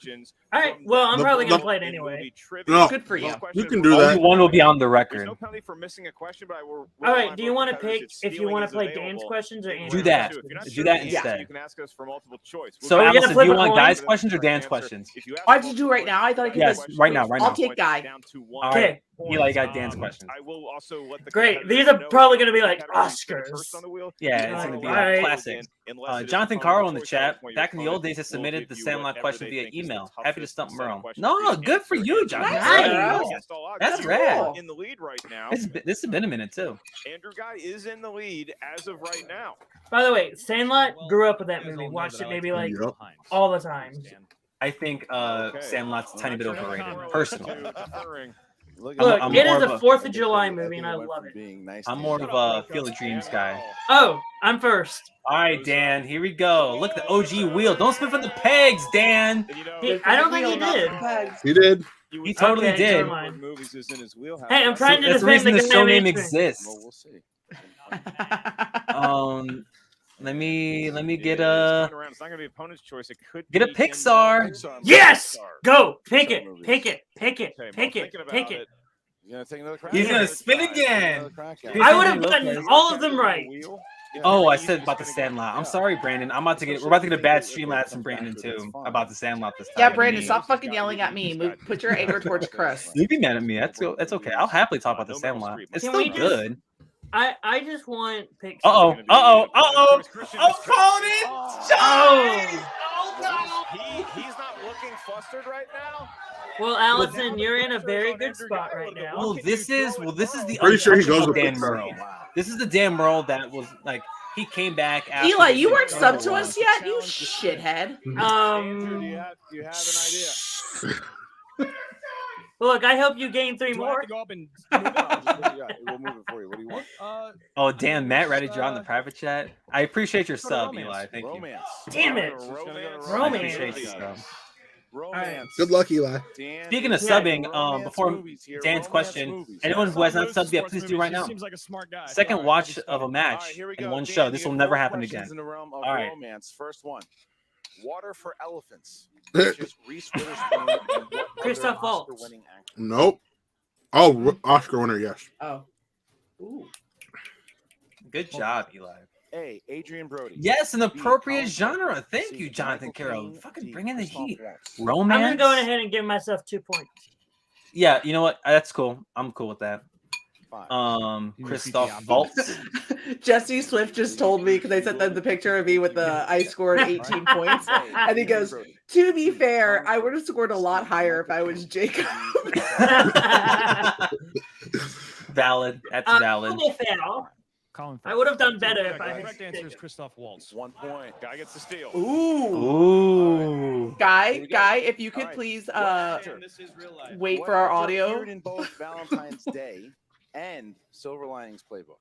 All right, well, I'm The- probably gonna the- play it anyway. No, Good for you. you can do Only that. one will be on the There's record. no penalty for missing a question, but I will. All right, do you want to pick if you want to play Dan's questions or Andrew's Do that. questions? Do that instead. You can ask us for multiple choice. So, Are we gonna Allison, flip do you a want coin? Guy's questions or Dan's questions? Why'd you do right now? I thought I could. Yes, right now, right now. I'll take Guy. All right. Eli got Dan's questions. I will also let the Great. competitors These are know probably that gonna be the like category is Oscars. first on the wheel. Yeah, You it's can gonna be allow Alright. a it classic. in unless it is Jonathan the Carl in the choice, chat. point your Back in the old opponent days, has will submitted give the you Sandlot whatever question they via think is the email. toughest Happy to stump set of Merle. questions No, to good for answer. you, Andrew Jonathan. Nice. Carl. against all odds. That's Andrew rad. in the lead right now. This has been a minute too. Andrew Guy is in the lead as of right now. By the way, Sandlot grew up with that movie. Watched it maybe like Yep. all the time. I think Sandlot's a tiny bit overrated, personally. Look, Look, I'm it more is of a a- 4th of July movie, and I love it. I'm more of a Field of Dreams guy. Oh, I'm first. All right, Dan, here we go. Look at the OG wheel. Don't spin from the pegs, Dan. I don't think he did. He did. He totally Okay, did. never mind. Movies is in his wheelhouse. Hey, I'm trying to That's the defend reason the the show name contamination. exists. Well, we'll see. Let me get It's a going around. It's not going to be opponent's choice. It could get a be Pixar. Pixar. Yes! Pixar. Go! Pick it! movies. Pick it! Pick it! Okay, Pick well, it! thinking Pick about it! You gonna take another crack? He's gonna spin Take again. another crack at He's it. I gonna would have look gotten like- all of them right. Oh, I said about the Sandlot. I'm sorry, Brandon. I'm about to get. We're about to get a bad Streamlabs from Brandon too about the Sandlot this time. Yeah, Brandon, stop fucking yelling at me. Put your anger towards Chris. You be mad at me. That's okay. I'll happily talk about the Sandlot. It's Can still we just- good. I just want Pixar. Oh, opponent. Oh! He's not looking flustered right now. Well, Allison, you're in a very good spot right now. Well, this is the Pretty sure he goes untouchable with Dan it. Merle. This is the Dan Merle that was like he came back after Eli, the you weren't Super subbed to Bowl. us yet, you shithead. Andrew, do you have an idea? Look, I hope you gain 3 Do I have more. to go up and We'll move it for you. What do you want? Oh, damn, Matt ratted you on the private chat. I appreciate your Let's go to sub, romance. Eli. Thank you. Romance. Damn it! I appreciate your sub. Romance. Good luck, Eli. Dan, Speaking of Yeah. subbing, romance before movies here, Dan's romance question, movies. anyone who has not subbed yet, please do right now. Seems like a smart guy. Second All right, watch good of a stuff. All match right, here we in go. one Dan, show. you This have will never 4 happen questions again. In the realm of All right. romance. First one. Water for Elephants. Which is Reese Witherspoon and what Christoph other Waltz. Oscar-winning actor? Nope. Oh, Oscar winner, yes. Oh. Ooh. Good job, Eli. A. Adrian Brody. Yes, an B. appropriate Colin genre. Firth. Thank C. you, Jonathan Michael Carroll. Caine. Fucking D. bringing the Christoph heat. Waltz. Romance. I'm gonna go ahead and give myself 2 points. Yeah, you know what? That's cool. I'm cool with that. 5. Christoph Waltz. Jesse Swift just told me because I sent them the picture of me with the I scored 18 points. And he goes, to be fair, I would have scored a lot higher if I was Jacob. Valid. That's valid. To be fair, Colin I would have done better if The I had. correct answer is Christoph Waltz. 1 point. Guy gets the steal. Ooh. Ooh. Guy, if you could All right. please What actor? This is real life. wait What for our actor audio. appeared in both Valentine's Day and Silver Linings Playbook.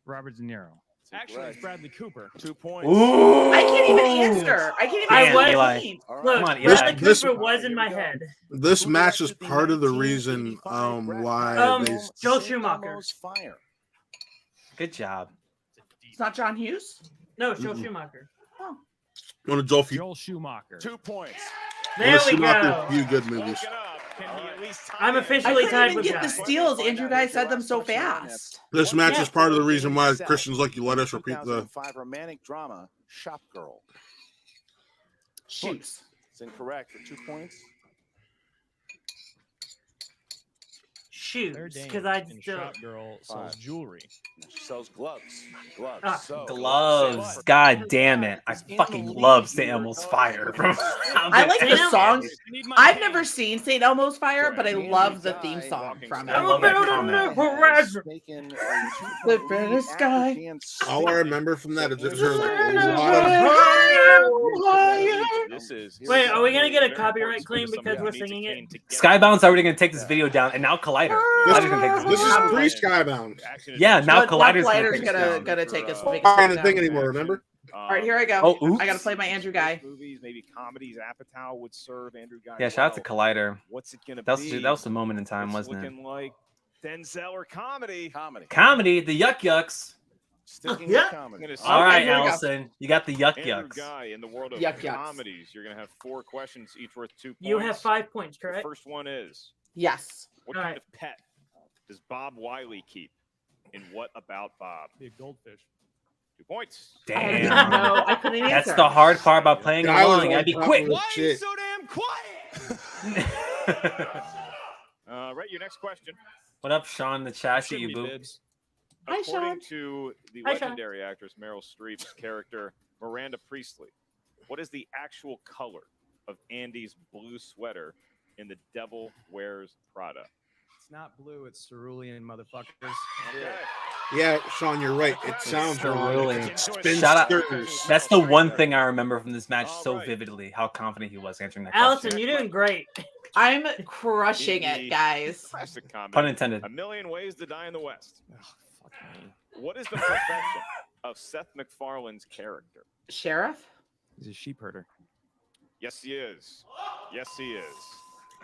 Robert De Niro. Actually, it's Bradley Cooper. 2 points. Ooh. I can't even answer. I can't even Damn, answer. Eli. Look, Come on, Bradley Eli. Cooper was in my head. This match is part of the reason why they. Joel Schumacher. Fire. Good job. It's not John Hughes? No, it's Joel Schumacher. Oh. One of Joel Schumacher. 2 points. There we go. Few good movies. I'm officially I tied couldn't with even get the Guy. steals. Andrew Guy said them so fast. This match is part of the reason why Christians like you let us repeat the. 2005 romantic drama Shop Girl. Shoots. It's incorrect for 2 points. Shoes, Claire Danes because I in still. Shop Girl sells 5. jewelry. She sells gloves. Gloves. Ah. So, Gloves. God damn it. I fucking love St. Elmo's Fire. I like the song. I've never seen St. Elmo's Fire, but I love the theme song from it. I love that comment. The British sky. All I remember from that is there's a Wait, are we gonna get a copyright claim because we're singing it? Skybound's already going to take this video down, and now Collider. Collider's gonna take This this is video down. pre-Skybound. Yeah, now Collider's Collider's going to take this down. gonna take us. I ain't a thing anymore. Remember? All right, here I go. Oh, oops. I gotta play my Andrew Guy. Movies, maybe comedies. Apatow would serve Andrew Guy. Yeah, shout out to Collider. What's it gonna That be? was the moment in time, It's wasn't it? looking like Denzel or comedy. Comedy, the Yuck Yucks. Sticking Yeah. with comedy. All right, here we go. Allison, you got the Yuck Andrew Yucks. Guy in the world of Yuck Yucks. comedies. You're gonna have 4 questions, each worth 2 points. You have 5 points, The correct? first one is: Yes. what All kind right. of pet does Bob Wiley keep? And what about Bob? Be a goldfish. 2 points. I didn't Damn. know. I couldn't answer. That's the hard part about playing I was along. You gotta be on top quick. of this Why are you shit. so damn quiet? Right, your next question. What up, Sean? The chat Shouldn't you be boo. bibs. Hi, According Sean. to the Hi, Sean. legendary actress Meryl Streep's character Miranda Priestley, what is the actual color of Andy's blue sweater in The Devil Wears Prada? It's not blue. It's cerulean, motherfuckers. Okay. Yeah, Sean, you're right. It sounds wrong. Cerulean. It's Shout out. spinsters. That's the one thing I remember from this match so Alright. vividly. How confident he was answering that Allison, question. you're doing great. I'm crushing it, guys. Classic comment. Pun intended. A Million Ways to Die in the West. Fuck me. What is the profession of Seth MacFarlane's character? Sheriff? He's a sheep herder. Yes, he is. Yes, he is.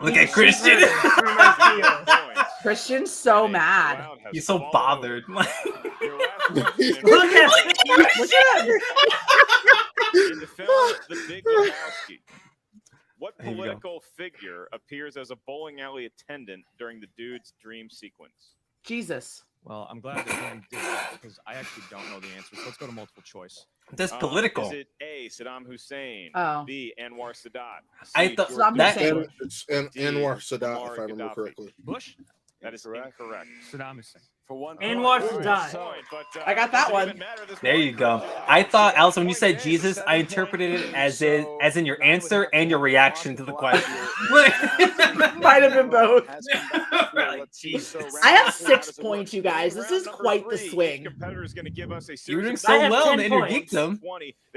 Look at Christian. Christian's so mad. He's so bothered. Your last question. Look at Look at him. In the film The Big Lebowski, what Here you go. political figure appears as a bowling alley attendant during the dude's dream sequence? Jesus. Well, I'm glad that Dan did that because I actually don't know the answer. So let's go to multiple choice. That's political. Is it A, Saddam Hussein? Oh. B, Anwar Sadat? I C, thought George Saddam that- Hussein. It's Anwar Sadat, Muammar if I remember Gaddafi. correctly. Bush? That is incorrect. Saddam Hussein. For 1 Anwar point. Sadat. I got that one. There you go. I thought, Allison, when you said Jesus, I interpreted it as in your answer and your reaction to the question. Might have been both. Jesus. I have 6 points, you guys. This is quite the swing. You're doing I so have well 10 in the inner points. geekdom.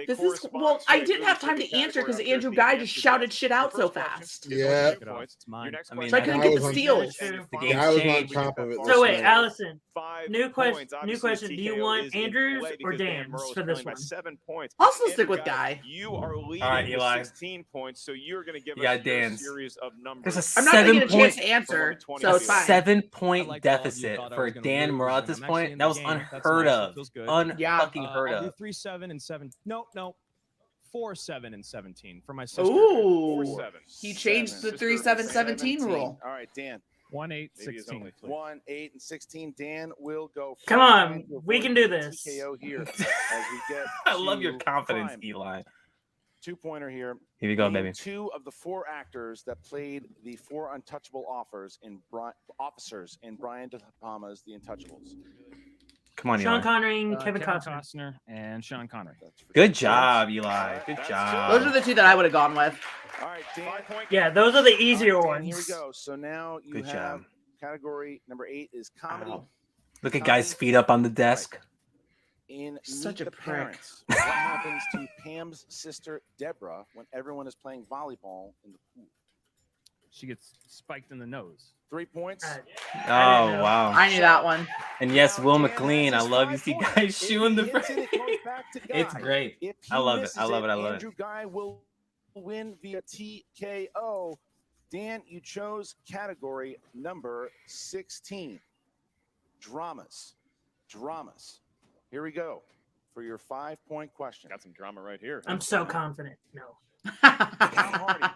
This is well. I didn't have time to answer because Andrew Guy just shouted shit out so fast. Yeah. It's mine. I mean, So I couldn't get the steals. The Yeah, game's I was on changed. top of it. So wait, this night. Allison. New question. New question. Do you want Andrews or Dan's for this one? 7 points. I'll still stick with Guy. You are leading All right, with Eli. 16 points, so you're going to give You us got your Dan's. series of numbers. There's a I'm not gonna get a 7-point chance to answer, so A it's fine. 7-point I like all of you deficit thought I for was gonna Dan lose, Murrell at and this I'm actually point. in That the was game. That's unheard nice. of. It feels good. Yeah. Unfucking heard I'll do of. 3, 7, and 7. No. 4, 7, and 17 for my sister. Ooh. 4-7. He changed the 3, 7, 17 rule. All right, Dan. 1, 8, Maybe it's 16. only 1, 8, and 16. Dan will go. Come first. on, Dan will we avoid can do the this. TKO here as we get. I love your to confidence, Prime. Eli. 2-pointer here. Here we go, Name baby. 2 of the 4 actors that played the 4 untouchable officers in Brian De Palma's The Untouchables. Come on, Sean Eli. Connery, Kevin Kevin Costner. Costner and Sean Connery. That's for Good sure. job, Eli. Good That's job. Those are the 2 that I would have gone with. All right, Dan. Yeah, those are the All easier right, Dan, Here we ones. go. So now you Good have job. category number 8 is comedy. Ow. Look at guys' feet up on the desk. In Such Meet a the prick. Parents, what happens to Pam's sister Deborah when everyone is playing volleyball in the pool? She gets spiked in the nose. 3 points. Oh wow! I knew that one. And yes, Will McLean. I love you see guys shooing the. It's great. I love it. I love it. I love it. Andrew Guy will win via TKO. Dan, you chose category number 16. Dramas. Here we go for your 5-point question. Got some drama right here. I'm so confident. No. Tom Hardy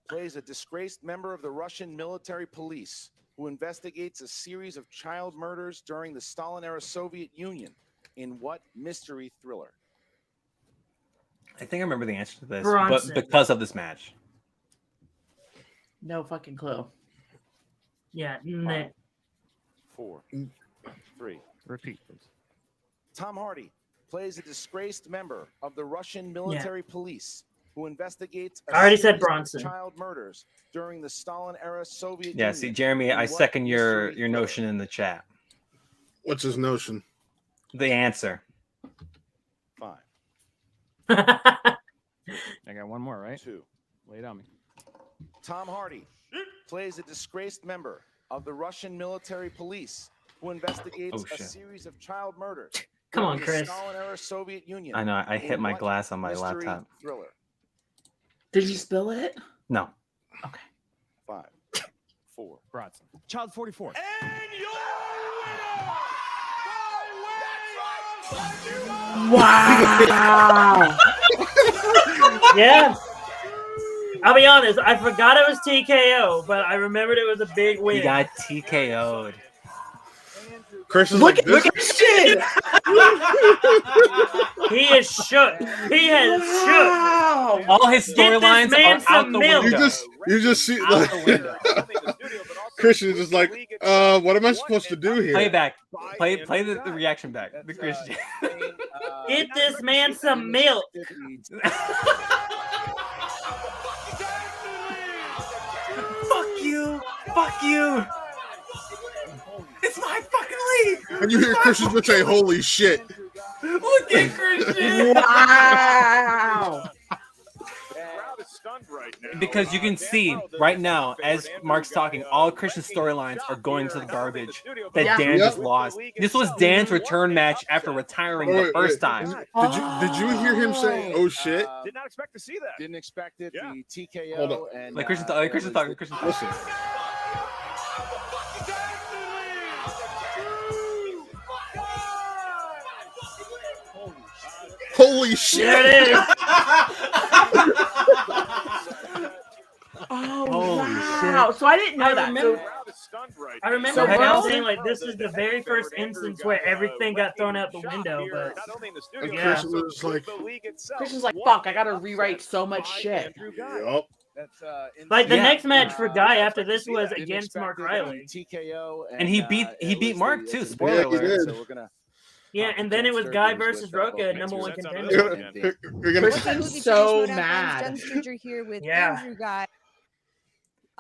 plays a disgraced member of the Russian military police who investigates a series of child murders during the Stalin-era Soviet Union. In what mystery thriller? I think I remember the answer to this, Bronson. but because of this match. No fucking clue. Yeah. 4, 3. Repeat, please. Tom Hardy plays a disgraced member of the Russian military police who investigates I already said series of Bronson. child murders during the Stalin-era Soviet Yeah. Union. See, Jeremy, I second your notion in the chat. What's his notion? The answer. 5, I got one more, right? 2. Lay it on me. Tom Hardy plays a disgraced member of the Russian military police who investigates a series of child murders. Come on, during the Chris. Stalin-era Soviet Union. I know. I hit In my what glass on my mystery laptop. Thriller. Did you spill it? No. 5, 4. Bronson. Child 44. Wow. Yeah. I'll be honest. I forgot it was TKO, but I remembered it was a big win. He got TKO'd. Chris is Look like, at shit. He is shook. He has shook. All his Get this storylines man are out some the milk. window. you just see like, Christian is just like, what am I supposed to do here? Play it back. Play the reaction back. The Christian. Get this man some milk. Fuck you. Fuck you. It's my fucking league. And you hear Christian just say, "Holy shit!" Look at Christian. Wow. Because you can see right now, as Mark's talking, all Christian's storylines are going to the garbage that Dan just lost. This was Dan's return match after retiring the first time. Did you hear him say, "Oh shit"? Did not expect to see that. Didn't expect it. Yeah. The TKO. Hold on. And, Like Christian talking. Christian talking. Listen. Holy shit! There it is. Oh, Holy wow. So I didn't know I that. remember- I remember So him Will- saying like this is the very first instance where everything got thrown out the window, but And yeah. Christian was like, Christian's like, fuck, I gotta rewrite so much shit. "Yup." Like the Yeah. next match for Guy after this was against Mark Riley. TKO. And he beat Mark too. Spoiler Yeah, he alert. did. So we're gonna Yeah, and then it was Guy versus Roca, number one contender. You're gonna. Christian's so mad. Jen Stranger here with Yeah. Andrew Guy.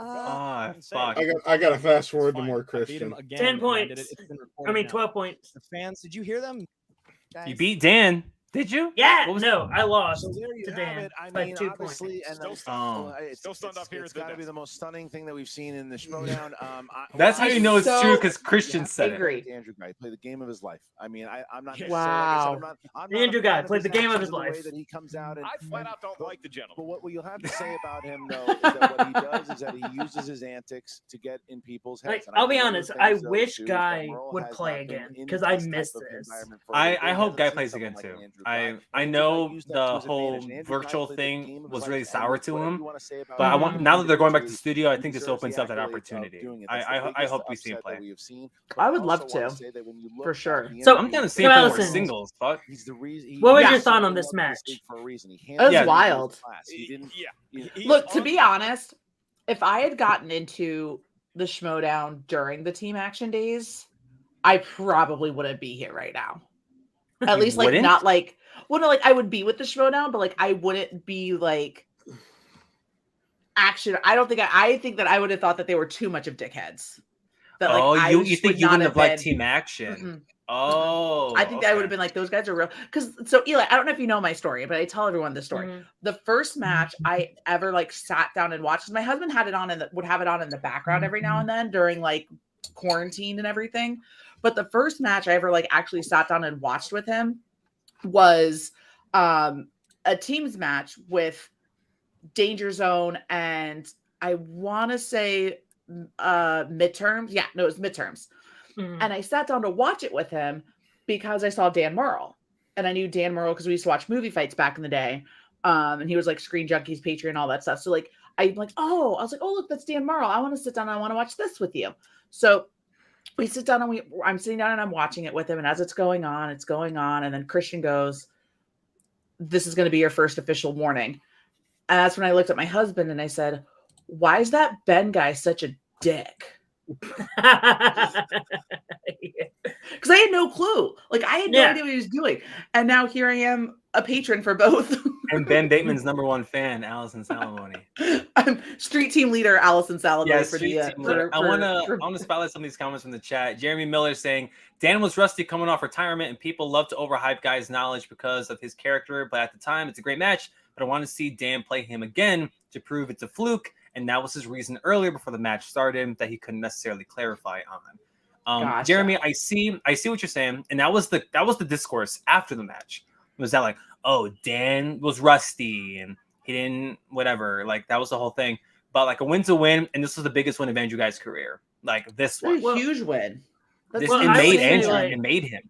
Oh, fuck. I got to fast forward to Fine. more I beat Christian. him again, 10 and I points. did it. It's been I recorded mean, now. 12 points. The fans, did you hear them? You beat Dan, did you? Yeah, What was no, I lost So there you to have Dan it. I by mean, 2 points. obviously, and Still stunned up here It's at the got to be desk. the most stunning thing that we've seen in the Schmoedown. That's how you know it's So true because Christian said it. angry. Andrew Guy played the game of his life. I mean, I'm not. Wow. I'm not Andrew a Guy fan of played his the game of actions his and the way life. That he comes out and I flat out don't like the gentleman. But what you'll have to say about him, though, is that what he does is that he uses his antics to get in people's heads. Like, And I I'll be think one of honest, the I things, though, wish too, is Guy that Merle would has play not been again, in 'cause I this missed type of this. environment for a little bit. I hope He Guy hasn't plays seen again someone too. like Andrew Guy. I And know use that the to his whole advantage. Andrew Guy virtual played the thing game of was his really life. And sour to whatever him. you wanna say about But I him, want now that they're going back to the he studio, I think this deserves opens the up that accolade of opportunity. doing it. That's the I biggest hope we see him upset that play. we have seen. I would But love also wanna to, say that when you look for at sure. the So, I'm down to see so him play more Allison, singles. Fuck. He's the reason. What was Yeah. your thought on this match? For a reason. He It was Yeah. wild. He didn't. Look, to be honest, if I had gotten into the Schmoedown during the team action days, I probably wouldn't be here right now. At You least, like, wouldn't? not like, well, no, like, I would be with the Schmoedown, but like, I wouldn't be like, action. I don't think I think that I would have thought that they were too much of dickheads. That, like, Oh, I you just think would you not wouldn't have liked been- Team Action? Mm-mm. Oh, I think that would have been like, those guys are real. Because so Eli, I don't know if you know my story, but I tell everyone this story. The first match I ever like sat down and watched, my husband had it on and would have it on in the background every now and then during like quarantine and everything. But the first match I ever like actually sat down and watched with him was a teams match with Danger Zone and I want to say midterms. Yeah, no, it was midterms. And I sat down to watch it with him because I saw Dan Murrell. And I knew Dan Murrell because we used to watch movie fights back in the day. And he was like Screen Junkies, Patreon, all that stuff. So like, I was like, oh, look, that's Dan Murrell. I want to sit down and I want to watch this with you. So we sit down and I'm sitting down and I'm watching it with him. And as it's going on. And then Christian goes, this is going to be your first official warning. And that's when I looked at my husband and I said, why is that Ben guy such a dick? Because I had no clue. Like I had no idea what he was doing. And now here I am, a patron for both. And Ben Bateman's #1 fan, Allison Salamoni. I'm street team leader, Allison Salamoni. Yes, for the. I want to spotlight some of these comments from the chat. Jeremy Miller saying Dan was rusty coming off retirement, and people love to overhype guys' knowledge because of his character. But at the time, it's a great match. But I want to see Dan play him again to prove it's a fluke. And that was his reason earlier before the match started that he couldn't necessarily clarify on. Gotcha. Jeremy, I see what you're saying, and that was the discourse after the match. Was that like, oh, Dan was rusty and he didn't whatever? Like that was the whole thing. But like a win's a win, and this was the biggest win of Andrew Guy's career. Like this one, a huge win. It made him.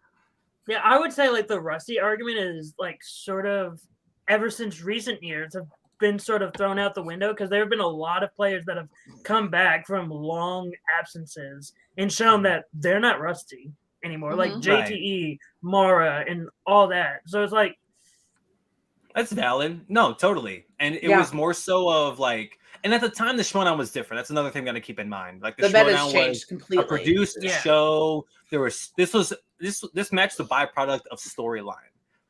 Yeah, I would say like the rusty argument is like sort of ever since recent years have been sort of thrown out the window because there have been a lot of players that have come back from long absences and shown that they're not rusty anymore, like JTE, Mara, and all that. So it's like that's valid. No, totally. And it was more so of like, and at the time the Schmoedown was different. That's another thing we got to keep in mind. Like the Schmoedown was completely a produced show. There was this match the byproduct of storyline.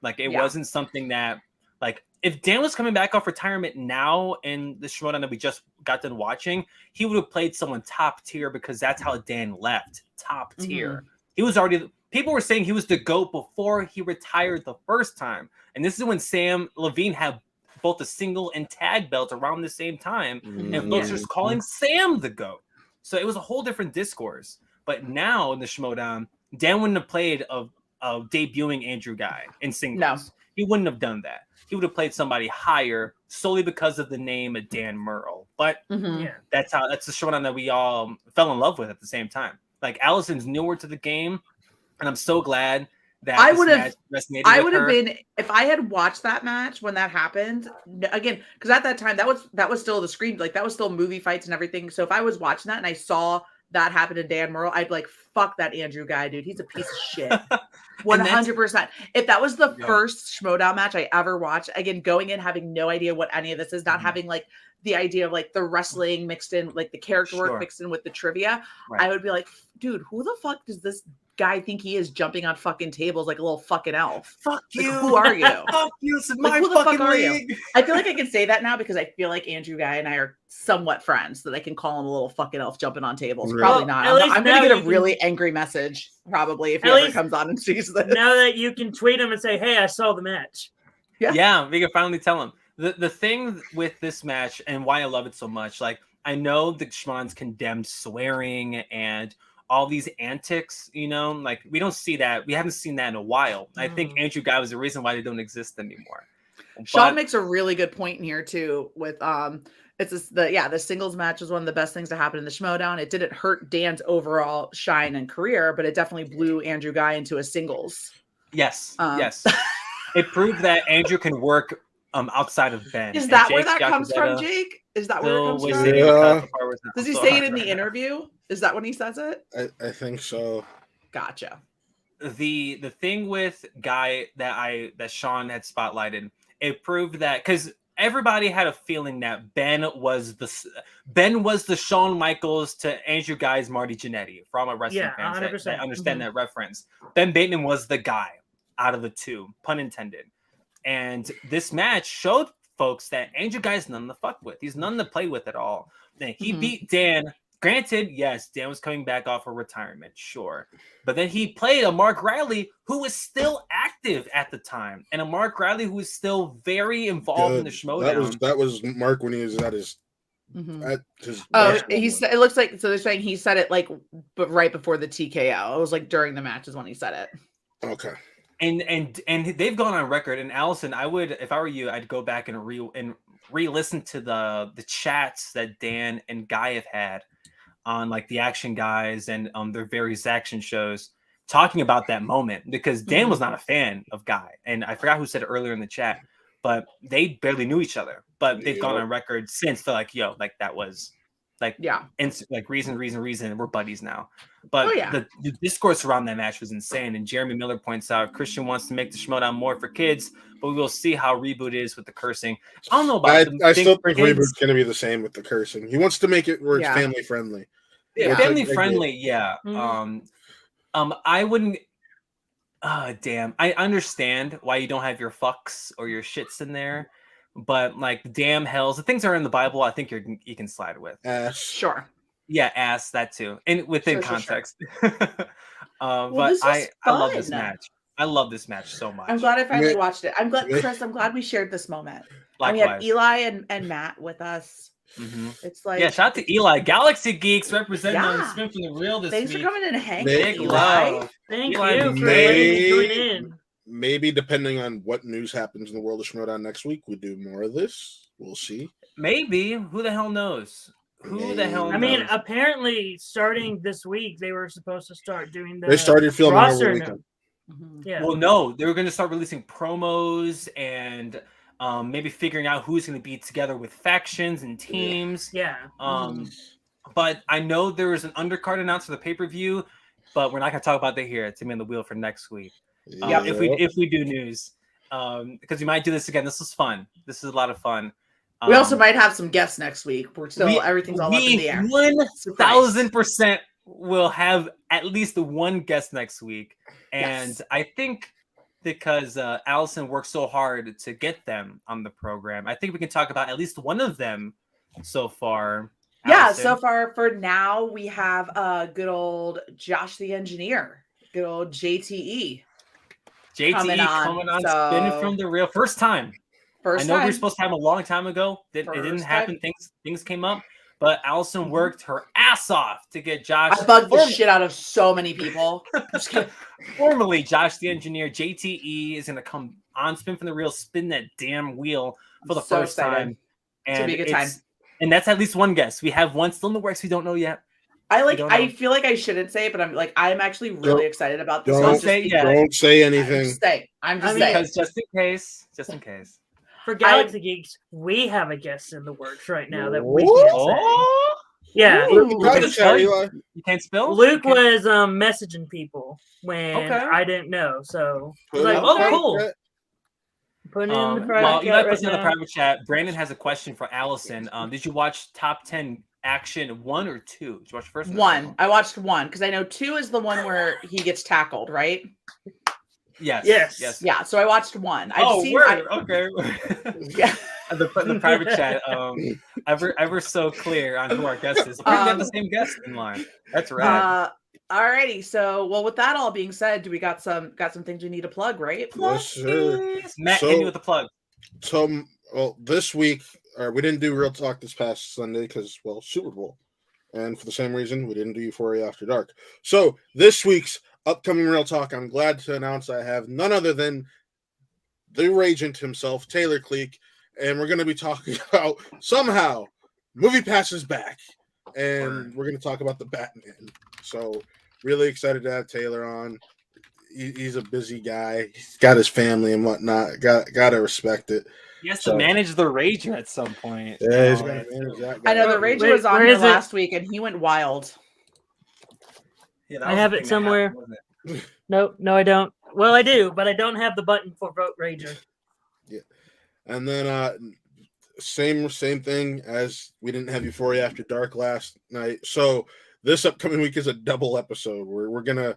Like it wasn't something that like if Dan was coming back off retirement now in the Schmoedown that we just got done watching, he would have played someone top tier because that's how Dan left. Top tier. He was already. People were saying he was the GOAT before he retired the first time. And this is when Sam Levine had both a single and tag belt around the same time. And folks were calling Sam the GOAT. So it was a whole different discourse. But now in the Schmoedown, Dan wouldn't have played a debuting Andrew Guy in singles. No. He wouldn't have done that. He would have played somebody higher solely because of the name of Dan Murrell. But that's the Schmoedown that we all fell in love with at the same time. Like Allison's newer to the game. And I'm so glad that I would have been if I had watched that match when that happened again, because at that time that was still the screen, like that was still movie fights and everything. So if I was watching that and I saw that happen to Dan Murrell, I'd be like, fuck that Andrew Guy, dude. He's a piece of shit. 100%. If that was the first Schmoedown match I ever watched, again, going in having no idea what any of this is, not having like the idea of like the wrestling mixed in, like the character work mixed in with the trivia, I would be like, dude, who the fuck does this guy think he is jumping on fucking tables like a little fucking elf? Fuck you. Who are you? Fuck you. This is like, my fucking league. I feel like I can say that now because I feel like Andrew Guy and I are somewhat friends, that I can call him a little fucking elf jumping on tables. Really? Probably not. I'm going to get a really angry message probably if he ever comes on and sees this. Now that you can tweet him and say, hey, I saw the match. Yeah, we can finally tell him. The thing with this match and why I love it so much, like I know the Schmoedown's condemned swearing and all these antics, you know, like we don't see that. We haven't seen that in a while. I think Andrew Guy was the reason why they don't exist anymore. Sean makes a really good point in here too with the singles match was one of the best things to happen in the Schmoedown. It didn't hurt Dan's overall shine and career, but it definitely blew Andrew Guy into a singles. Yes. Yes. It proved that Andrew can work outside of Ben. Is that where that comes from, Jake? Is that where it comes from? Yeah. Does he say it in the interview? Is that when he says it? I think so. Gotcha. The thing with Guy that Sean had spotlighted, it proved that because everybody had a feeling that Ben was the Shawn Michaels to Andrew Guy's Marty Jannetty. For all my wrestling fans that understand that reference, Ben Bateman was the guy out of the two, pun intended. And this match showed folks that Andrew Guy's none to fuck with. He's none to play with at all. He beat Dan Granted, yes, Dan was coming back off of retirement, sure. But then he played a Mark Riley who was still active at the time, and a Mark Riley who was still very involved in the Schmoedown. That was Mark when he was at his. He said, it looks like, so they're saying he said it like, but right before the TKO. It was like during the match is when he said it. Okay. And they've gone on record. And Allison, I would, if I were you, I'd go back and re-listen to the chats that Dan and Guy have had on like the Action Guys and their various action shows, talking about that moment, because Dan was not a fan of Guy, and I forgot who said it earlier in the chat, but they barely knew each other. But they've gone on record since they're like, yo, like that was like, and like reason, we're buddies now. But the discourse around that match was insane. And Jeremy Miller points out Christian wants to make the Schmoedown more for kids, but we will see how Reboot is with the cursing. I don't know about. I still think Reboot's going to be the same with the cursing. He wants to make it where it's family friendly. Yeah, family friendly. Yeah. I wouldn't. Damn. I understand why you don't have your fucks or your shits in there, but like damn hells, the things that are in the Bible, I think you can slide with. Sure. Yeah, ass, that too, and within context. Sure. But I love this match. I love this match so much. I'm glad I finally watched it. I'm glad, Chris. I'm glad we shared this moment. And we have Eli and Matt with us. It's like, yeah, shout out to Eli, Galaxy Geeks representing on Spin from the Real this Thanks week. for coming in and hanging. Big love. Thank Eli, you for letting me join in. Maybe depending on what news happens in the world of Schmoedown next week, we do more of this. We'll see. Maybe. Who the hell knows? Who the hell knows? I mean, apparently, starting this week, they were supposed to start doing the. They started filming roster. over the weekend. Yeah. Well, no, they were going to start releasing promos and maybe figuring out who's going to be together with factions and teams. Yeah. But I know there was an undercard announced for the pay-per-view, but we're not going to talk about that here. It's going to be on the wheel for next week. If we do news, because we might do this again. This was fun. This is a lot of fun. We also might have some guests next week. We're still everything's all up in the air. 1,000% will have at least one guest next week, and I think because Allison worked so hard to get them on the program, I think we can talk about at least one of them so far. Allison. So far for now we have good old Josh the Engineer, good old JTE. Coming on, spinning from the real first time. I know we were supposed to have him a long time ago. It didn't happen. Things came up, but Allison worked her ass off to get Josh. I bugged the shit out of so many people. Formally, Josh the Engineer, JTE is going to come on Spin from the Real, spin that damn wheel for the first time. And it's gonna be a good time. And that's at least one guess. We have one still in the works. We don't know yet. I feel like I shouldn't say it, but I'm actually really excited about this. Don't say anything. I'm just saying. Because just in case. For Galaxy Geeks, we have a guest in the works right now that we can't say. Yeah. You can't spill? Luke was messaging people when I didn't know. So I was like, cool. Put in the private chat right now. The private chat. Brandon has a question for Allison. Did you watch Top 10 Action 1 or 2? Did you watch the first one? 1. I watched 1 because I know 2 is the one where he gets tackled, right? Yes. Yeah. So I watched 1. Okay. Yeah. The private chat. Ever so clear on who our guest is. We have the same guest in line. That's right. Alrighty. So, well, with that all being said, we got some things we need to plug, right? Yes, sir. Matt, hit me with the plug. So, this week, we didn't do Real Talk this past Sunday because, Super Bowl. And for the same reason, we didn't do Euphoria After Dark. So, this week's upcoming Real Talk, I'm glad to announce I have none other than the Regent himself, Taylor Cleek, and we're going to be talking about somehow Movie Pass is back, and we're going to talk about the Batman. So, really excited to have Taylor on. He's a busy guy. He's got his family and whatnot. Got to respect it. He has to manage the Rager at some point. Yeah, he's going to manage that guy. I know the Rager was on here last week, and he went wild. Yeah, I have it somewhere. No, I don't. Well, I do, but I don't have the button for Vote Rager. Yeah, and then same thing as we didn't have Euphoria After Dark last night. So this upcoming week is a double episode. We're gonna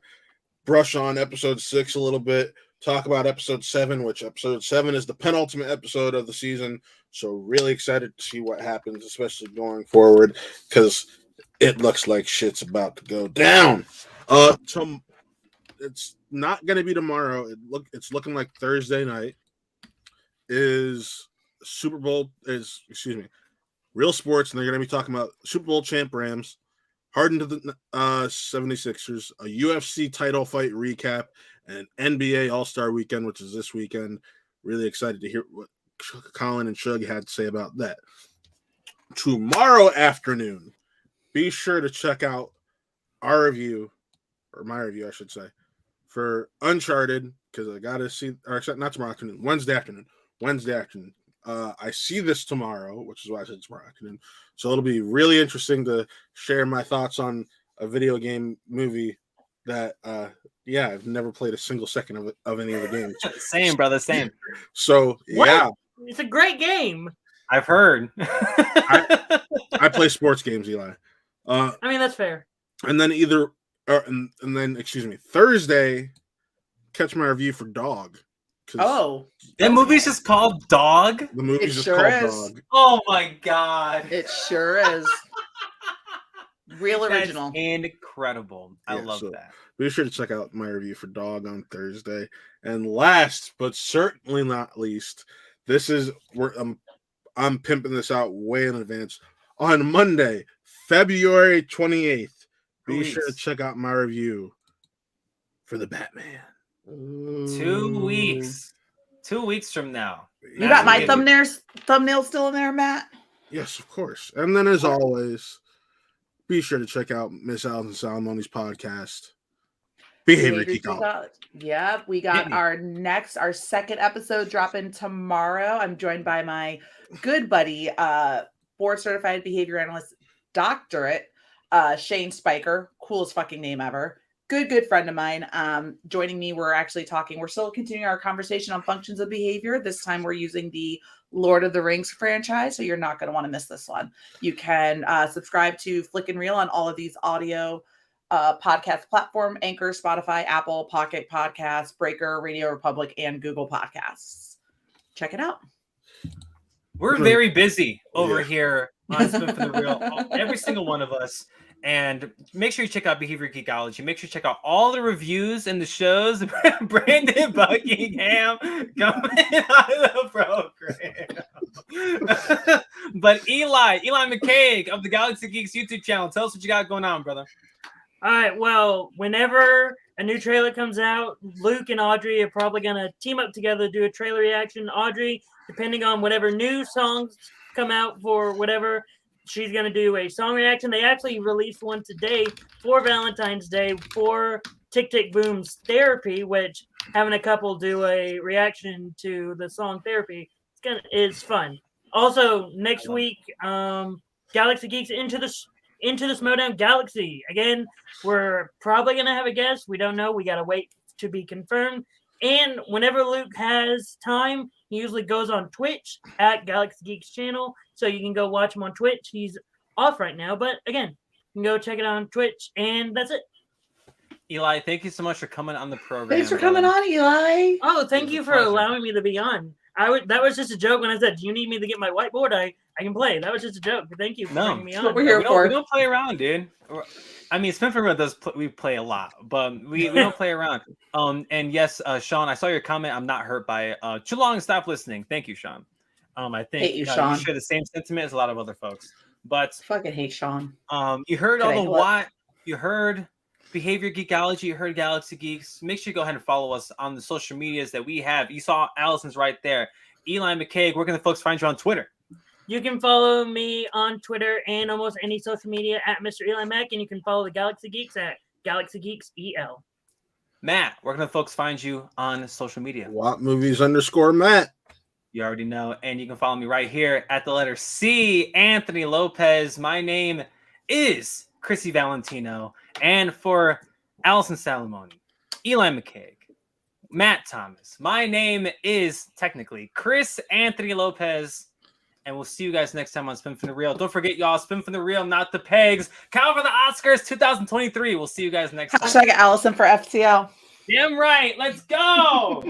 brush on episode 6 a little bit, talk about episode 7, which episode 7 is the penultimate episode of the season. So really excited to see what happens, especially going forward, because It looks like shit's about to go down. It's not going to be tomorrow. It's looking like Thursday night is Super Bowl Real Sports, and they're going to be talking about Super Bowl champ Rams, Harden to the 76ers, a UFC title fight recap, and NBA All-Star Weekend, which is this weekend. Really excited to hear what Colin and Shug had to say about that. Tomorrow afternoon, be sure to check out our review, or my review, I should say, for Uncharted, because I got to see, or not tomorrow afternoon, Wednesday afternoon. I see this tomorrow, which is why I said tomorrow afternoon. So it'll be really interesting to share my thoughts on a video game movie that, I've never played a single second of any of the games. Same, brother, same. So, yeah. It's a great game. I've heard. I play sports games, Eli. I mean, that's fair. And then Thursday, catch my review for Dog. Oh, that movie's just called Dog. The movie's just sure called is. Dog. Oh my god, it sure is. Real original. That's incredible. I love that. Be sure to check out my review for Dog on Thursday. And last but certainly not least, this is where I'm pimping this out way in advance. On Monday, February 28th, be sure to check out my review for the Batman. 2 weeks. 2 weeks from now. You got my thumbnail still in there, Matt? Yes, of course. And then, as always, be sure to check out Miss Allison Salamoni's podcast, Behavior Geek Out. Yep, we got our second episode dropping tomorrow. I'm joined by my good buddy, board certified behavior analyst doctorate, Shane Spiker, coolest fucking name ever. Good friend of mine. Joining me, we're still continuing our conversation on functions of behavior. This time we're using the Lord of the Rings franchise, so you're not going to want to miss this one. You can subscribe to Flick and Reel on all of these audio podcast platform: Anchor, Spotify, Apple, Pocket Podcasts, Breaker, Radio Republic, and Google Podcasts. Check it out. We're very busy over here on Spin for the Real, every single one of us. And make sure you check out Behavior Geekology. Make sure you check out all the reviews and the shows. Brandon Buckingham coming out of the program. But Eli McCaig of the Galaxy Geeks YouTube channel. Tell us what you got going on, brother. All right. Well, whenever a new trailer comes out, Luke and Audrey are probably going to team up together to do a trailer reaction. Audrey, depending on whatever new songs come out for whatever, she's going to do a song reaction. They actually released one today for Valentine's Day for Tick Tick Boom's Therapy, which having a couple do a reaction to the song Therapy is fun. Also, next week, Galaxy Geeks Into the Schmoedown Galaxy. Again, we're probably going to have a guest. We don't know. We got to wait to be confirmed. And whenever Luke has time, he usually goes on Twitch at Galaxy Geeks channel. So you can go watch him on Twitch. He's off right now. But again, you can go check it out on Twitch. And that's it. Eli, thank you so much for coming on the program. Thanks for coming on, Eli. Oh, thank you for allowing me to be on. That was just a joke when I said, do you need me to get my whiteboard? I can play. That was just a joke. Thank you for bringing me on. What we're here for. We don't play around, dude. I mean, Spin for Real we play a lot, but we don't play around. And yes, Sean, I saw your comment. I'm not hurt by it. Too long, stop listening. Thank you, Sean. I think hate you, Sean. You share the same sentiment as a lot of other folks. But fucking hate Sean. You heard all the what? You heard Behavior Geekology. You heard Galaxy Geeks. Make sure you go ahead and follow us on the social medias that we have. You saw Allison's right there. Eli McCaig, where can the folks find you on Twitter? You can follow me on Twitter and almost any social media at Mr. Eli Mack, and you can follow the Galaxy Geeks at Galaxy Geeks EL. Matt, where can the folks find you on social media? WattMovies_Matt. You already know. And you can follow me right here at the letter C, Anthony Lopez. My name is Chrissy Valentino. And for Allison Salamoni, Eli McCaig, Matt Thomas, my name is technically Chris Anthony Lopez. And we'll see you guys next time on Spin for the Real. Don't forget, y'all, Spin for the Real, not the pegs. Count for the Oscars 2023. We'll see you guys next time. Hashtag Allison for FCL. Damn right. Let's go.